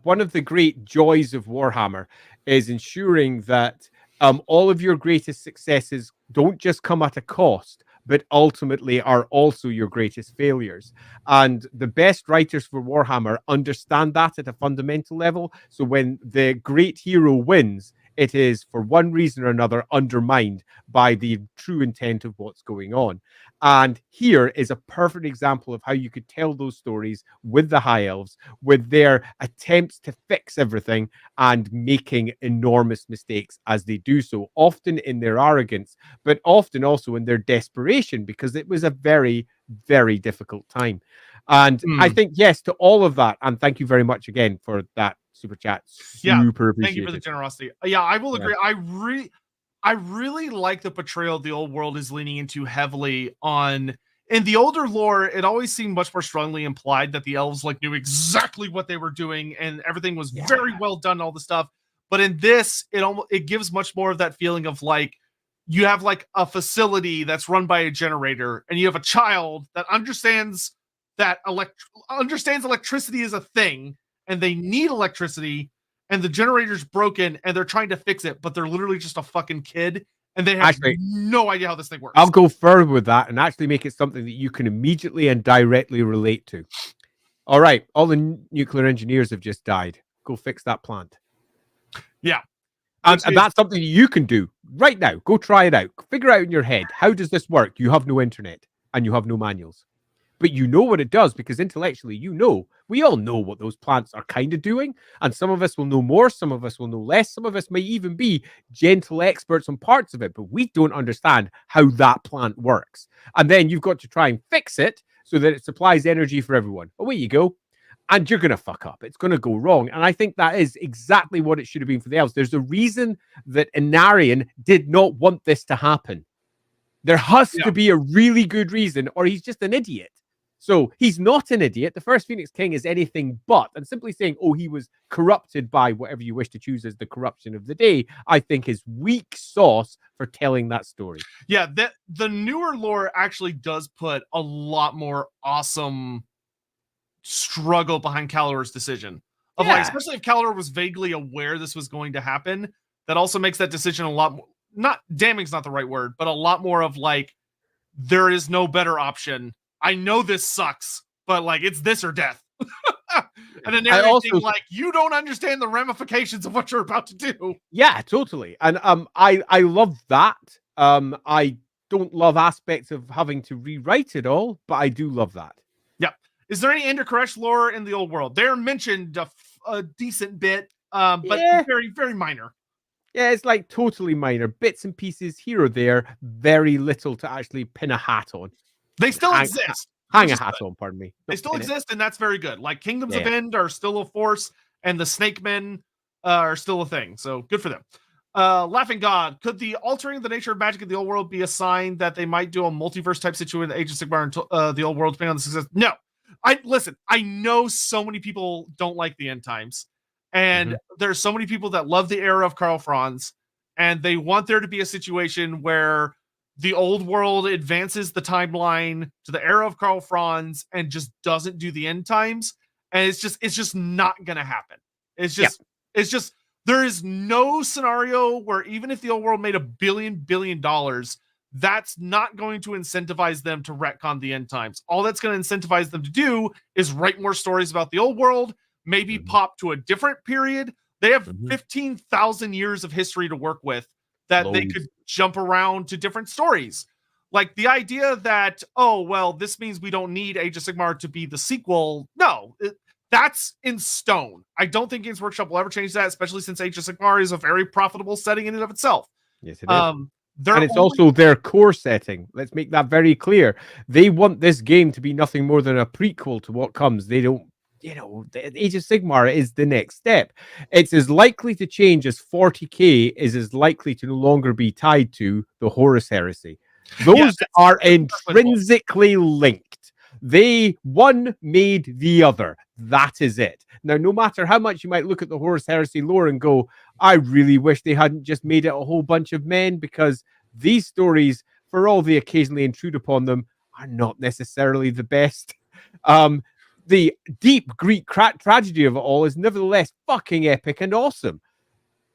One of the great joys of Warhammer is ensuring that all of your greatest successes don't just come at a cost, but ultimately are also your greatest failures. And the best writers for Warhammer understand that at a fundamental level. So when the great hero wins, it is for one reason or another undermined by the true intent of what's going on. And here is a perfect example of how you could tell those stories with the high elves, with their attempts to fix everything and making enormous mistakes as they do so, often in their arrogance, but often also in their desperation, because it was a very, very difficult time. And I think yes to all of that. And thank you very much again for that super chat. Super appreciated. Thank you for the generosity. Yeah, I will agree. I really like the portrayal the old world is leaning into heavily on. In the older lore, it always seemed much more strongly implied that the elves like knew exactly what they were doing and everything was very well done, all the stuff. But in this, it gives much more of that feeling of like you have like a facility that's run by a generator, and you have a child that understands electricity is a thing, and they need electricity, and the generator's broken, and they're trying to fix it, but they're literally just a fucking kid, and they have no idea how this thing works. I'll go further with that and actually make it something that you can immediately and directly relate to. All right, all the nuclear engineers have just died. Go fix that plant. Yeah. And that's something you can do right now. Go try it out. Figure out in your head, how does this work? You have no internet and you have no manuals. But you know what it does because intellectually, we all know what those plants are kind of doing. And some of us will know more, some of us will know less. Some of us may even be gentle experts on parts of it, but we don't understand how that plant works. And then you've got to try and fix it so that it supplies energy for everyone. Away you go. And you're going to fuck up. It's going to go wrong. And I think that is exactly what it should have been for the elves. There's a reason that Inarian did not want this to happen. There has to be a really good reason, or he's just an idiot. So he's not an idiot. The first Phoenix King is anything but. And simply saying, oh, he was corrupted by whatever you wish to choose as the corruption of the day, I think is weak sauce for telling that story. Yeah, the newer lore actually does put a lot more awesome struggle behind Calor's decision. Like, especially if Calor was vaguely aware this was going to happen, that also makes that decision a lot more, not damning's not the right word, but a lot more of like, there is no better option. I know this sucks, but like it's this or death. And then everything like you don't understand the ramifications of what you're about to do. Yeah, totally. And I love that. I don't love aspects of having to rewrite it all, but I do love that. Yeah. Is there any Ender Koresh lore in the old world? They're mentioned a decent bit, but very, very minor. Yeah, it's like totally minor. Bits and pieces here or there. Very little to actually pin a hat on. They still exist. Hang a hat on, pardon me. They still exist, and that's very good. Like Kingdoms of End are still a force, and the Snake Men are still a thing. So good for them. Laughing God, could the altering the nature of magic in the old world be a sign that they might do a multiverse type situation in the Age of Sigmar and the old world depending on the success? No. I know so many people don't like the end times, and there's so many people that love the era of Karl Franz, and they want there to be a situation where the old world advances the timeline to the era of Karl Franz and just doesn't do the end times, and it's just not gonna happen. It's just there is no scenario where even if the old world made $1 billion, that's not going to incentivize them to retcon the end times. All that's going to incentivize them to do is write more stories about the old world, maybe pop to a different period. They have 15,000 years of history to work with that they could jump around to different stories. Like the idea that, oh, well, this means we don't need Age of Sigmar to be the sequel. No, that's in stone. I don't think Games Workshop will ever change that, especially since Age of Sigmar is a very profitable setting in and of itself. Yes, it is. And it's also their core setting. Let's make that very clear. They want this game to be nothing more than a prequel to what comes. They don't, the Age of Sigmar is the next step. It's as likely to change as 40k is as likely to no longer be tied to the Horus Heresy. Those are intrinsically linked. One made the other. That is it. Now, no matter how much you might look at the Horus Heresy lore and go, I really wish they hadn't just made it a whole bunch of men, because these stories, for all they occasionally intrude upon them, are not necessarily the best. The deep Greek tragedy of it all is nevertheless fucking epic and awesome.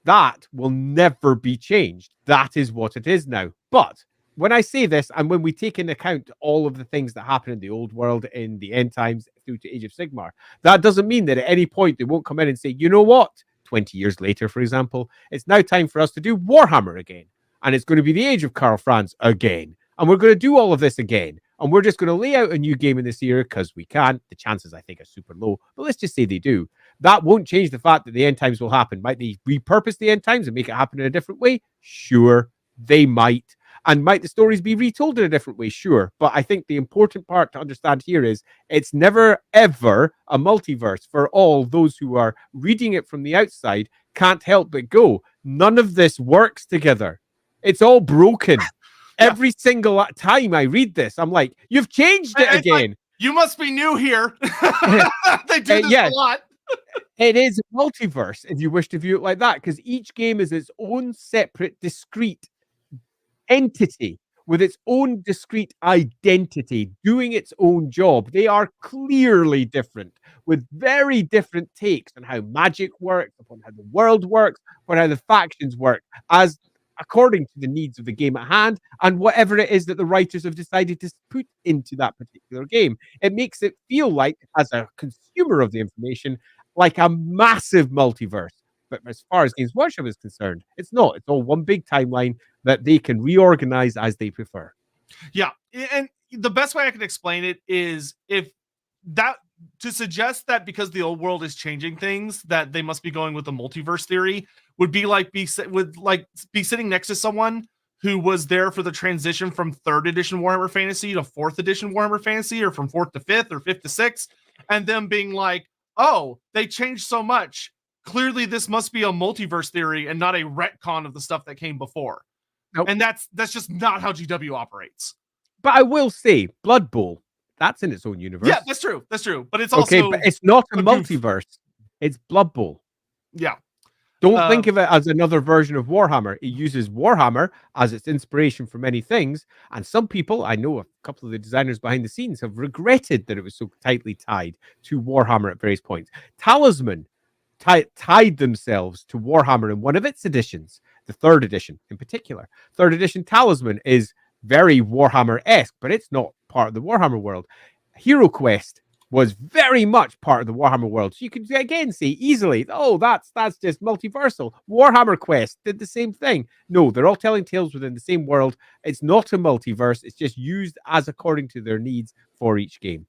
That will never be changed. That is what it is now. But when I say this, and when we take into account all of the things that happen in the old world, in the end times, through to Age of Sigmar, that doesn't mean that at any point they won't come in and say, you know what? 20 years later, for example, it's now time for us to do Warhammer again. And it's going to be the Age of Karl Franz again. And we're going to do all of this again. And we're just going to lay out a new game in this era because we can. The chances, I think, are super low. But let's just say they do. That won't change the fact that the end times will happen. Might they repurpose the end times and make it happen in a different way? Sure, they might. And might the stories be retold in a different way? Sure. But I think the important part to understand here is it's never, ever a multiverse. For all those who are reading it from the outside, can't help but go, none of this works together. It's all broken. Every single time I read this, I'm like, you've changed it again. Like, you must be new here. They do this a lot. It is a multiverse, if you wish to view it like that, because each game is its own separate, discrete entity with its own discrete identity, doing its own job. They are clearly different, with very different takes on how magic works, upon how the world works, upon how the factions work, as according to the needs of the game at hand and whatever it is that the writers have decided to put into that particular game. It makes it feel like, as a consumer of the information, like a massive multiverse. But as far as Games Workshop is concerned, it's not. It's all one big timeline that they can reorganize as they prefer. Yeah. And the best way I can explain it is if that to suggest that because the old world is changing things, that they must be going with the multiverse theory would be like be sitting next to someone who was there for the transition from 3rd edition Warhammer Fantasy to 4th edition Warhammer Fantasy, or from 4th to 5th or 5th to 6th, and them being like, oh, they changed so much. Clearly, this must be a multiverse theory and not a retcon of the stuff that came before. Nope. And that's just not how GW operates. But I will say, Blood Bowl, that's in its own universe. Yeah, that's true. That's true. But it's also... Okay, but it's not a multiverse. It's Blood Bowl. Yeah. Don't think of it as another version of Warhammer. It uses Warhammer as its inspiration for many things. And some people, I know a couple of the designers behind the scenes, have regretted that it was so tightly tied to Warhammer at various points. Talisman tied themselves to Warhammer in one of its editions, the 3rd edition in particular. 3rd edition Talisman is very Warhammer-esque, but it's not part of the Warhammer world. Hero Quest was very much part of the Warhammer world. So you can again say easily, oh, that's just multiversal. Warhammer Quest did the same thing. No, they're all telling tales within the same world. It's not a multiverse. It's just used as according to their needs for each game.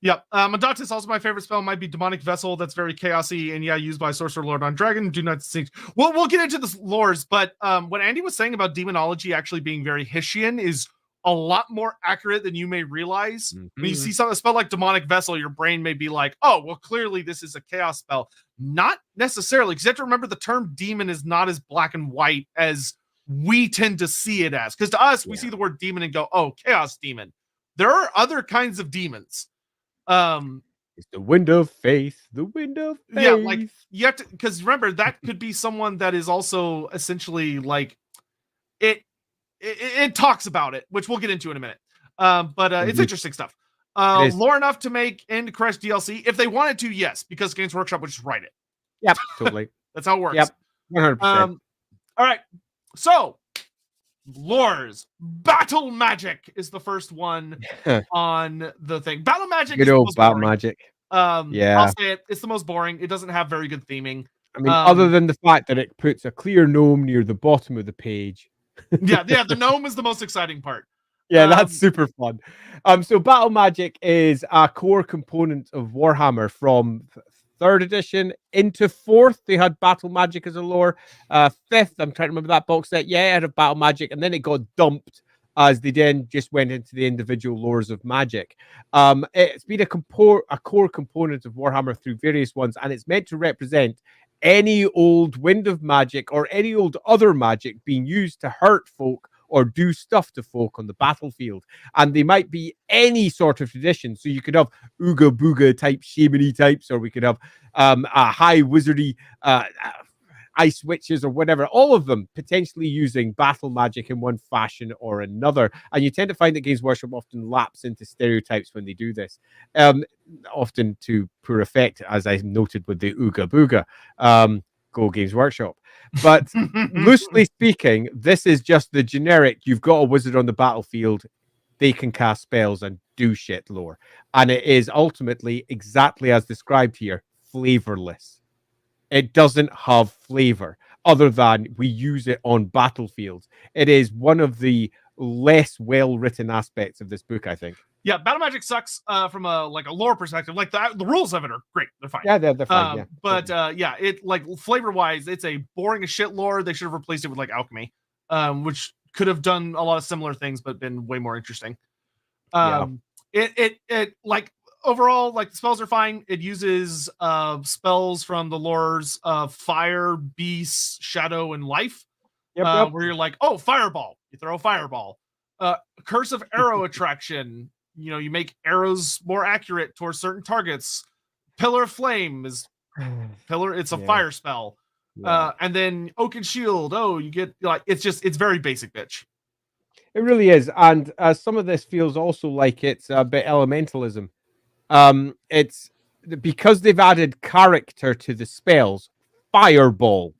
Yep. Mandatus, also my favorite spell, might be Demonic Vessel. That's very chaosy, and yeah, used by Sorcerer Lord on Dragon. Do not think. We'll get into the lores, but what Andy was saying about Demonology actually being very Hessian is a lot more accurate than you may realize. Mm-hmm. When you see a spell like Demonic Vessel, your brain may be like, oh, well, clearly this is a chaos spell. Not necessarily, because you have to remember the term demon is not as black and white as we tend to see it as. Because to us, we see the word demon and go, oh, chaos demon. There are other kinds of demons. It's the wind of faith, the wind of faith. Yeah, like you have to, because remember, that could be someone that is also essentially like it talks about it, which we'll get into in a minute. But it's interesting stuff. Lore enough to make End Crash DLC if they wanted to, yes, because Games Workshop would just write it. Yep, totally. That's how it works. Yep, 100%. All right, so lores. Battle Magic is the first one on the thing. Battle Magic is the most Battle boring. Magic. Yeah, I'll say it. It's the most boring. It doesn't have very good theming. I mean, other than the fact that it puts a clear gnome near the bottom of the page. yeah, the gnome is the most exciting part. Yeah, that's super fun. So Battle Magic is a core component of Warhammer from 3rd edition into 4th. They had Battle Magic as a lore. 5th, I'm trying to remember that box set. Yeah, it had a Battle Magic, and then it got dumped as they then just went into the individual lores of Magic. It's been a core component of Warhammer through various ones, and it's meant to represent any old Wind of Magic or any old other magic being used to hurt folk or do stuff to folk on the battlefield. And they might be any sort of tradition. So you could have Ooga Booga type, shamany types, or we could have a high wizardy ice witches or whatever, all of them potentially using battle magic in one fashion or another. And you tend to find that Games Workshop often lapse into stereotypes when they do this, often to poor effect, as I noted with the Ooga Booga. Go Games Workshop. But loosely speaking, this is just the generic, you've got a wizard on the battlefield, they can cast spells and do shit lore. And it is ultimately exactly as described here, flavorless. It doesn't have flavor other than we use it on battlefields. It is one of the less well-written aspects of this book, I think. Yeah, Battle Magic sucks from a lore perspective. Like the rules of it are great; they're fine. Yeah, they're fine. But it like flavor-wise, it's a boring as shit lore. They should have replaced it with like alchemy, which could have done a lot of similar things, but been way more interesting. It like overall, like the spells are fine. It uses spells from the lores of fire, beast, shadow, and life. Where you're like, oh, fireball, you throw a fireball. Curse of arrow attraction. You know, you make arrows more accurate towards certain targets. Pillar of flame is it's a fire spell. And then oaken shield. Oh, you get like it's very basic, bitch. It really is. And some of this feels also like it's a bit elementalism. It's because they've added character to the spells. Fireball.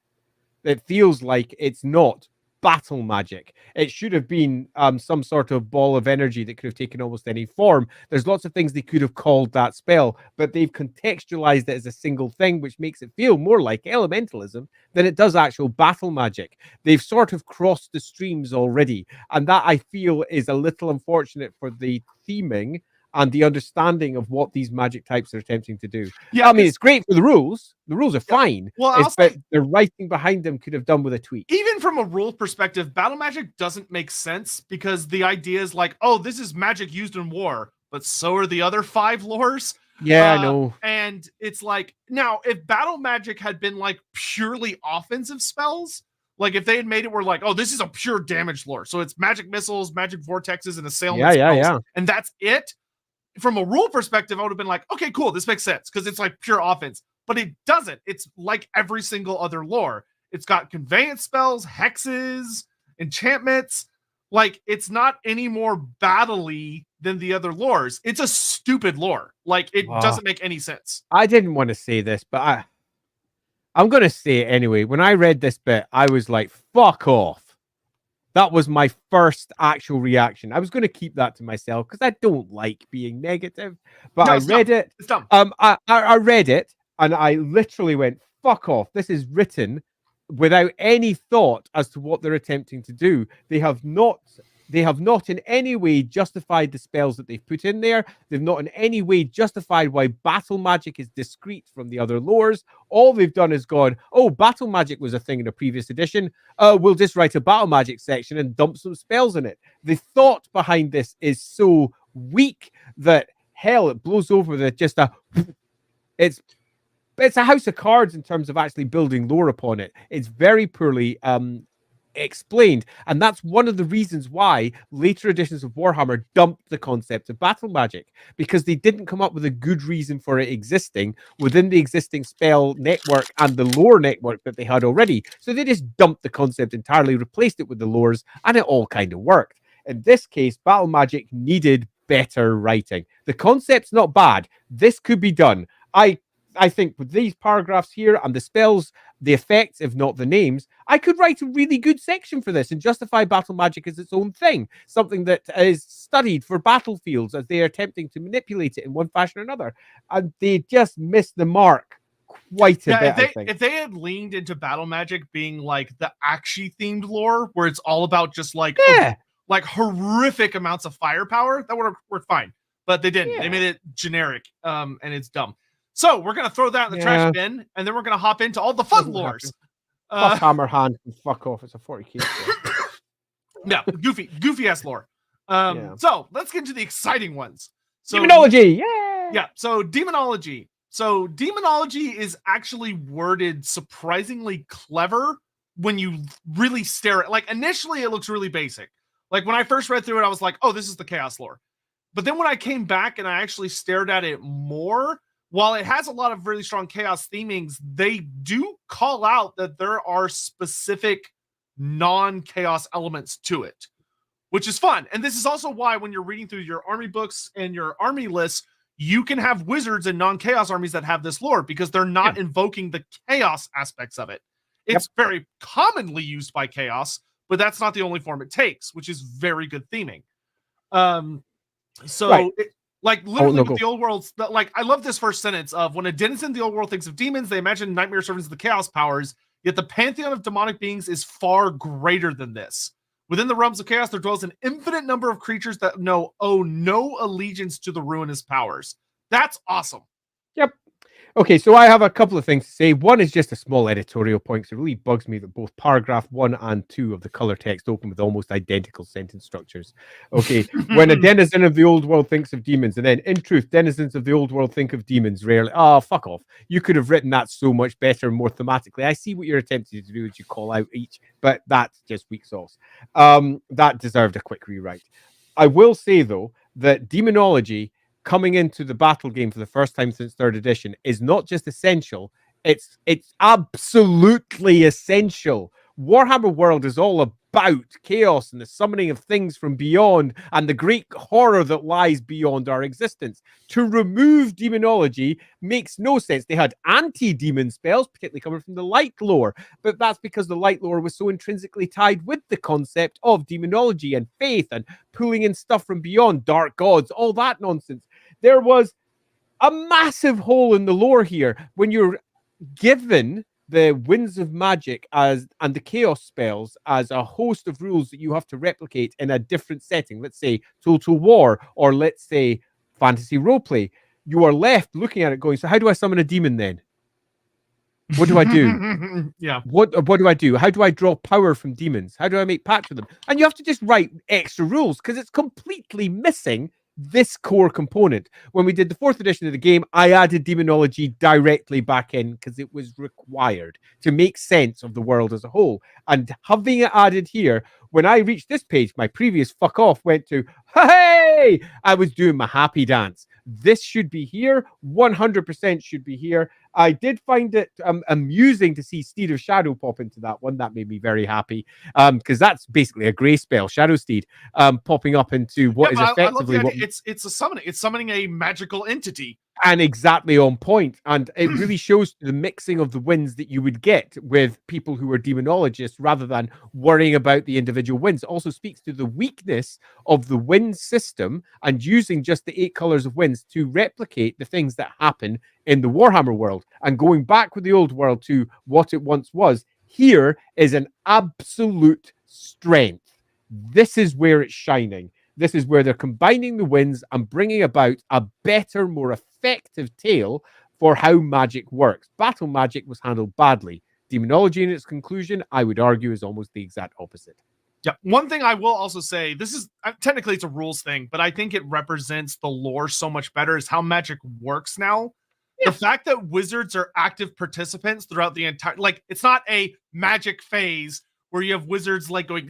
It feels like it's not battle magic. It should have been some sort of ball of energy that could have taken almost any form. There's lots of things they could have called that spell, but they've contextualized it as a single thing, which makes it feel more like elementalism than it does actual battle magic. They've sort of crossed the streams already, and that I feel is a little unfortunate for the theming and the understanding of what these magic types are attempting to do. Yeah, I mean, it's great for the rules. The rules are fine. Well, but the writing behind them could have done with a tweak. Even from a rule perspective, battle magic doesn't make sense because the idea is like, oh, this is magic used in war, but so are the other 5 lores. Yeah, I know. And it's like, now, if battle magic had been like purely offensive spells, like if they had made it where like, oh, this is a pure damage lore, so it's magic missiles, magic vortexes, and assailant spells, and that's it. From a rule perspective, I would have been like, okay, cool, this makes sense because it's like pure offense, but it doesn't. It's like every single other lore. It's got conveyance spells, hexes, enchantments. Like, it's not any more battle-y than the other lores. It's a stupid lore. Like, it doesn't make any sense. I didn't want to say this, but I'm going to say it anyway. When I read this bit, I was like, fuck off. That was my first actual reaction. I was going to keep that to myself because I don't like being negative. But I read it. It's dumb. I read it and I literally went, fuck off. This is written without any thought as to what they're attempting to do. They have not in any way justified the spells that they've put in there. They've not in any way justified why battle magic is discrete from the other lores. All they've done is gone, oh, battle magic was a thing in a previous edition. We'll just write a battle magic section and dump some spells in it. The thought behind this is so weak that, hell, it blows over the just a... It's a house of cards in terms of actually building lore upon it. It's very poorly explained, and that's one of the reasons why later editions of Warhammer dumped the concept of battle magic, because they didn't come up with a good reason for it existing within the existing spell network and the lore network that they had already. So they just dumped the concept entirely, replaced it with the lores, and it all kind of worked. In this case, battle magic needed better writing. The concept's not bad. This could be done. I think with these paragraphs here and the spells, the effects, if not the names, I could write a really good section for this and justify battle magic as its own thing, something that is studied for battlefields as they are attempting to manipulate it in one fashion or another. And they just missed the mark quite a bit, I think. If they had leaned into battle magic being like the Akshi themed lore, where it's all about just like, like horrific amounts of firepower, that would have worked fine. But they didn't. They made it generic, and it's dumb. So we're going to throw that in the trash bin, and then we're going to hop into all the fun lores. Hammer hand can fuck off. It's a 40k. Yeah, goofy-ass lore. So let's get into the exciting ones. So, Demonology, yeah. So Demonology. So Demonology is actually worded surprisingly clever when you really stare at. Like, initially, it looks really basic. Like, when I first read through it, I was like, oh, this is the Chaos lore. But then when I came back and I actually stared at it more, while it has a lot of really strong chaos themings, they do call out that there are specific non-chaos elements to it, which is fun. And this is also why when you're reading through your army books and your army lists, you can have wizards and non-chaos armies that have this lore because they're not invoking the chaos aspects of it. It's very commonly used by chaos, but that's not the only form it takes, which is very good theming. Like, literally with the old worlds, like, I love this first sentence of, when a denizen of the old world thinks of demons, they imagine nightmare servants of the chaos powers, yet the pantheon of demonic beings is far greater than this. Within the realms of chaos, there dwells an infinite number of creatures that owe no allegiance to the ruinous powers. That's awesome. Yep. Okay, so I have a couple of things to say. One is just a small editorial point, because it really bugs me that both paragraph 1 and 2 of the color text open with almost identical sentence structures. Okay, when a denizen of the old world thinks of demons, and then, in truth, denizens of the old world think of demons rarely. Oh, fuck off. You could have written that so much better and more thematically. I see what you're attempting to do as you call out each, but that's just weak sauce. That deserved a quick rewrite. I will say, though, that Demonology coming into the battle game for the first time since 3rd edition is not just essential, it's absolutely essential. Warhammer World is all about about chaos and the summoning of things from beyond and the great horror that lies beyond our existence. To remove demonology makes no sense. They had anti-demon spells, particularly coming from the light lore, but that's because the light lore was so intrinsically tied with the concept of demonology and faith and pulling in stuff from beyond, dark gods, all that nonsense. There was a massive hole in the lore here when you're given the winds of magic and the chaos spells as a host of rules that you have to replicate in a different setting. Let's say Total War, or let's say fantasy roleplay. You are left looking at it going, so how do I summon a demon then? What do I do? Yeah. What do I do? How do I draw power from demons? How do I make pacts with them? And you have to just write extra rules because it's completely missing this core component. When we did the 4th edition of the game, I added demonology directly back in because it was required to make sense of the world as a whole. And having it added here, when I reached this page, my previous fuck off went to, hey, I was doing my happy dance. This should be here. 100% should be here. I did find it amusing to see Steed of Shadow pop into that one. That made me very happy because that's basically a grey spell, Shadow Steed, popping up into what is effectively what... It's a summoning. It's summoning a magical entity. And exactly on point. And it really shows the mixing of the winds that you would get with people who are demonologists rather than worrying about the individual winds. It also speaks to the weakness of the wind system and using just the 8 colors of winds to replicate the things that happen in the Warhammer world. And going back with the old world to what it once was, here is an absolute strength. This is where it's shining. This is where they're combining the winds and bringing about a better, more effective tale for how magic works. Battle magic was handled badly. Demonology in its conclusion, I would argue, is almost the exact opposite. Yeah. One thing I will also say, this is technically it's a rules thing, but I think it represents the lore so much better is how magic works now. Yeah. The fact that wizards are active participants throughout the entire, like, it's not a magic phase where you have wizards like going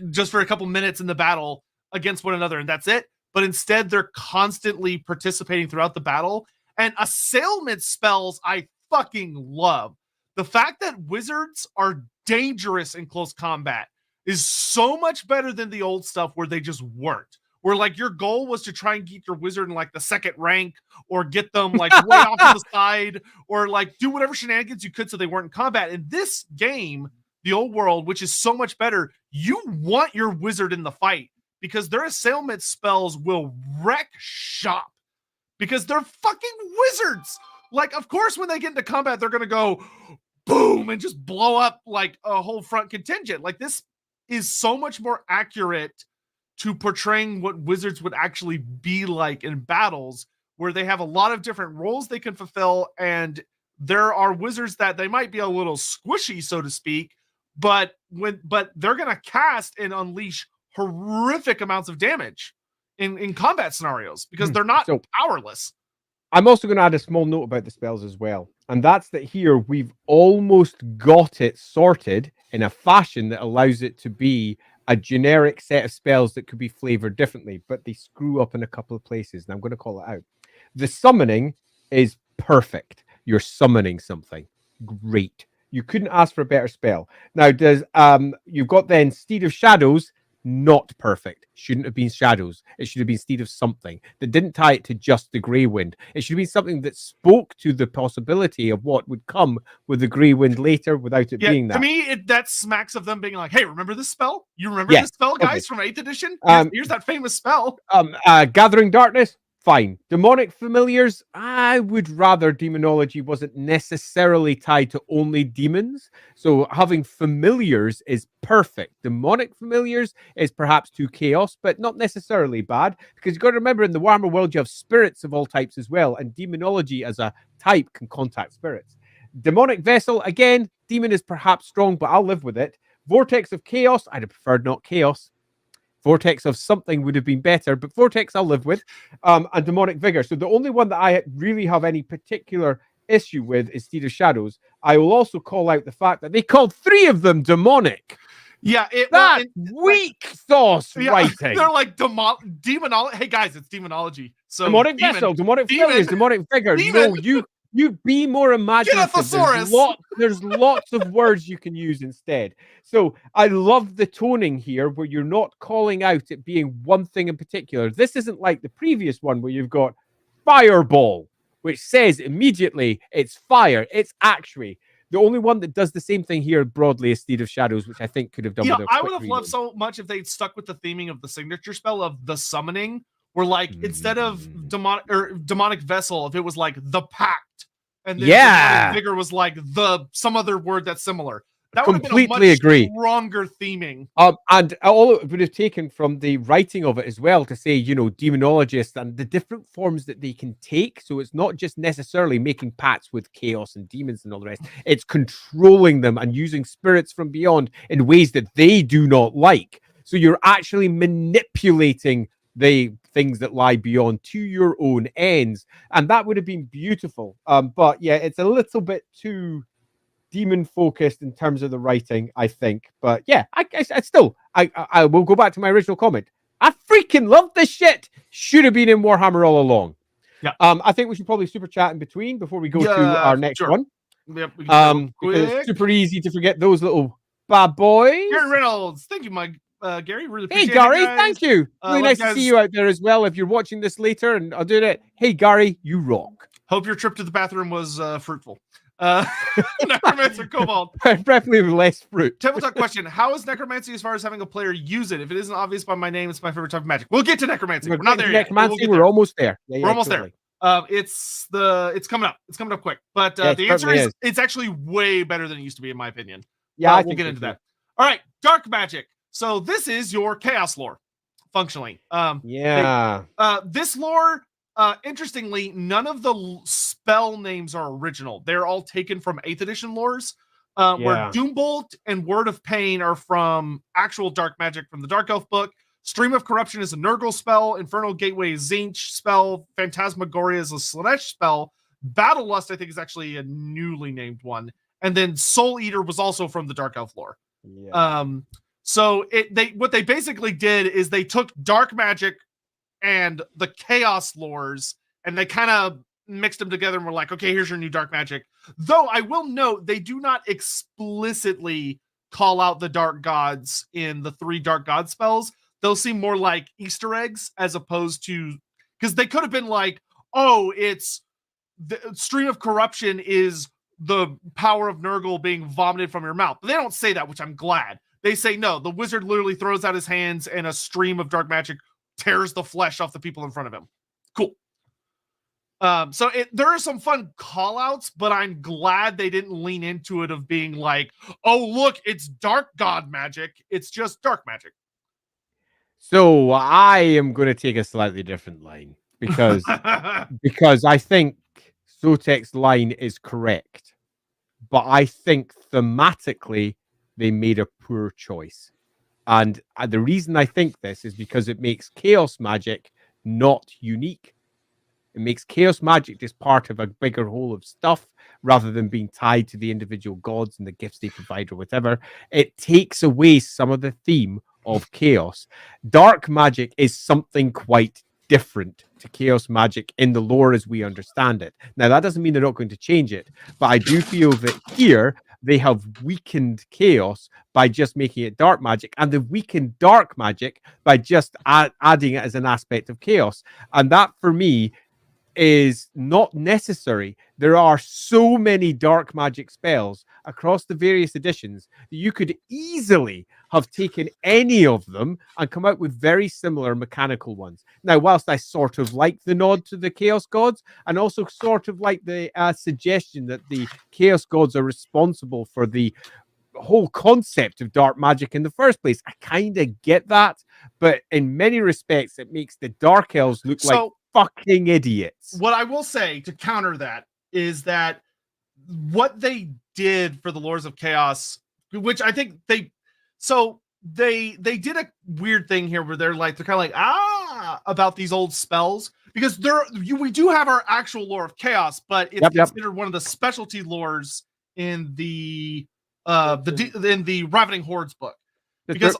just for a couple minutes in the battle against one another and that's it, but instead they're constantly participating throughout the battle. And assailment spells I fucking love. The fact that wizards are dangerous in close combat is so much better than the old stuff where they just weren't, where like your goal was to try and get your wizard in like the 2nd rank or get them like way off to the side or like do whatever shenanigans you could so they weren't in combat. In this game, the old world, which is so much better, you want your wizard in the fight because their assailment spells will wreck shop because they're fucking wizards. Like, of course, when they get into combat, they're going to go boom and just blow up like a whole front contingent. Like, this is so much more accurate to portraying what wizards would actually be like in battles, where they have a lot of different roles they can fulfill. And there are wizards that they might be a little squishy, so to speak, but they're going to cast and unleash horrific amounts of damage in combat scenarios because they're not powerless. I'm also going to add a small note about the spells as well. And that's that here we've almost got it sorted in a fashion that allows it to be a generic set of spells that could be flavored differently, but they screw up in a couple of places. And I'm going to call it out. The summoning is perfect. You're summoning something. Great. You couldn't ask for a better spell. Now, you've got then Steed of Shadows. Not perfect. Shouldn't have been shadows. It should have been Steed of something that didn't tie it to just the grey wind. It should have been something that spoke to the possibility of what would come with the grey wind later without it being that. To me, that smacks of them being like, hey, remember this spell? You remember this spell, guys, from 8th edition? Here's that famous spell. Gathering Darkness. Fine. Demonic familiars, I would rather demonology wasn't necessarily tied to only demons. So having familiars is perfect. Demonic familiars is perhaps too chaos, but not necessarily bad. Because you've got to remember, in the Warhammer world, you have spirits of all types as well. And demonology as a type can contact spirits. Demonic vessel, again, demon is perhaps strong, but I'll live with it. Vortex of chaos, I'd have preferred not chaos. Vortex of something would have been better, but Vortex I'll live with. And Demonic Vigor. So the only one that I really have any particular issue with is Steed of Shadows. I will also call out the fact that they called 3 of them demonic. Yeah, weak sauce writing. They're like demonology. Hey guys, it's demonology. So demonic vessel, demonic failures, demonic vigor. No, you You be more imaginative. Thesaurus! There's lots of words you can use instead. So I love the toning here where you're not calling out it being one thing in particular. This isn't like the previous one where you've got fireball, which says immediately it's fire. It's actually the only one that does the same thing here broadly is Steed of Shadows, which I think could have done with a I quick would have loved reading. so much if they'd stuck with the theming of the signature spell of the summoning, where like instead of demonic vessel, if it was like the pact, and then demonic vigor was like the some other word that's similar. That would have been a much stronger theming. And all it would have taken from the writing of it as well to say, you know, demonologists and the different forms that they can take. So it's not just necessarily making pacts with chaos and demons and all the rest. It's controlling them and using spirits from beyond in ways that they do not like. So you're actually manipulating the things that lie beyond to your own ends. And that would have been beautiful. But yeah, it's a little bit too demon focused in terms of the writing, I think. But yeah, I will go back to my original comment. I freaking love this shit. Should have been in Warhammer all along. Yeah. I think we should probably super chat in between before we go to our next one. Yep, because it's super easy to forget those little bad boys. Gary Reynolds, thank you, Mike. Gary, really appreciate it. Hey, Gary, it, thank you. Really nice to see you out there as well. If you're watching this later, and I'll do it. Hey, Gary, you rock. Hope your trip to the bathroom was fruitful. Necromancer Cobalt. Preferably with less fruit. Tabletop question: how is Necromancy as far as having a player use it? If it isn't obvious by my name, it's my favorite type of magic. We'll get to Necromancy. We're not there yet. We're almost there. We're almost there. It's coming up. It's coming up quick. But the answer is it's actually way better than it used to be, in my opinion. Yeah, we'll get into that. All right, dark magic. So this is your chaos lore, functionally. This lore. Interestingly, none of the spell names are original. They're all taken from 8th edition lores, where Doombolt and Word of Pain are from actual dark magic from the Dark Elf book. Stream of Corruption is a Nurgle spell. Infernal Gateway is Zinch spell. Phantasmagoria is a Slanesh spell. Battle Lust, I think, is actually a newly named one. And then Soul Eater was also from the Dark Elf lore. Yeah. So what they basically did is they took dark magic and the chaos lores, and they kind of mixed them together and were like, okay, here's your new dark magic. Though I will note they do not explicitly call out the dark gods in the 3 dark god spells. They'll seem more like Easter eggs as opposed to, because they could have been like, oh, it's the Stream of Corruption is the power of Nurgle being vomited from your mouth. But they don't say that, which I'm glad. They say no, the wizard literally throws out his hands and a stream of dark magic tears the flesh off the people in front of him. Cool. So there are some fun call outs, but I'm glad they didn't lean into it of being like, oh, look, it's dark god magic. It's just dark magic. So I am going to take a slightly different line because I think Sotek's line is correct, but I think thematically they made a poor choice. And the reason I think this is because it makes chaos magic not unique. It makes chaos magic just part of a bigger whole of stuff rather than being tied to the individual gods and the gifts they provide or whatever. It takes away some of the theme of chaos. Dark magic is something quite different to chaos magic in the lore as we understand it. Now, that doesn't mean they're not going to change it, but I do feel that here they have weakened chaos by just making it dark magic, and they've weakened dark magic by just adding it as an aspect of chaos. And that, for me, is not necessary. There are so many dark magic spells across the various editions that you could easily have taken any of them and come out with very similar mechanical ones. Now, whilst I sort of like the nod to the Chaos Gods and also sort of like the suggestion that the Chaos Gods are responsible for the whole concept of dark magic in the first place, I kind of get that, but in many respects, it makes the Dark Elves look like fucking idiots. What I will say to counter that is that what they did for the Lords of Chaos, which I think they did a weird thing here where they're kind of like about these old spells, because we do have our actual Lore of Chaos, but it's considered one of the specialty lores in the Ravening Hordes book, because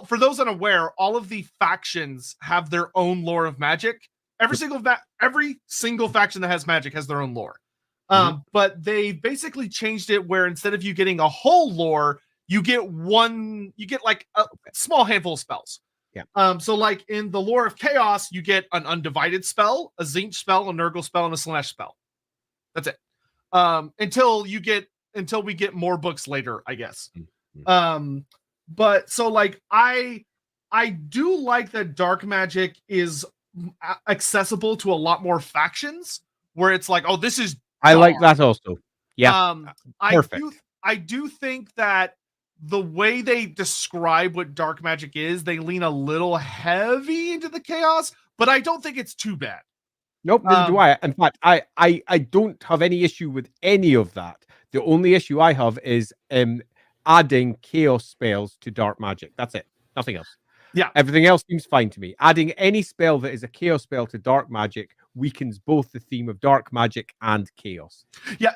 for those unaware, all of the factions have their own lore of magic. every single faction that has magic has their own lore. But they basically changed it where instead of you getting a whole lore, you get like a small handful of spells. Yeah. So like in the lore of chaos, you get an undivided spell, a Tzeentch spell, a Nurgle spell, and a Slaanesh spell. That's it. Until we get more books later, I guess. But so like I do like that dark magic is accessible to a lot more factions where it's like, oh, this is I like that also. Yeah. Perfect. I do think that the way they describe what dark magic is, they lean a little heavy into the chaos, but I don't think it's too bad. Nope, neither do I. In fact, I don't have any issue with any of that. The only issue I have is adding chaos spells to dark magic. That's it. Nothing else. Yeah. Everything else seems fine to me. Adding any spell that is a chaos spell to dark magic weakens both the theme of dark magic and chaos. Yeah,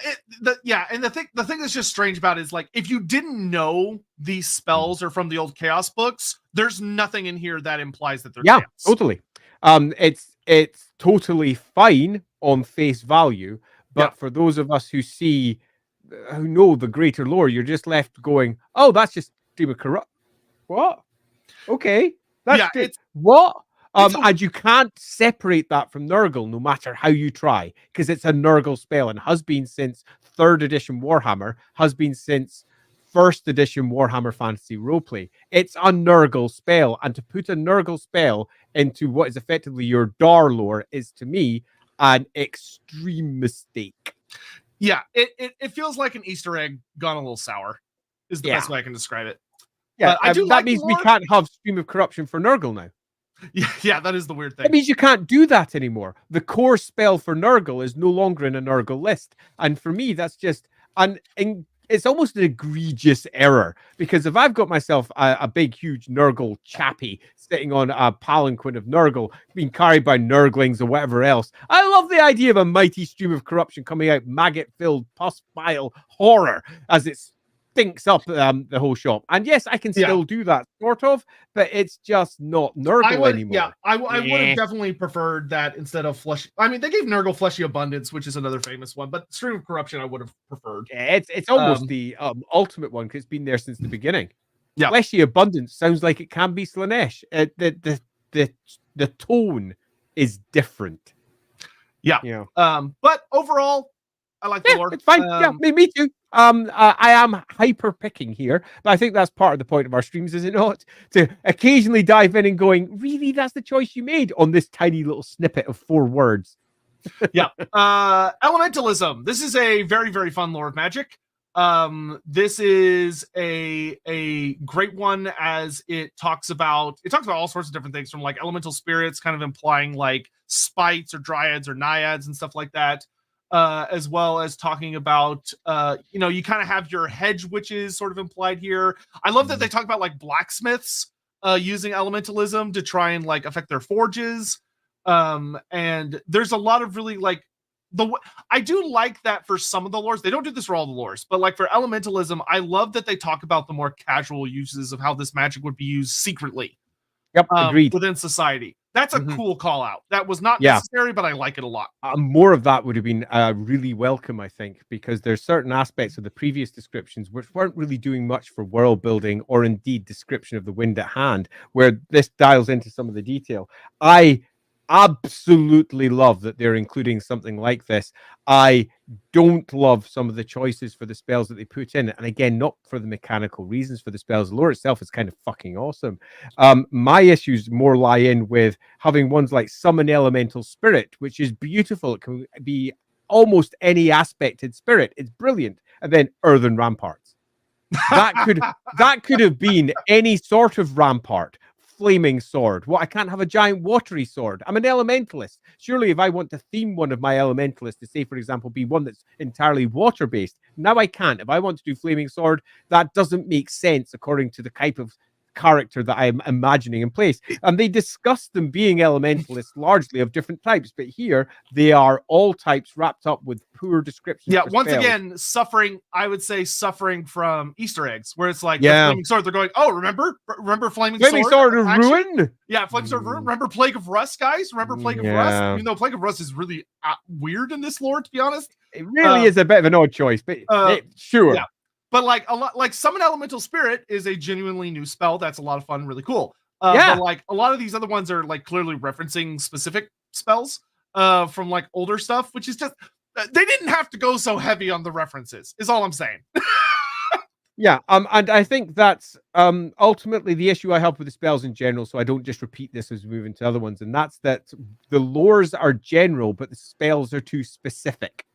and the thing that's just strange about it is like if you didn't know these spells are from the old chaos books, there's nothing in here that implies that they're chaos. Totally. It's totally fine on face value, but for those of us who know the greater lore, you're just left going, "Oh, that's just Stream of Corrupt." What? Okay, that's what? And you can't separate that from Nurgle, no matter how you try, because it's a Nurgle spell and has been since 3rd edition Warhammer, has been since 1st edition Warhammer Fantasy Roleplay. It's a Nurgle spell, and to put a Nurgle spell into what is effectively your Dar lore is, to me, an extreme mistake. Yeah, it feels like an Easter egg gone a little sour, is the best way I can describe it. Yeah, that means we can't have Stream of Corruption for Nurgle now. Yeah, that is the weird thing. It means you can't do that anymore. The core spell for Nurgle is no longer in a Nurgle list. And for me, that's just it's almost an egregious error, because if I've got myself a big, huge Nurgle chappie sitting on a palanquin of Nurgle, being carried by Nurglings or whatever else, I love the idea of a mighty stream of corruption coming out, maggot-filled, pus-bile horror as it's stinks up the whole shop. And yes, I can still do that, sort of, but it's just not Nurgle anymore. Yeah, I would have definitely preferred that instead of Flesh. I mean, they gave Nurgle Fleshy Abundance, which is another famous one, but Stream of Corruption I would have preferred. Yeah, it's almost the ultimate one, because it's been there since the beginning. Yeah. Fleshy Abundance sounds like it can be Slaanesh. The tone is different. Yeah. But overall, I like the lore. It's fine. Me too. I am hyper picking here, but I think that's part of the point of our streams, is it not? To occasionally dive in and going, really, that's the choice you made on this tiny little snippet of 4 words. Yeah. Elementalism. This is a very, very fun lore of magic. This is a great one, as it talks about all sorts of different things, from like elemental spirits, kind of implying like spites or dryads or naiads and stuff like that. As well as talking about, you kind of have your hedge witches sort of implied here. I love that they talk about like blacksmiths using elementalism to try and like affect their forges. And there's a lot of really like I do like that for some of the lores. They don't do this for all the lores, but like for elementalism, I love that they talk about the more casual uses of how this magic would be used secretly. Yep, agreed. Within society. That's a cool call out. That was not necessary, but I like it a lot. More of that would have been really welcome, I think, because there's certain aspects of the previous descriptions which weren't really doing much for world building or indeed description of the wind at hand, where this dials into some of the detail. I absolutely love that they're including something like this. I don't love some of the choices for the spells that they put in, and again, not for the mechanical reasons for the spells. The lore itself is kind of fucking awesome. My issues more lie in with having ones like Summon Elemental Spirit, which is beautiful. It can be almost any aspected spirit. It's brilliant. And then Earthen Ramparts. That could have been any sort of rampart. Flaming sword. What, I can't have a giant watery sword? I'm an elementalist. Surely if I want to theme one of my elementalists to say, for example, be one that's entirely water-based, now I can't. If I want to do flaming sword, that doesn't make sense according to the kind character that I'm imagining in place. And they discuss them being elementalists largely of different types, but here they are all types wrapped up with poor descriptions. Yeah, for once spells. again, I would say suffering from Easter eggs, where it's like the Yeah. flaming sword. They're going, oh, remember Flaming Sword of action? Ruin? Yeah, Flaming Sword of Ruin. Remember Plague of Rust, guys? Remember Plague of Rust? Even though Plague of Rust is really weird in this lore, to be honest. It really is a bit of an odd choice, but sure. Yeah. But like a lot, like Summon Elemental Spirit is a genuinely new spell. That's a lot of fun, really cool. But like a lot of these other ones are like clearly referencing specific spells from like older stuff, which is just they didn't have to go so heavy on the references. Is all I'm saying. Yeah, and I think that's ultimately the issue I have with the spells in general, so I don't just repeat this as we move into other ones, and that's that the lores are general, but the spells are too specific.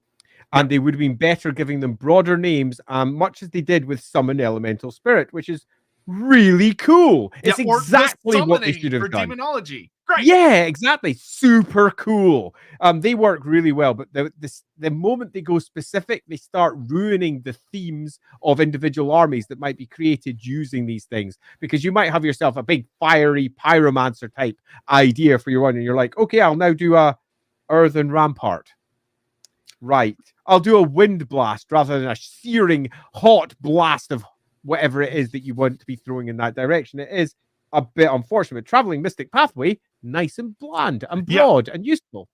And they would have been better giving them broader names, much as they did with Summon Elemental Spirit, which is really cool. It's exactly what they should have done. Demonology. Great. Yeah, exactly. Super cool. They work really well, but the moment they go specific, they start ruining the themes of individual armies that might be created using these things. Because you might have yourself a big fiery pyromancer type idea for your one, and you're like, okay, I'll now do a earthen rampart. Right. I'll do a wind blast rather than a searing hot blast of whatever it is that you want to be throwing in that direction. It is a bit unfortunate. Traveling Mystic Pathway, nice and bland and broad and useful.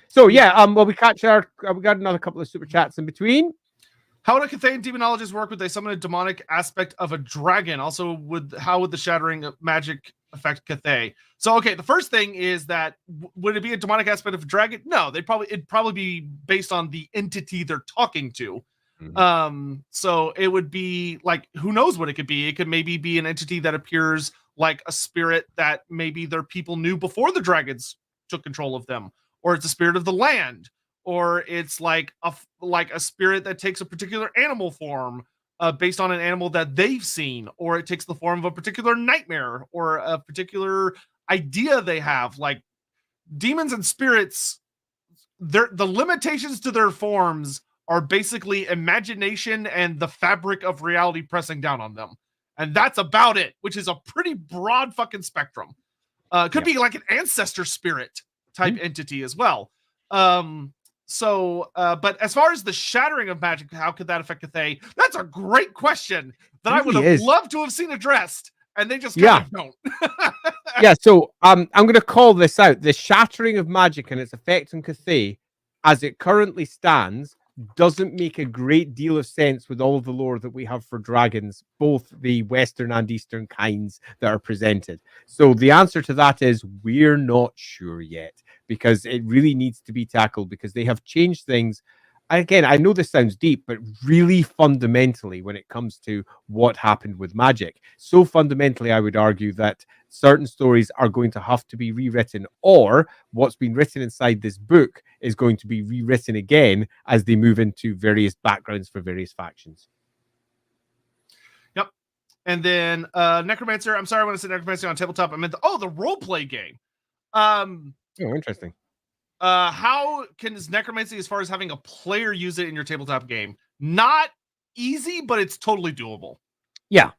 So well, we got another couple of super chats in between. How would a Cathay demonologist work? Would they summon a demonic aspect of a dragon? Also, how would the shattering of magic affect Cathay? So, okay, the first thing is that would it be a demonic aspect of a dragon? No, it'd probably be based on the entity they're talking to. So it would be like, who knows what it could be? It could maybe be an entity that appears like a spirit that maybe their people knew before the dragons took control of them, or it's a spirit of the land, or it's like a spirit that takes a particular animal form based on an animal that they've seen, or it takes the form of a particular nightmare or a particular idea they have. Like demons and spirits, the limitations to their forms are basically imagination and the fabric of reality pressing down on them. And that's about it, which is a pretty broad fucking spectrum. Could be like an ancestor spirit type entity as well. But as far as the shattering of magic, how could that affect Cathay? That's a great question that I would have loved to have seen addressed, and they just kind of don't. So I'm going to call this out. The shattering of magic and its effect on Cathay, as it currently stands, doesn't make a great deal of sense with all of the lore that we have for dragons, both the Western and Eastern kinds that are presented. So the answer to that is we're not sure yet, because it really needs to be tackled, because they have changed things. Again, I know this sounds deep, but really fundamentally when it comes to what happened with magic. So fundamentally, I would argue that certain stories are going to have to be rewritten, or what's been written inside this book is going to be rewritten again as they move into various backgrounds for various factions. Yep. And then Necromancer, I'm sorry when I said Necromancer on tabletop, I meant the role-play game. Oh, interesting. How is Necromancy as far as having a player use it in your tabletop game? Not easy, but it's totally doable. Yeah.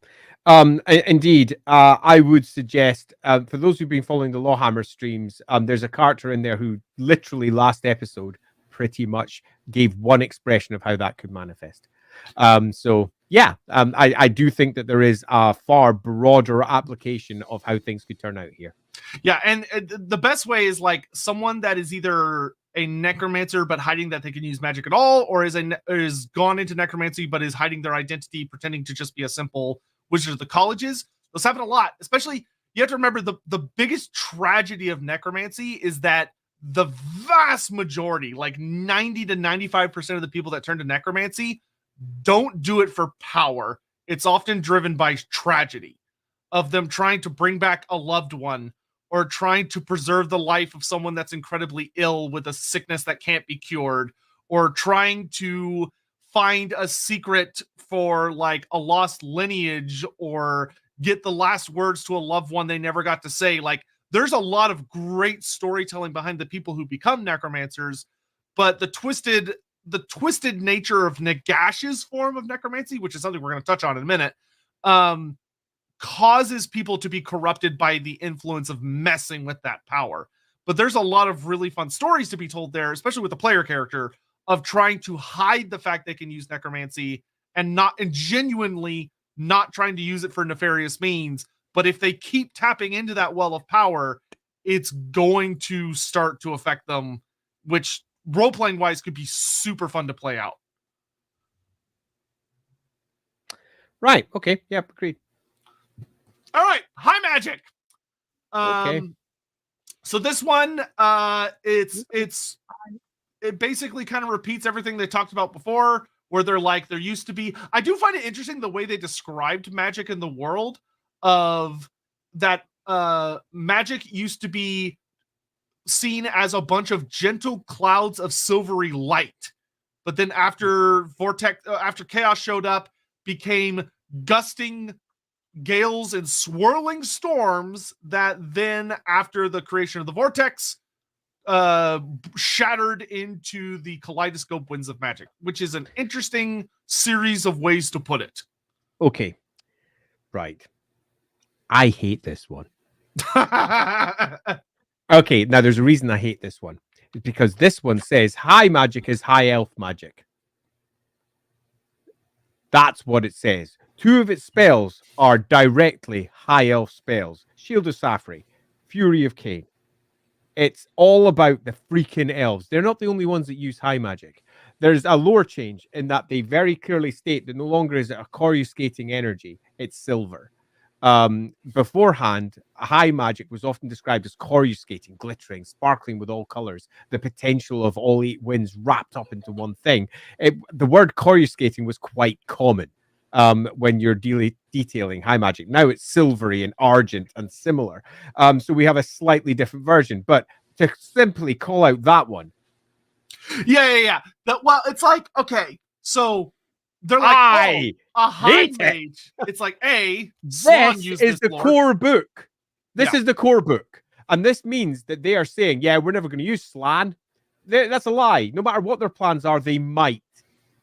Indeed, I would suggest for those who've been following the Lawhammer streams, there's a character in there who literally last episode pretty much gave one expression of how that could manifest. I do think that there is a far broader application of how things could turn out here. Yeah, and the best way is like someone that is either a necromancer but hiding that they can use magic at all, or is gone into necromancy but is hiding their identity, pretending to just be a simple wizard of the colleges. Those happen a lot. Especially, you have to remember the biggest tragedy of necromancy is that the vast majority, like 90 to 95% of the people that turn to necromancy don't do it for power. It's often driven by tragedy of them trying to bring back a loved one, or trying to preserve the life of someone that's incredibly ill with a sickness that can't be cured, or trying to find a secret for like a lost lineage, or get the last words to a loved one they never got to say. Like, there's a lot of great storytelling behind the people who become necromancers, but the twisted nature of Nagash's form of necromancy, which is something we're going to touch on in a minute, causes people to be corrupted by the influence of messing with that power. But there's a lot of really fun stories to be told there, especially with the player character, of trying to hide the fact they can use necromancy and genuinely not trying to use it for nefarious means. But if they keep tapping into that well of power, it's going to start to affect them, which role-playing wise could be super fun to play out. Right. Okay. Yep. Agreed. All right. High magic. Okay. So this one, it basically kind of repeats everything they talked about before, where they're like, there used to be, I do find it interesting the way they described magic in the world of that, magic used to be seen as a bunch of gentle clouds of silvery light. But then after chaos showed up, became gusting gales and swirling storms that then, after the creation of the vortex, shattered into the kaleidoscope winds of magic, which is an interesting series of ways to put it. Okay. Right. I hate this one. Okay, now there's a reason I hate this one. It's because this one says high magic is high elf magic. That's what it says. 2 of its spells are directly high elf spells. Shield of Safri, Fury of Cain. It's all about the freaking elves. They're not the only ones that use high magic. There's a lore change in that they very clearly state that no longer is it a coruscating energy, it's silver. Beforehand, high magic was often described as coruscating, glittering, sparkling with all colors, the potential of all 8 winds wrapped up into one thing. The word coruscating was quite common when you're detailing high magic. Now it's silvery and argent and similar. So we have a slightly different version, but to simply call out that one. Yeah. Well, it's like, okay, so they're like, a high mage. It's like, Slan used this is the lore. core book. This is the core book. And this means that they are saying, yeah, we're never going to use Slan. That's a lie. No matter what their plans are, they might.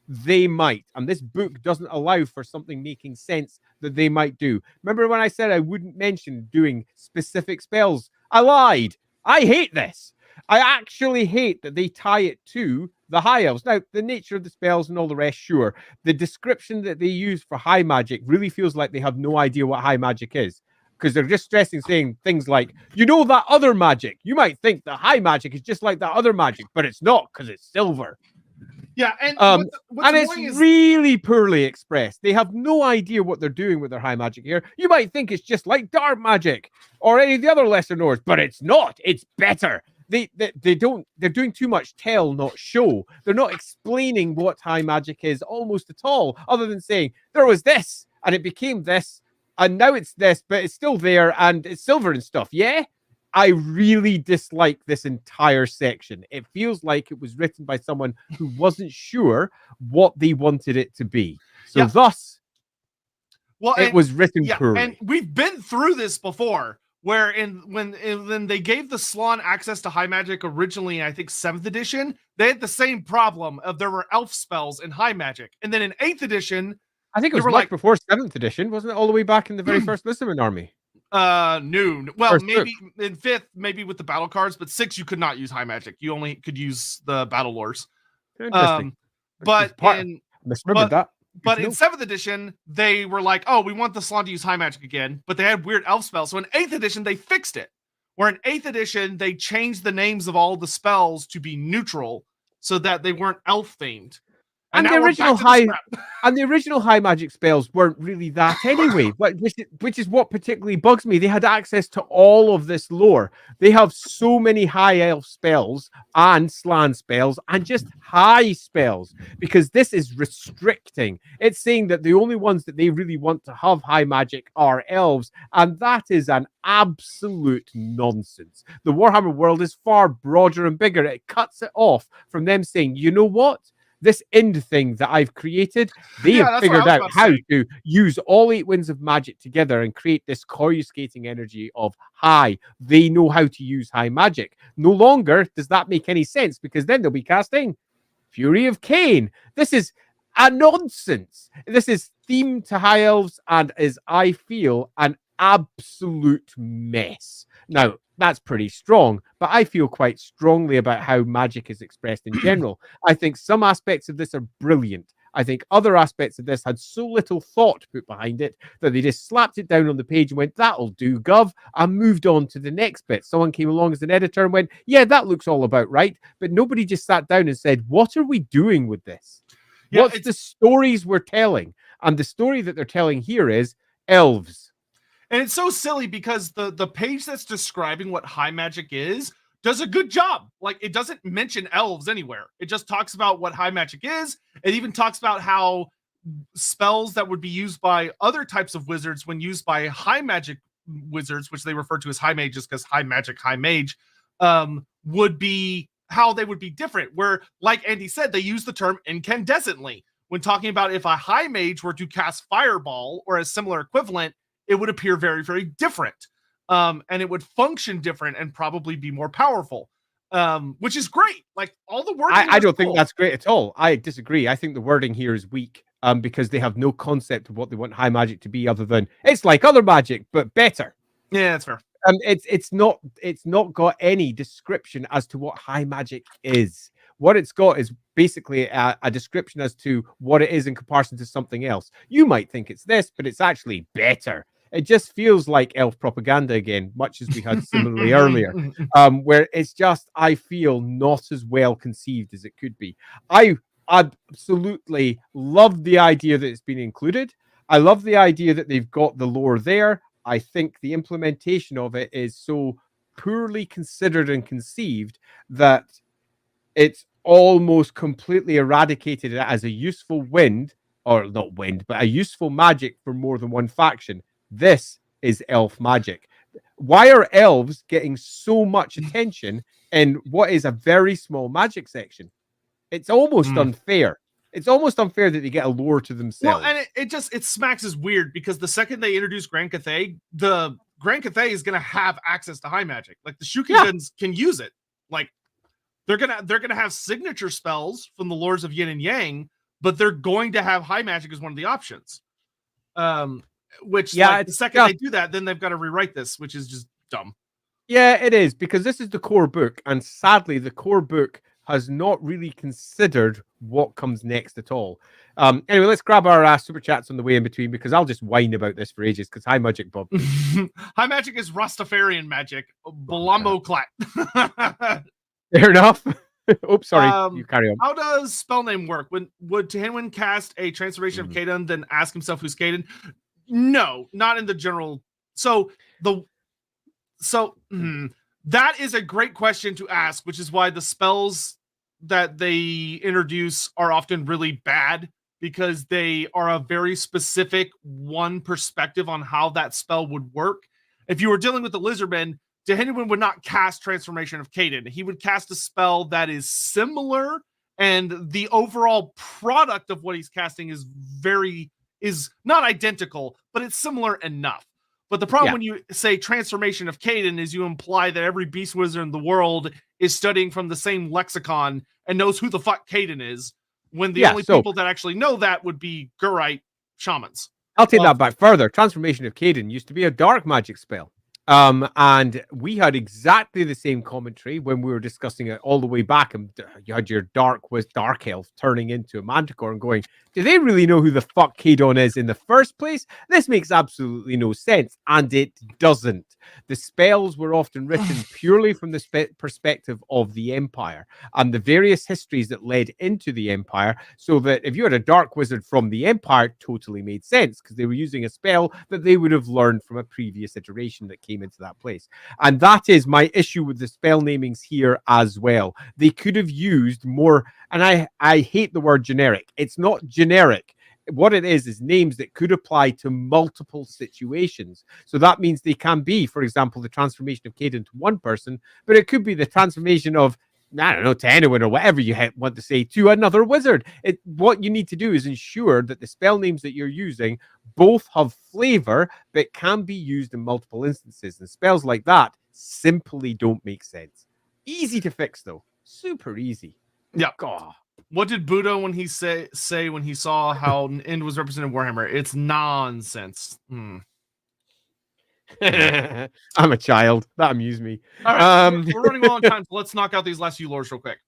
They might. And this book doesn't allow for something making sense that they might do. Remember when I said I wouldn't mention doing specific spells? I lied. I hate this. I actually hate that they tie it to the high elves. Now, the nature of the spells and all the rest, sure. The description that they use for high magic really feels like they have no idea what high magic is. Because they're just saying things like, you know, that other magic. You might think that high magic is just like that other magic, but it's not because it's silver. Yeah, and and it's really poorly expressed. They have no idea what they're doing with their high magic here. You might think it's just like dark magic or any of the other lesser Norse, but it's not. It's better. They're doing too much tell, not show. They're not explaining what high magic is almost at all, other than saying there was this and it became this and now it's this, but it's still there and it's silver and stuff. Yeah. I really dislike this entire section. It feels like it was written by someone who wasn't sure what they wanted it to be. So thus, it was written poorly. And we've been through this before, where when they gave the Slan access to high magic originally, I think 7th edition, they had the same problem of there were elf spells in high magic. And then in 8th edition, I think it was much before 7th edition, wasn't it? All the way back in the very first Lissaman army. Noon. Well, maybe in 5th, maybe with the battle cards, but 6 you could not use high magic. You only could use the battle lores. Interesting. But in 7th edition, they were like, oh, we want the Slan to use high magic again, but they had weird elf spells. So in 8th edition, they fixed it. Where in 8th edition, they changed the names of all the spells to be neutral so that they weren't elf themed. And the original high magic spells weren't really that anyway, which is what particularly bugs me. They had access to all of this lore. They have so many high elf spells and Slan spells and just high spells because this is restricting. It's saying that the only ones that they really want to have high magic are elves, and that is an absolute nonsense. The Warhammer world is far broader and bigger. It cuts it off from them saying, you know what? This end thing that I've created, they have figured out how to use all 8 winds of magic together and create this coruscating energy of high. They know how to use high magic. No longer does that make any sense because then they'll be casting Fury of Cain. This is a nonsense. This is themed to high elves and is, I feel, an absolute mess. Now, that's pretty strong, but I feel quite strongly about how magic is expressed in general. I think some aspects of this are brilliant. I think other aspects of this had so little thought put behind it that they just slapped it down on the page and went, that'll do, Gov, and moved on to the next bit. Someone came along as an editor and went, yeah, that looks all about right. But nobody just sat down and said, what are we doing with this? Yeah, what's the stories we're telling? And the story that they're telling here is elves. And it's so silly because the page that's describing what high magic is does a good job. Like, it doesn't mention elves anywhere. It just talks about what high magic is. It even talks about how spells that would be used by other types of wizards when used by high magic wizards, which they refer to as high mages because high magic, high mage, would be how they would be different. Where, like Andy said, they use the term incandescently. When talking about if a high mage were to cast fireball or a similar equivalent, it would appear very, very different. And it would function different and probably be more powerful, which is great. Like, all the wording. I don't think that's great at all. I disagree. I think the wording here is weak because they have no concept of what they want high magic to be other than it's like other magic, but better. Yeah, that's fair. It's not got any description as to what high magic is. What it's got is basically a description as to what it is in comparison to something else. You might think it's this, but it's actually better. It just feels like elf propaganda again, much as we had similarly earlier, where it's just, I feel, not as well conceived as it could be. I absolutely love the idea that it's been included. I love the idea that they've got the lore there. I think the implementation of it is so poorly considered and conceived that it's almost completely eradicated it as a useful wind, or not wind, but a useful magic for more than one faction. This is elf magic. Why are elves getting so much attention in what is a very small magic section? It's almost unfair. It's almost unfair that they get a lore to themselves. Well, and it smacks as weird because the second they introduce Grand Cathay, the Grand Cathay is going to have access to high magic. Like, the Shukigans can use it. Like, they're gonna have signature spells from the lords of Yin and Yang, but they're going to have high magic as one of the options. Which, the second they do that, then they've got to rewrite this, which is just dumb. Yeah, it is, because this is the core book, and sadly, the core book has not really considered what comes next at all. Anyway, let's grab our super chats on the way in between, because I'll just whine about this for ages, because high magic, Bob. High magic is Rastafarian magic. Balambo Clat. Fair enough. Oops, sorry. You carry on. How does spell name work? Would Tahanwin cast a transformation of Kaden, then ask himself who's Kaden? No, not in the general. That is a great question to ask, which is why the spells that they introduce are often really bad, because they are a very specific one perspective on how that spell would work. If you were dealing with the Lizardmen, Dehenwin would not cast Transformation of Kaden. He would cast a spell that is similar, and the overall product of what he's casting is not identical, but it's similar enough. But the problem when you say Transformation of Kaden is you imply that every beast wizard in the world is studying from the same lexicon and knows who the fuck Kaden is, when the only people that actually know that would be Gurite shamans. I'll take that back further. Transformation of Kaden used to be a dark magic spell. And we had exactly the same commentary when we were discussing it all the way back, and you had your dark elf turning into a manticore and going, do they really know who the fuck Kadon is in the first place? This makes absolutely no sense, and it doesn't. The spells were often written purely from the perspective of the Empire and the various histories that led into the Empire, so that if you had a dark wizard from the Empire, it totally made sense, because they were using a spell that they would have learned from a previous iteration that came into that place. And that is my issue with the spell namings here as well. They could have used more, and I hate the word generic. It's not generic. What it is names that could apply to multiple situations. So that means they can be, for example, the transformation of Kaden to one person, but it could be the transformation of, I don't know, to anyone or whatever you want to say, to another wizard. What you need to do is ensure that the spell names that you're using both have flavor, but can be used in multiple instances. And spells like that simply don't make sense. Easy to fix, though. Super easy. Yeah. God. What did Buddha when he say when he saw how an end was represented in Warhammer? It's nonsense. I'm a child. That amused me. All right, we're running low on time, so let's knock out these last few lores real quick.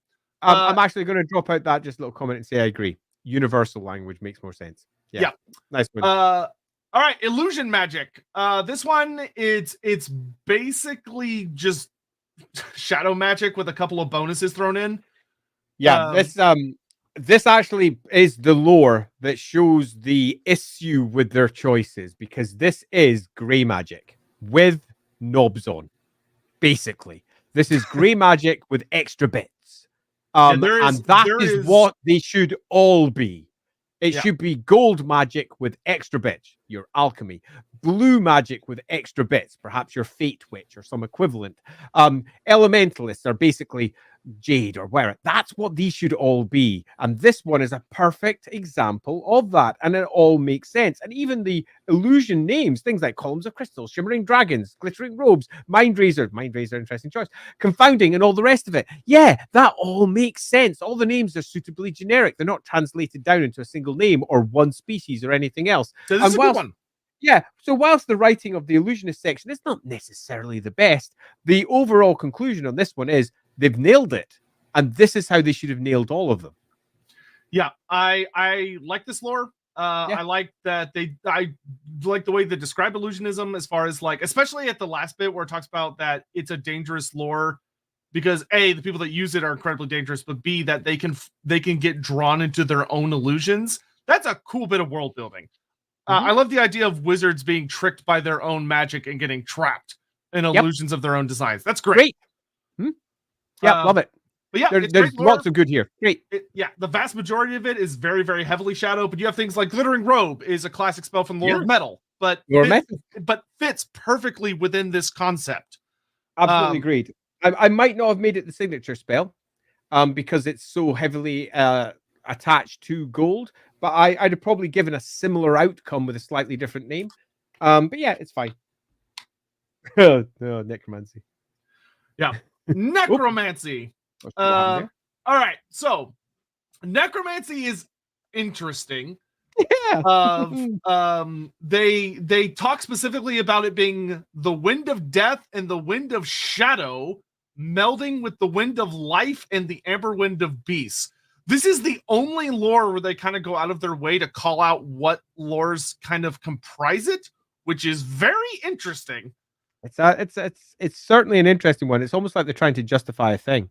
I'm actually going to drop out that just little comment and say I agree. Universal language makes more sense. Yeah. Nice one. All right, illusion magic. This one, it's basically just shadow magic with a couple of bonuses thrown in. Yeah, this actually is the lore that shows the issue with their choices, because this is grey magic with knobs on. Basically, this is grey magic with extra bits, and that is what they should all be. It should be gold magic with extra bits, your alchemy. Blue magic with extra bits, perhaps your fate witch or some equivalent. Elementalists are basically jade or where. That's what these should all be. And this one is a perfect example of that. And it all makes sense. And even the illusion names, things like columns of crystal, shimmering dragons, glittering robes, mind razor, interesting choice, confounding, and all the rest of it. Yeah, that all makes sense. All the names are suitably generic. They're not translated down into a single name or one species or anything else. So this is a good one. Yeah, so whilst the writing of the illusionist section is not necessarily the best, the overall conclusion on this one is they've nailed it, and this is how they should have nailed all of them. Yeah, I like this lore. I like that I like the way they describe illusionism, as far as like, especially at the last bit where it talks about that it's a dangerous lore because A, the people that use it are incredibly dangerous, but B, that they can get drawn into their own illusions. That's a cool bit of world building. I love the idea of wizards being tricked by their own magic and getting trapped in illusions of their own designs. That's great. Yeah, love it. But yeah, there's lots of good here. Great. The vast majority of it is very, very heavily shadow, but you have things like Glittering Robe is a classic spell from Lore of Metal, but fits perfectly within this concept. Absolutely agreed. I might not have made it the signature spell because it's so heavily attached to gold, but I'd have probably given a similar outcome with a slightly different name. But yeah, it's fine. No, necromancy. Yeah. Necromancy. All right, so necromancy is interesting. They talk specifically about it being the wind of death and the wind of shadow melding with the wind of life and the amber wind of beasts. This is the only lore where they kind of go out of their way to call out what lores kind of comprise it, which is very interesting. It's certainly an interesting one. It's almost like they're trying to justify a thing.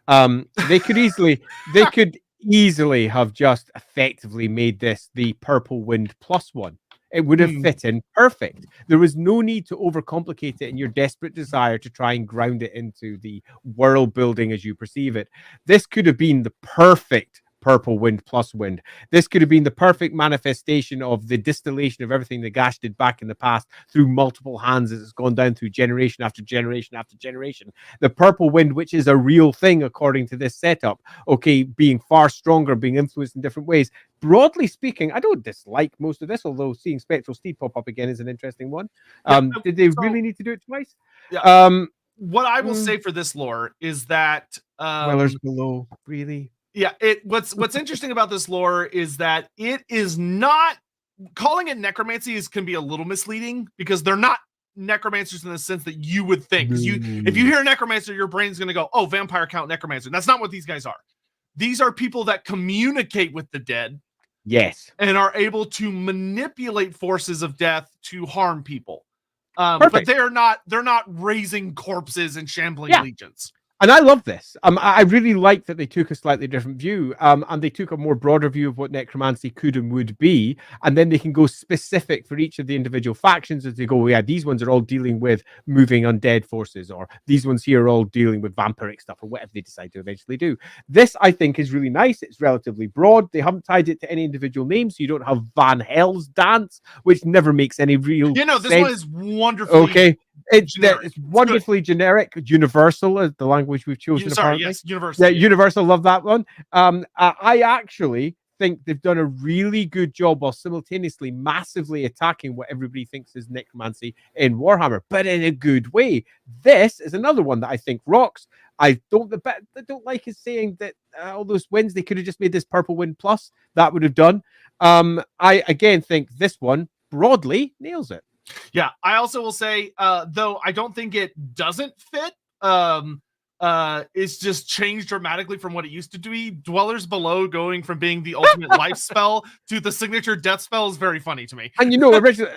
They could easily have just effectively made this the purple wind +1. It would have fit in perfect. There was no need to overcomplicate it in your desperate desire to try and ground it into the world building as you perceive it. This could have been the perfect purple wind +wind. This could have been the perfect manifestation of the distillation of everything the Gash did back in the past through multiple hands as it's gone down through generation after generation after generation. The purple wind, which is a real thing according to this setup, okay, being far stronger, being influenced in different ways. Broadly speaking, I don't dislike most of this, although seeing Spectral Steed pop up again is an interesting one. Did they really need to do it twice? Yeah. What I will say for this lore is that Dwellers Below, really? Yeah, what's interesting about this lore is that it is not, calling it necromancy can be a little misleading because they're not necromancers in the sense that you would think. Because if you hear necromancer, your brain's going to go, oh, vampire count necromancer. That's not what these guys are. These are people that communicate with the dead. Yes. And are able to manipulate forces of death to harm people. But they're not raising corpses and shambling legions. And I love this. I really like that they took a slightly different view, and they took a more broader view of what necromancy could and would be, and then they can go specific for each of the individual factions as they go, yeah, these ones are all dealing with moving undead forces, or these ones here are all dealing with vampiric stuff, or whatever they decide to eventually do. This, I think, is really nice. It's relatively broad. They haven't tied it to any individual name, so you don't have Van Hell's Dance, which never makes any real sense. This one is wonderful. Okay. It's wonderfully generic. Universal is the language we've chosen. Yes, Universal. Yeah, Universal. Love that one. I actually think they've done a really good job while simultaneously massively attacking what everybody thinks is necromancy in Warhammer, but in a good way. This is another one that I think rocks. I don't. The bit I don't like is saying that all those wins they could have just made this purple win plus. That would have done. I again think this one broadly nails it. Yeah, I also will say, though I don't think it doesn't fit. It's just changed dramatically from what it used to be. Dwellers Below going from being the ultimate life spell to the signature death spell is very funny to me. And you know, originally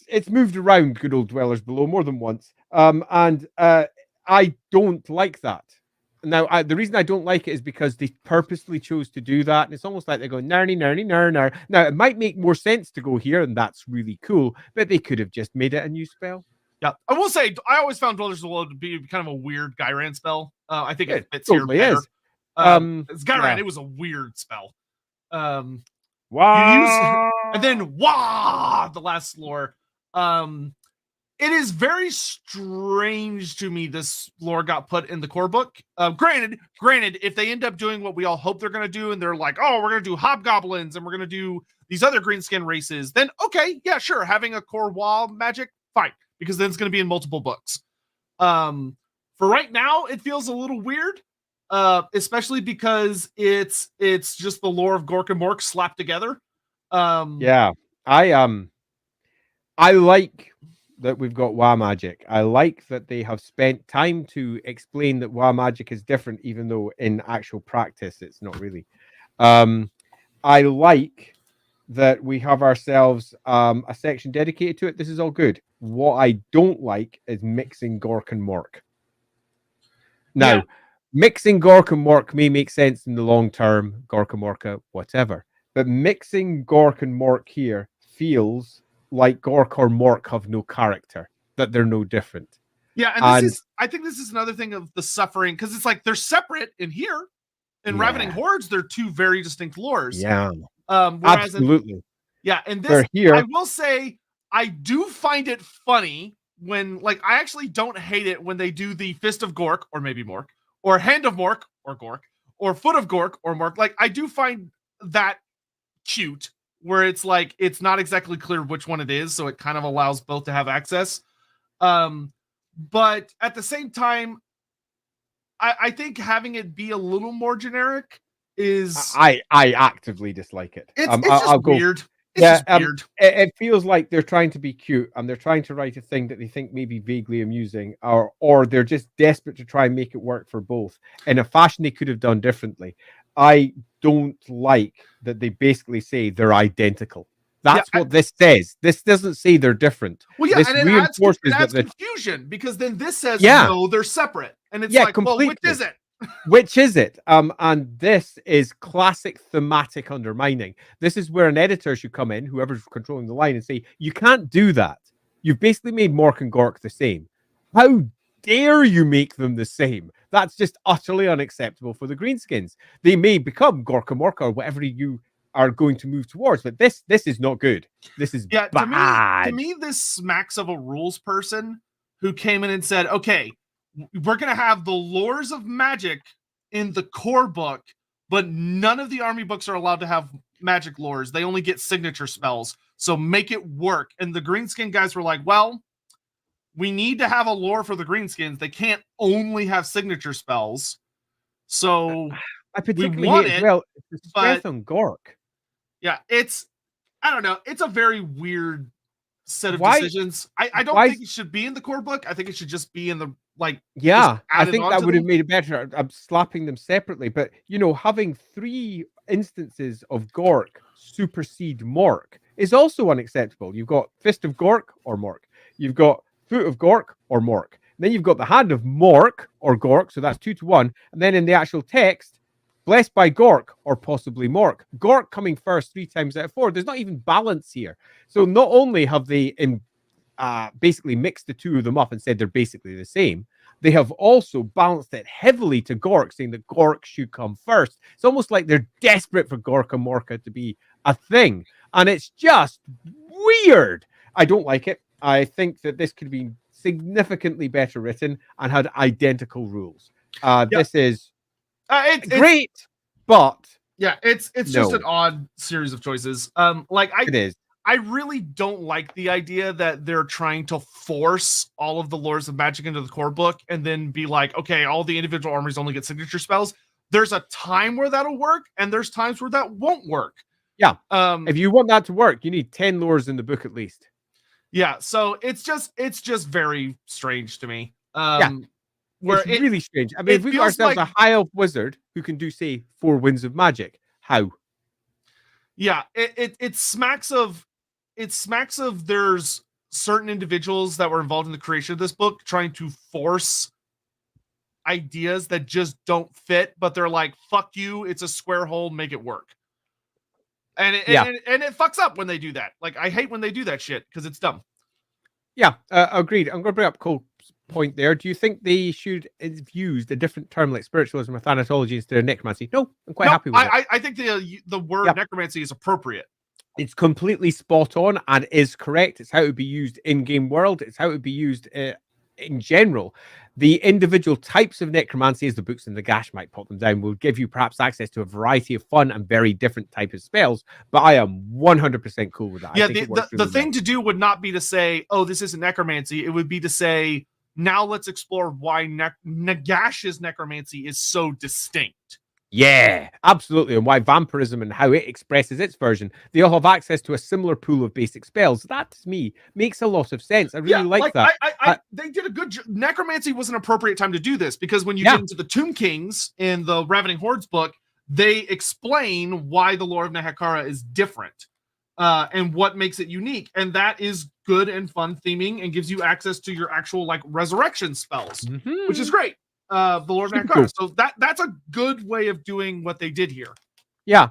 it's moved around. Good old Dwellers Below more than once. And I don't like that. Now, the reason I don't like it is because they purposely chose to do that. And it's almost like they're going, narny, narny, nar, nar. Now, it might make more sense to go here, and that's really cool, but they could have just made it a new spell. Yeah, I will say, I always found Dwellers Below to be kind of a weird Gyran spell. I think it fits totally here better. Is. It's Gyran, it was a weird spell. Wow. And then, wah, the last lore. It is very strange to me this lore got put in the core book. Granted, if they end up doing what we all hope they're going to do, and they're like, oh, we're going to do hobgoblins and we're going to do these other greenskin races, then okay, yeah, sure, having a core wall magic, fine, because then it's going to be in multiple books. For right now, it feels a little weird, especially because it's just the lore of Gork and Mork slapped together. Yeah, I like that we've got WoW magic. I like that they have spent time to explain that WoW magic is different, even though in actual practice it's not really. I like that we have ourselves a section dedicated to it. This is all good. What I don't like is mixing Gork and Mork. Now, mixing Gork and Mork may make sense in the long term, Gork and Morka, whatever. But mixing Gork and Mork here feels like Gork or Mork have no character, that they're no different. Yeah, and I think this is another thing of the suffering, because it's like they're separate in here. In Ravening Hordes, they're two very distinct lores. Yeah. Absolutely. And this here. I will say I do find it funny when, like, I actually don't hate it when they do the Fist of Gork, or maybe Mork, or Hand of Mork, or Gork, or Foot of Gork, or Mork. Like, I do find that cute, where it's like it's not exactly clear which one it is, so it kind of allows both to have access. But at the same time, I think having it be a little more generic is I actively dislike it. It's just weird. It's just weird. It feels like they're trying to be cute and they're trying to write a thing that they think may be vaguely amusing, or they're just desperate to try and make it work for both in a fashion they could have done differently. I don't like that they basically say they're identical. That's what this says. This doesn't say they're different. Well, yeah, this and it adds confusion, because then this says no, they're separate, and it's like, completely. Well, which is it? Which is it? And this is classic thematic undermining. This is where an editor should come in, whoever's controlling the line, and say, you can't do that. You've basically made Mork and Gork the same. How dare you make them the same? That's just utterly unacceptable for the Greenskins. They may become Gork and Mork or whatever you are going to move towards, but this is not good. This is bad. To me, this smacks of a rules person who came in and said, okay, we're going to have the lores of magic in the core book, but none of the army books are allowed to have magic lores. They only get signature spells. So make it work. And the Greenskin guys were like, well, we need to have a lore for the Greenskins. They can't only have signature spells. So I particularly hate it, well, it's stress on Gork. Yeah, I don't know. It's a very weird set of decisions. I don't think it should be in the core book. I think it should just be in the, like, I think that would have made it better. I'm slapping them separately, but having 3 instances of Gork supersede Mork is also unacceptable. You've got Fist of Gork or Mork. You've got Foot of Gork or Mork. Then you've got the Hand of Mork or Gork, so that's 2 to 1. And then in the actual text, Blessed by Gork or possibly Mork. Gork coming first 3 times out of 4. There's not even balance here. So not only have they basically mixed the 2 of them up and said they're basically the same, they have also balanced it heavily to Gork, saying that Gork should come first. It's almost like they're desperate for Gork and Morka to be a thing. And it's just weird. I don't like it. I think that this could be significantly better written and had identical rules. This is great, but it's just an odd series of choices. It is. I really don't like the idea that they're trying to force all of the lores of Magic into the core book and then be like, okay, all the individual armies only get signature spells. There's a time where that'll work, and there's times where that won't work. Yeah. If you want that to work, you need 10 lores in the book at least. Yeah, so it's just very strange to me. Where it's really strange. I mean, if we've got ourselves a high elf wizard who can do, say, 4 winds of magic, how? Yeah, it smacks of there's certain individuals that were involved in the creation of this book trying to force ideas that just don't fit, but they're like, fuck you, it's a square hole, make it work. And it fucks up when they do that. Like, I hate when they do that shit because it's dumb. Yeah, agreed. I'm going to bring up Cole's point there. Do you think they should have used a different term like spiritualism or thanatology instead of necromancy? No, I'm quite happy with it. I think the word necromancy is appropriate. It's completely spot on and is correct. It's how it would be used in-game world. It's how it would be used in general. The individual types of necromancy, as the books in the Gash might pop them down, will give you perhaps access to a variety of fun and very different types of spells. But I am 100% cool with that. Yeah, the thing to do would not be to say, oh, this isn't necromancy. It would be to say, now let's explore why Nagash's necromancy is so distinct. Yeah, absolutely. And why vampirism and how it expresses its version. They all have access to a similar pool of basic spells. That, to me, makes a lot of sense. I really like that. They did a good job. Necromancy was an appropriate time to do this because when you get into the Tomb Kings in the Ravening Hordes book, they explain why the lore of Nehekara is different and what makes it unique. And that is good and fun theming and gives you access to your actual like resurrection spells, which is great. The Lord of Nehekara. So that's a good way of doing what they did here. Yeah.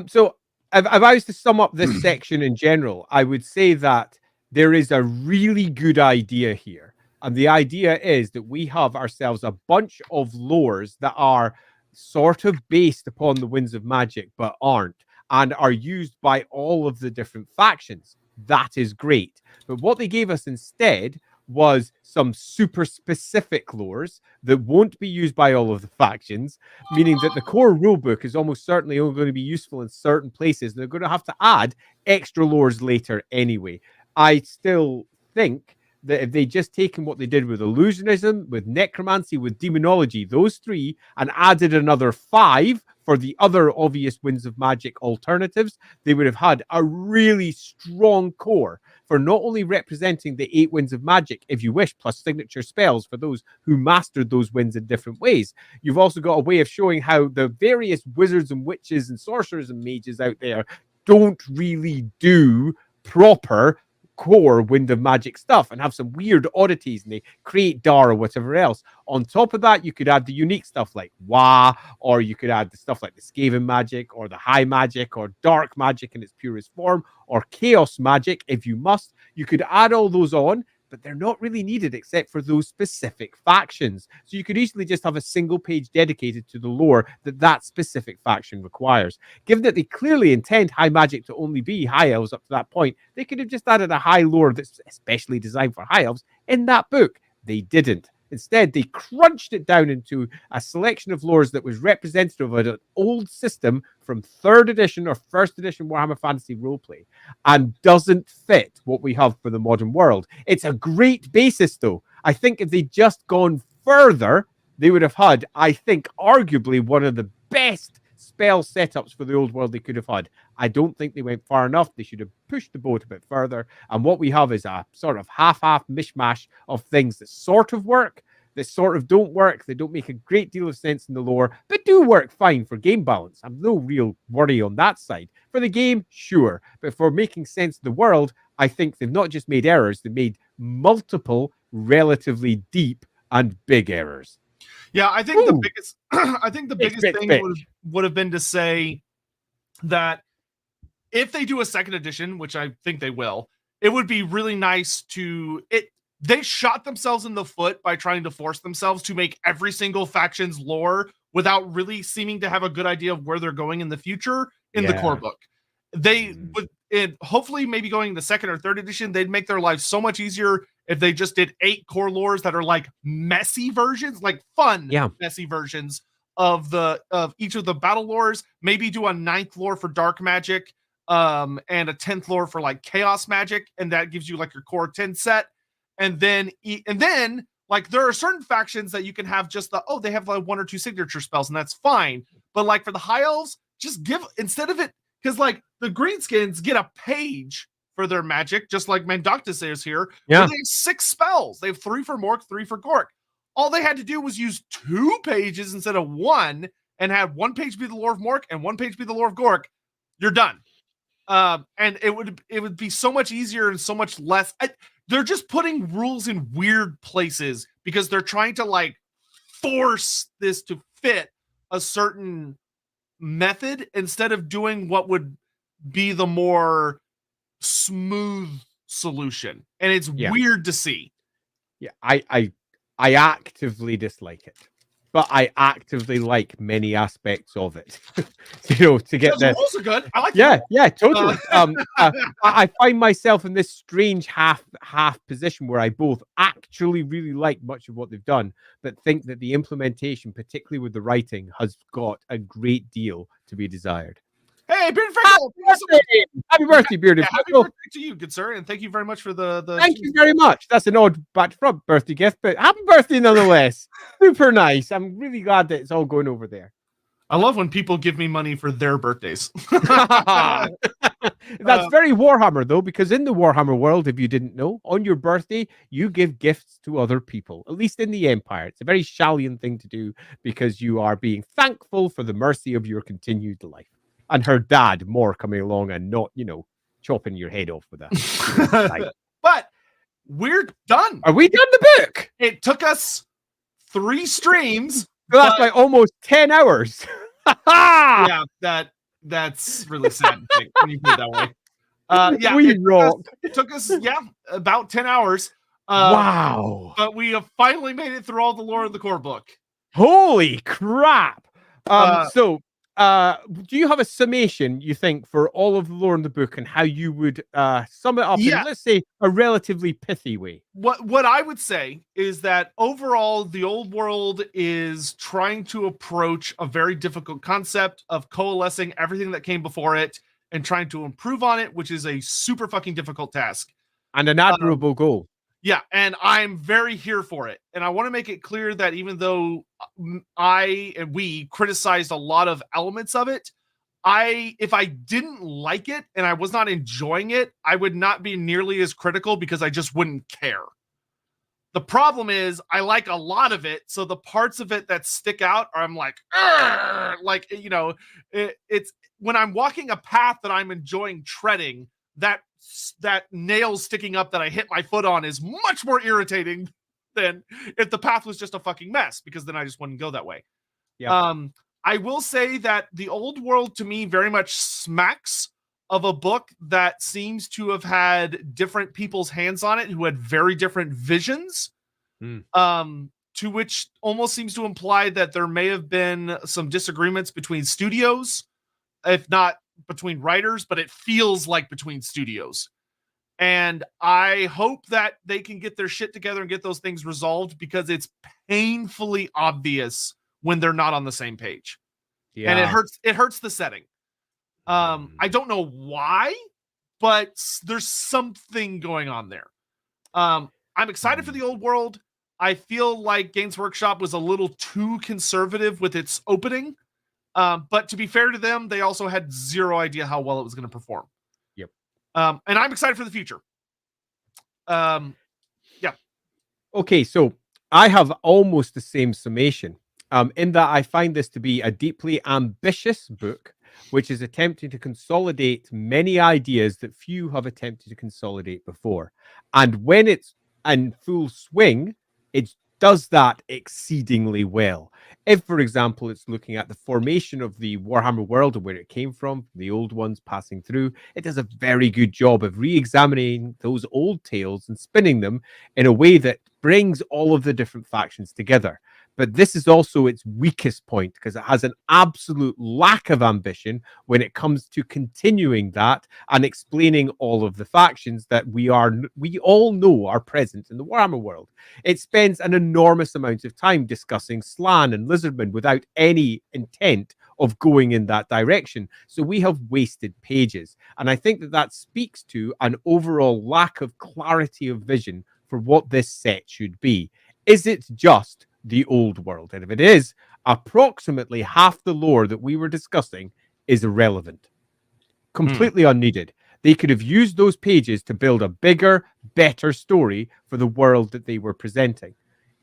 So if I was to sum up this section in general, I would say that there is a really good idea here. And the idea is that we have ourselves a bunch of lores that are sort of based upon the winds of magic, but aren't, and are used by all of the different factions. That is great. But what they gave us instead was some super specific lores that won't be used by all of the factions, meaning that the core rulebook is almost certainly only going to be useful in certain places. They're going to have to add extra lores later anyway. I still think that if they just taken what they did with illusionism, with necromancy, with demonology, those 3, and added another 5 for the other obvious winds of magic alternatives, they would have had a really strong core for not only representing the 8 winds of magic, if you wish, plus signature spells for those who mastered those winds in different ways. You've also got a way of showing how the various wizards and witches and sorcerers and mages out there don't really do proper core wind of magic stuff and have some weird oddities and they create Dar or whatever else. On top of that, you could add the unique stuff like Wa, or you could add the stuff like the Skaven magic or the high magic or dark magic in its purest form or chaos magic if you must. You could add all those on, but they're not really needed except for those specific factions. So you could easily just have a single page dedicated to the lore that specific faction requires. Given that they clearly intend high magic to only be high elves up to that point, they could have just added a high lore that's especially designed for high elves in that book. They didn't. Instead, they crunched it down into a selection of lores that was representative of an old system from 3rd edition or 1st edition Warhammer Fantasy roleplay and doesn't fit what we have for the modern world. It's a great basis, though. I think if they'd just gone further, they would have had, I think, arguably one of the best spell setups for the old world they could have had. I don't think they went far enough. They should have pushed the boat a bit further. And what we have is a sort of half-half mishmash of things that sort of work, that sort of don't work. They don't make a great deal of sense in the lore, but do work fine for game balance. I've no real worry on that side. For the game, sure. But for making sense of the world, I think they've not just made errors, they've made multiple relatively deep and big errors. Yeah, I think the biggest thing would have been to say that if they do a 2nd edition, which I think they will, it would be really nice to they shot themselves in the foot by trying to force themselves to make every single faction's lore without really seeming to have a good idea of where they're going in the future in the core book. They would, hopefully maybe going the 2nd or 3rd edition, they'd make their lives so much easier if they just did 8 core lores that are like messy versions, like fun, messy versions of each of the battle lores. Maybe do a 9th lore for dark magic, and a 10th lore for like chaos magic, and that gives you like your core 10 set. And then like there are certain factions that you can have just they have like 1 or 2 signature spells, and that's fine. But like for the high elves, just give, instead of it, because like the greenskins get a page for their magic, just like Mandoctus is here. Yeah. They have 6 spells. They have 3 for Mork, 3 for Gork. All they had to do was use 2 pages instead of 1, and have 1 page be the lore of Mork and 1 page be the lore of Gork. You're done. And it would be so much easier and so much less. They're just putting rules in weird places because they're trying to like force this to fit a certain method instead of doing what would be the more smooth solution. And it's weird to see. Yeah, I actively dislike it, but I actively like many aspects of it. To get the rules are good. I like. Yeah, totally. I find myself in this strange half position where I both actually really like much of what they've done, but think that the implementation, particularly with the writing, has got a great deal to be desired. Hey, Bearded Freckle! Happy birthday, Bearded Freckle! Happy birthday to you, good sir, and thank you very much for the. Thank you very much. That's an odd back front birthday gift, but happy birthday nonetheless. Super nice. I'm really glad that it's all going over there. I love when people give me money for their birthdays. That's very Warhammer, though, because in the Warhammer world, if you didn't know, on your birthday, you give gifts to other people, at least in the Empire. It's a very Shallian thing to do because you are being thankful for the mercy of your continued life. And her dad, more coming along and not, chopping your head off with that. But we're done. Are we done the book? It took us 3 streams. So that's like almost 10 hours. Yeah, that's really sad when you put it that way. We rock. It took us about 10 hours. Wow. But we have finally made it through all the lore of the core book. Holy crap. Do you have a summation, you think, for all of the lore in the book and how you would sum it up in, let's say, a relatively pithy way? What I would say is that overall, the old world is trying to approach a very difficult concept of coalescing everything that came before it and trying to improve on it, which is a super fucking difficult task. And an admirable goal. Yeah, and I'm very here for it. And I want to make it clear that even though we criticized a lot of elements of it, if I didn't like it and I was not enjoying it, I would not be nearly as critical because I just wouldn't care. The problem is I like a lot of it, so the parts of it that stick out are I'm like, it's when I'm walking a path that I'm enjoying treading, that nail sticking up that I hit my foot on is much more irritating than if the path was just a fucking mess, because then I just wouldn't go that way. Yeah. I will say that the old world to me very much smacks of a book that seems to have had different people's hands on it who had very different visions. To which almost seems to imply that there may have been some disagreements between studios, if not between writers, but it feels like between studios. And I hope that they can get their shit together and get those things resolved, because it's painfully obvious when they're not on the same page. Yeah. And it hurts the setting. I don't know why, but there's something going on there. I'm excited for the old world. I feel like Games Workshop was a little too conservative with its opening. But to be fair to them, they also had zero idea how well it was going to perform. Yep. And I'm excited for the future. Yeah. Okay, so I have almost the same summation. In that I find this to be a deeply ambitious book, which is attempting to consolidate many ideas that few have attempted to consolidate before. And when it's in full swing, it does that exceedingly well. If, for example, it's looking at the formation of the Warhammer world and where it came from, the old ones passing through, it does a very good job of re-examining those old tales and spinning them in a way that brings all of the different factions together. But this is also its weakest point, because it has an absolute lack of ambition when it comes to continuing that and explaining all of the factions that we all know are present in the Warhammer world. It spends an enormous amount of time discussing Slann and Lizardmen without any intent of going in that direction. So we have wasted pages. And I think that that speaks to an overall lack of clarity of vision for what this set should be. Is it just the old world? And if it is, approximately half the lore that we were discussing is irrelevant, completely unneeded. They could have used those pages to build a bigger, better story for the world that they were presenting.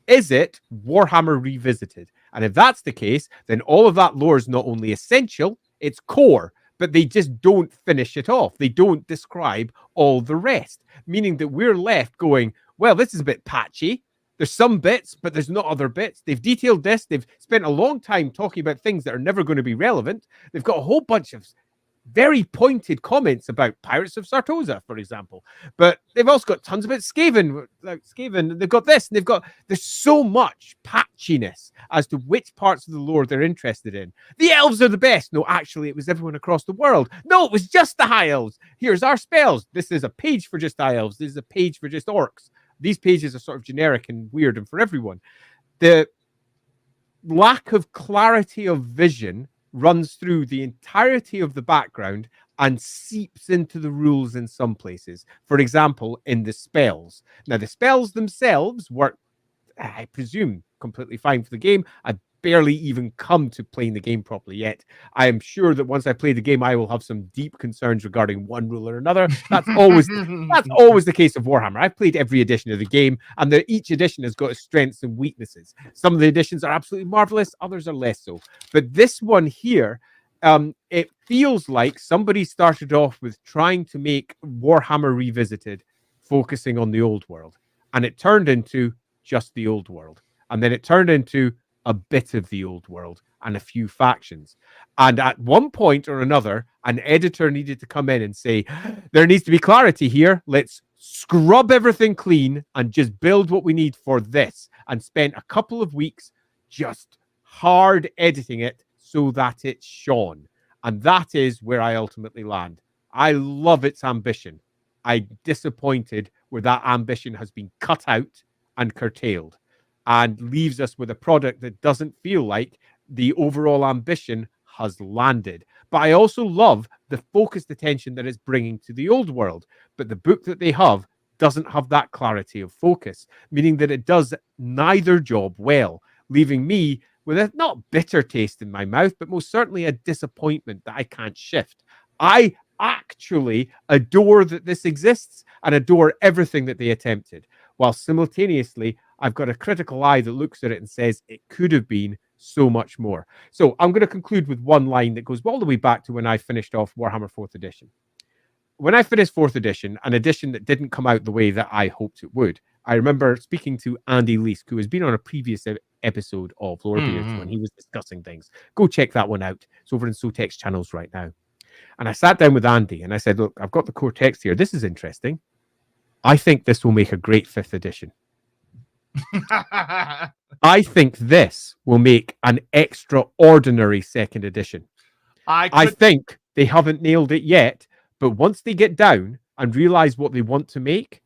Is it Warhammer Revisited? And if that's the case, then all of that lore is not only essential, it's core, but they just don't finish it off. They don't describe all the rest, meaning that we're left going, well, this is a bit patchy. There's some bits, but there's not other bits. They've detailed this. They've spent a long time talking about things that are never going to be relevant. They've got a whole bunch of very pointed comments about Pirates of Sartosa, for example. But they've also got tons about Skaven. They've got this. And there's so much patchiness as to which parts of the lore they're interested in. The elves are the best. No, actually, it was everyone across the world. No, it was just the high elves. Here's our spells. This is a page for just high elves. This is a page for just orcs. These pages are sort of generic and weird and for everyone. The lack of clarity of vision runs through the entirety of the background and seeps into the rules in some places. For example, in the spells. Now, the spells themselves work, I presume, completely fine for the game. I barely even come to playing the game properly yet. I am sure that once I play the game, I will have some deep concerns regarding one rule or another. That's always the case of Warhammer. I've played every edition of the game, and each edition has got its strengths and weaknesses. Some of the editions are absolutely marvelous, others are less so. But this one here, it feels like somebody started off with trying to make Warhammer Revisited, focusing on the old world, and it turned into just the old world. And then it turned into a bit of the old world and a few factions. And at one point or another, an editor needed to come in and say, there needs to be clarity here. Let's scrub everything clean and just build what we need for this. And spent a couple of weeks just hard editing it so that it shone. And that is where I ultimately land. I love its ambition. I'm disappointed where that ambition has been cut out and curtailed, and leaves us with a product that doesn't feel like the overall ambition has landed. But I also love the focused attention that it's bringing to the old world. But the book that they have doesn't have that clarity of focus, meaning that it does neither job well, leaving me with a not bitter taste in my mouth, but most certainly a disappointment that I can't shift. I actually adore that this exists and adore everything that they attempted, while simultaneously I've got a critical eye that looks at it and says it could have been so much more. So I'm going to conclude with one line that goes all the way back to when I finished off Warhammer 4th edition. When I finished 4th edition, an edition that didn't come out the way that I hoped it would, I remember speaking to Andy Leask, who has been on a previous episode of Lorebeards when he was discussing things. Go check that one out. It's over in Sotek's channels right now. And I sat down with Andy and I said, look, I've got the core text here. This is interesting. I think this will make a great 5th edition. I think this will make an extraordinary 2nd edition. I think they haven't nailed it yet, but once they get down and realize what they want to make,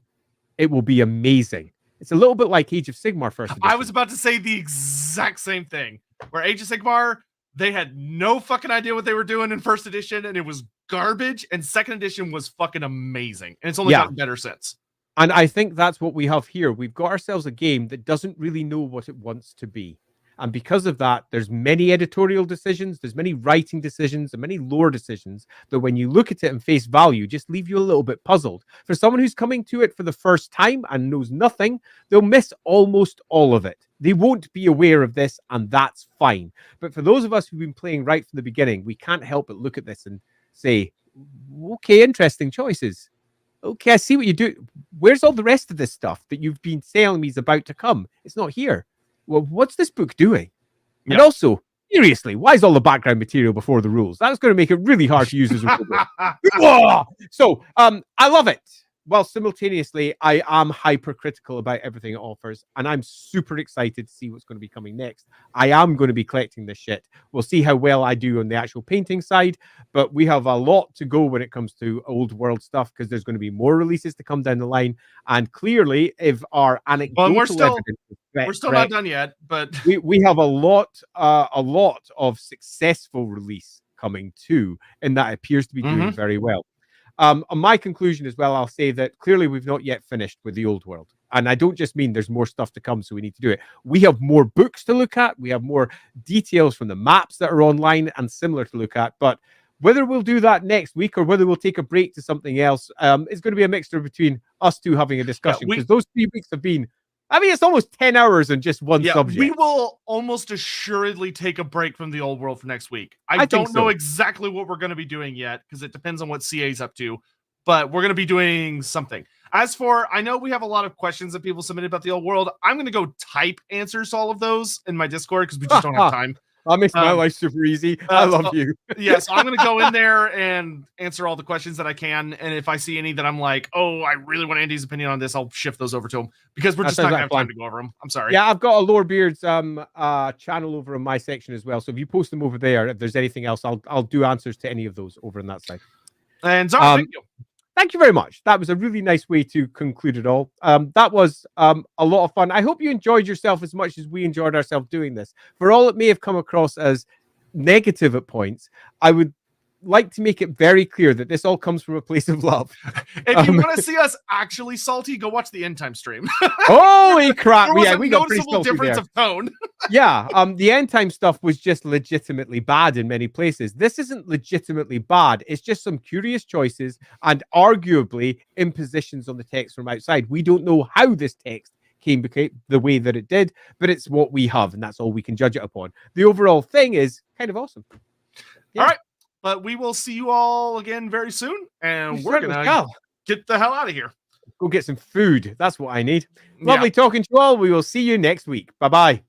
it will be amazing. It's a little bit like Age of Sigmar 1st edition. I was about to say the exact same thing, where Age of Sigmar, they had no fucking idea what they were doing in 1st edition, and it was garbage, and 2nd edition was fucking amazing, and it's only gotten better since. And I think that's what we have here. We've got ourselves a game that doesn't really know what it wants to be. And because of that, there's many editorial decisions, there's many writing decisions, and many lore decisions that when you look at it in face value, just leave you a little bit puzzled. For someone who's coming to it for the first time and knows nothing, they'll miss almost all of it. They won't be aware of this, and that's fine. But for those of us who've been playing right from the beginning, we can't help but look at this and say, okay, interesting choices. Okay, I see what you do. Where's all the rest of this stuff that you've been telling me is about to come? It's not here. Well, what's this book doing? And also, seriously, why is all the background material before the rules? That's going to make it really hard to use as a rule. So, I love it. while simultaneously, I am hypercritical about everything it offers, and I'm super excited to see what's going to be coming next. I am going to be collecting this shit. We'll see how well I do on the actual painting side, but we have a lot to go when it comes to old world stuff because there's going to be more releases to come down the line. And clearly, if our anecdotal evidence is we're still correct, not done yet, but we have a lot of successful release coming too, and that appears to be doing very well. On my conclusion as well, I'll say that clearly we've not yet finished with the old world. And I don't just mean there's more stuff to come, so we need to do it. We have more books to look at. We have more details from the maps that are online and similar to look at. But whether we'll do that next week or whether we'll take a break to something else, it's going to be a mixture between us two having a discussion. Because those 3 weeks have been, I mean, it's almost 10 hours on just one subject. We will almost assuredly take a break from the old world for next week. I don't know exactly what we're going to be doing yet because it depends on what CA's up to, but we're going to be doing something. As for, I know we have a lot of questions that people submitted about the old world. I'm going to go type answers to all of those in my Discord because we just don't have time. That makes my life super easy. I love you. So I'm going to go in there and answer all the questions that I can. And if I see any that I'm like, oh, I really want Andy's opinion on this, I'll shift those over to him because we're just not going to have time to go over them. I'm sorry. Yeah, I've got a Lorebeards channel over in my section as well. So if you post them over there, if there's anything else, I'll do answers to any of those over on that side. And Zara, thank you. Thank you very much. That was a really nice way to conclude it all. That was a lot of fun. I hope you enjoyed yourself as much as we enjoyed ourselves doing this. For all it may have come across as negative at points, I would like to make it very clear that this all comes from a place of love. If you want to see us actually salty, go watch the end time stream. Holy crap! There was a noticeable difference of tone. Yeah, the end time stuff was just legitimately bad in many places. This isn't legitimately bad. It's just some curious choices and arguably impositions on the text from outside. We don't know how this text came the way that it did, but it's what we have, and that's all we can judge it upon. The overall thing is kind of awesome. Yeah. All right. But we will see you all again very soon, and we're going to get the hell out of here. Go get some food. That's what I need. Lovely talking to you all. We will see you next week. Bye-bye.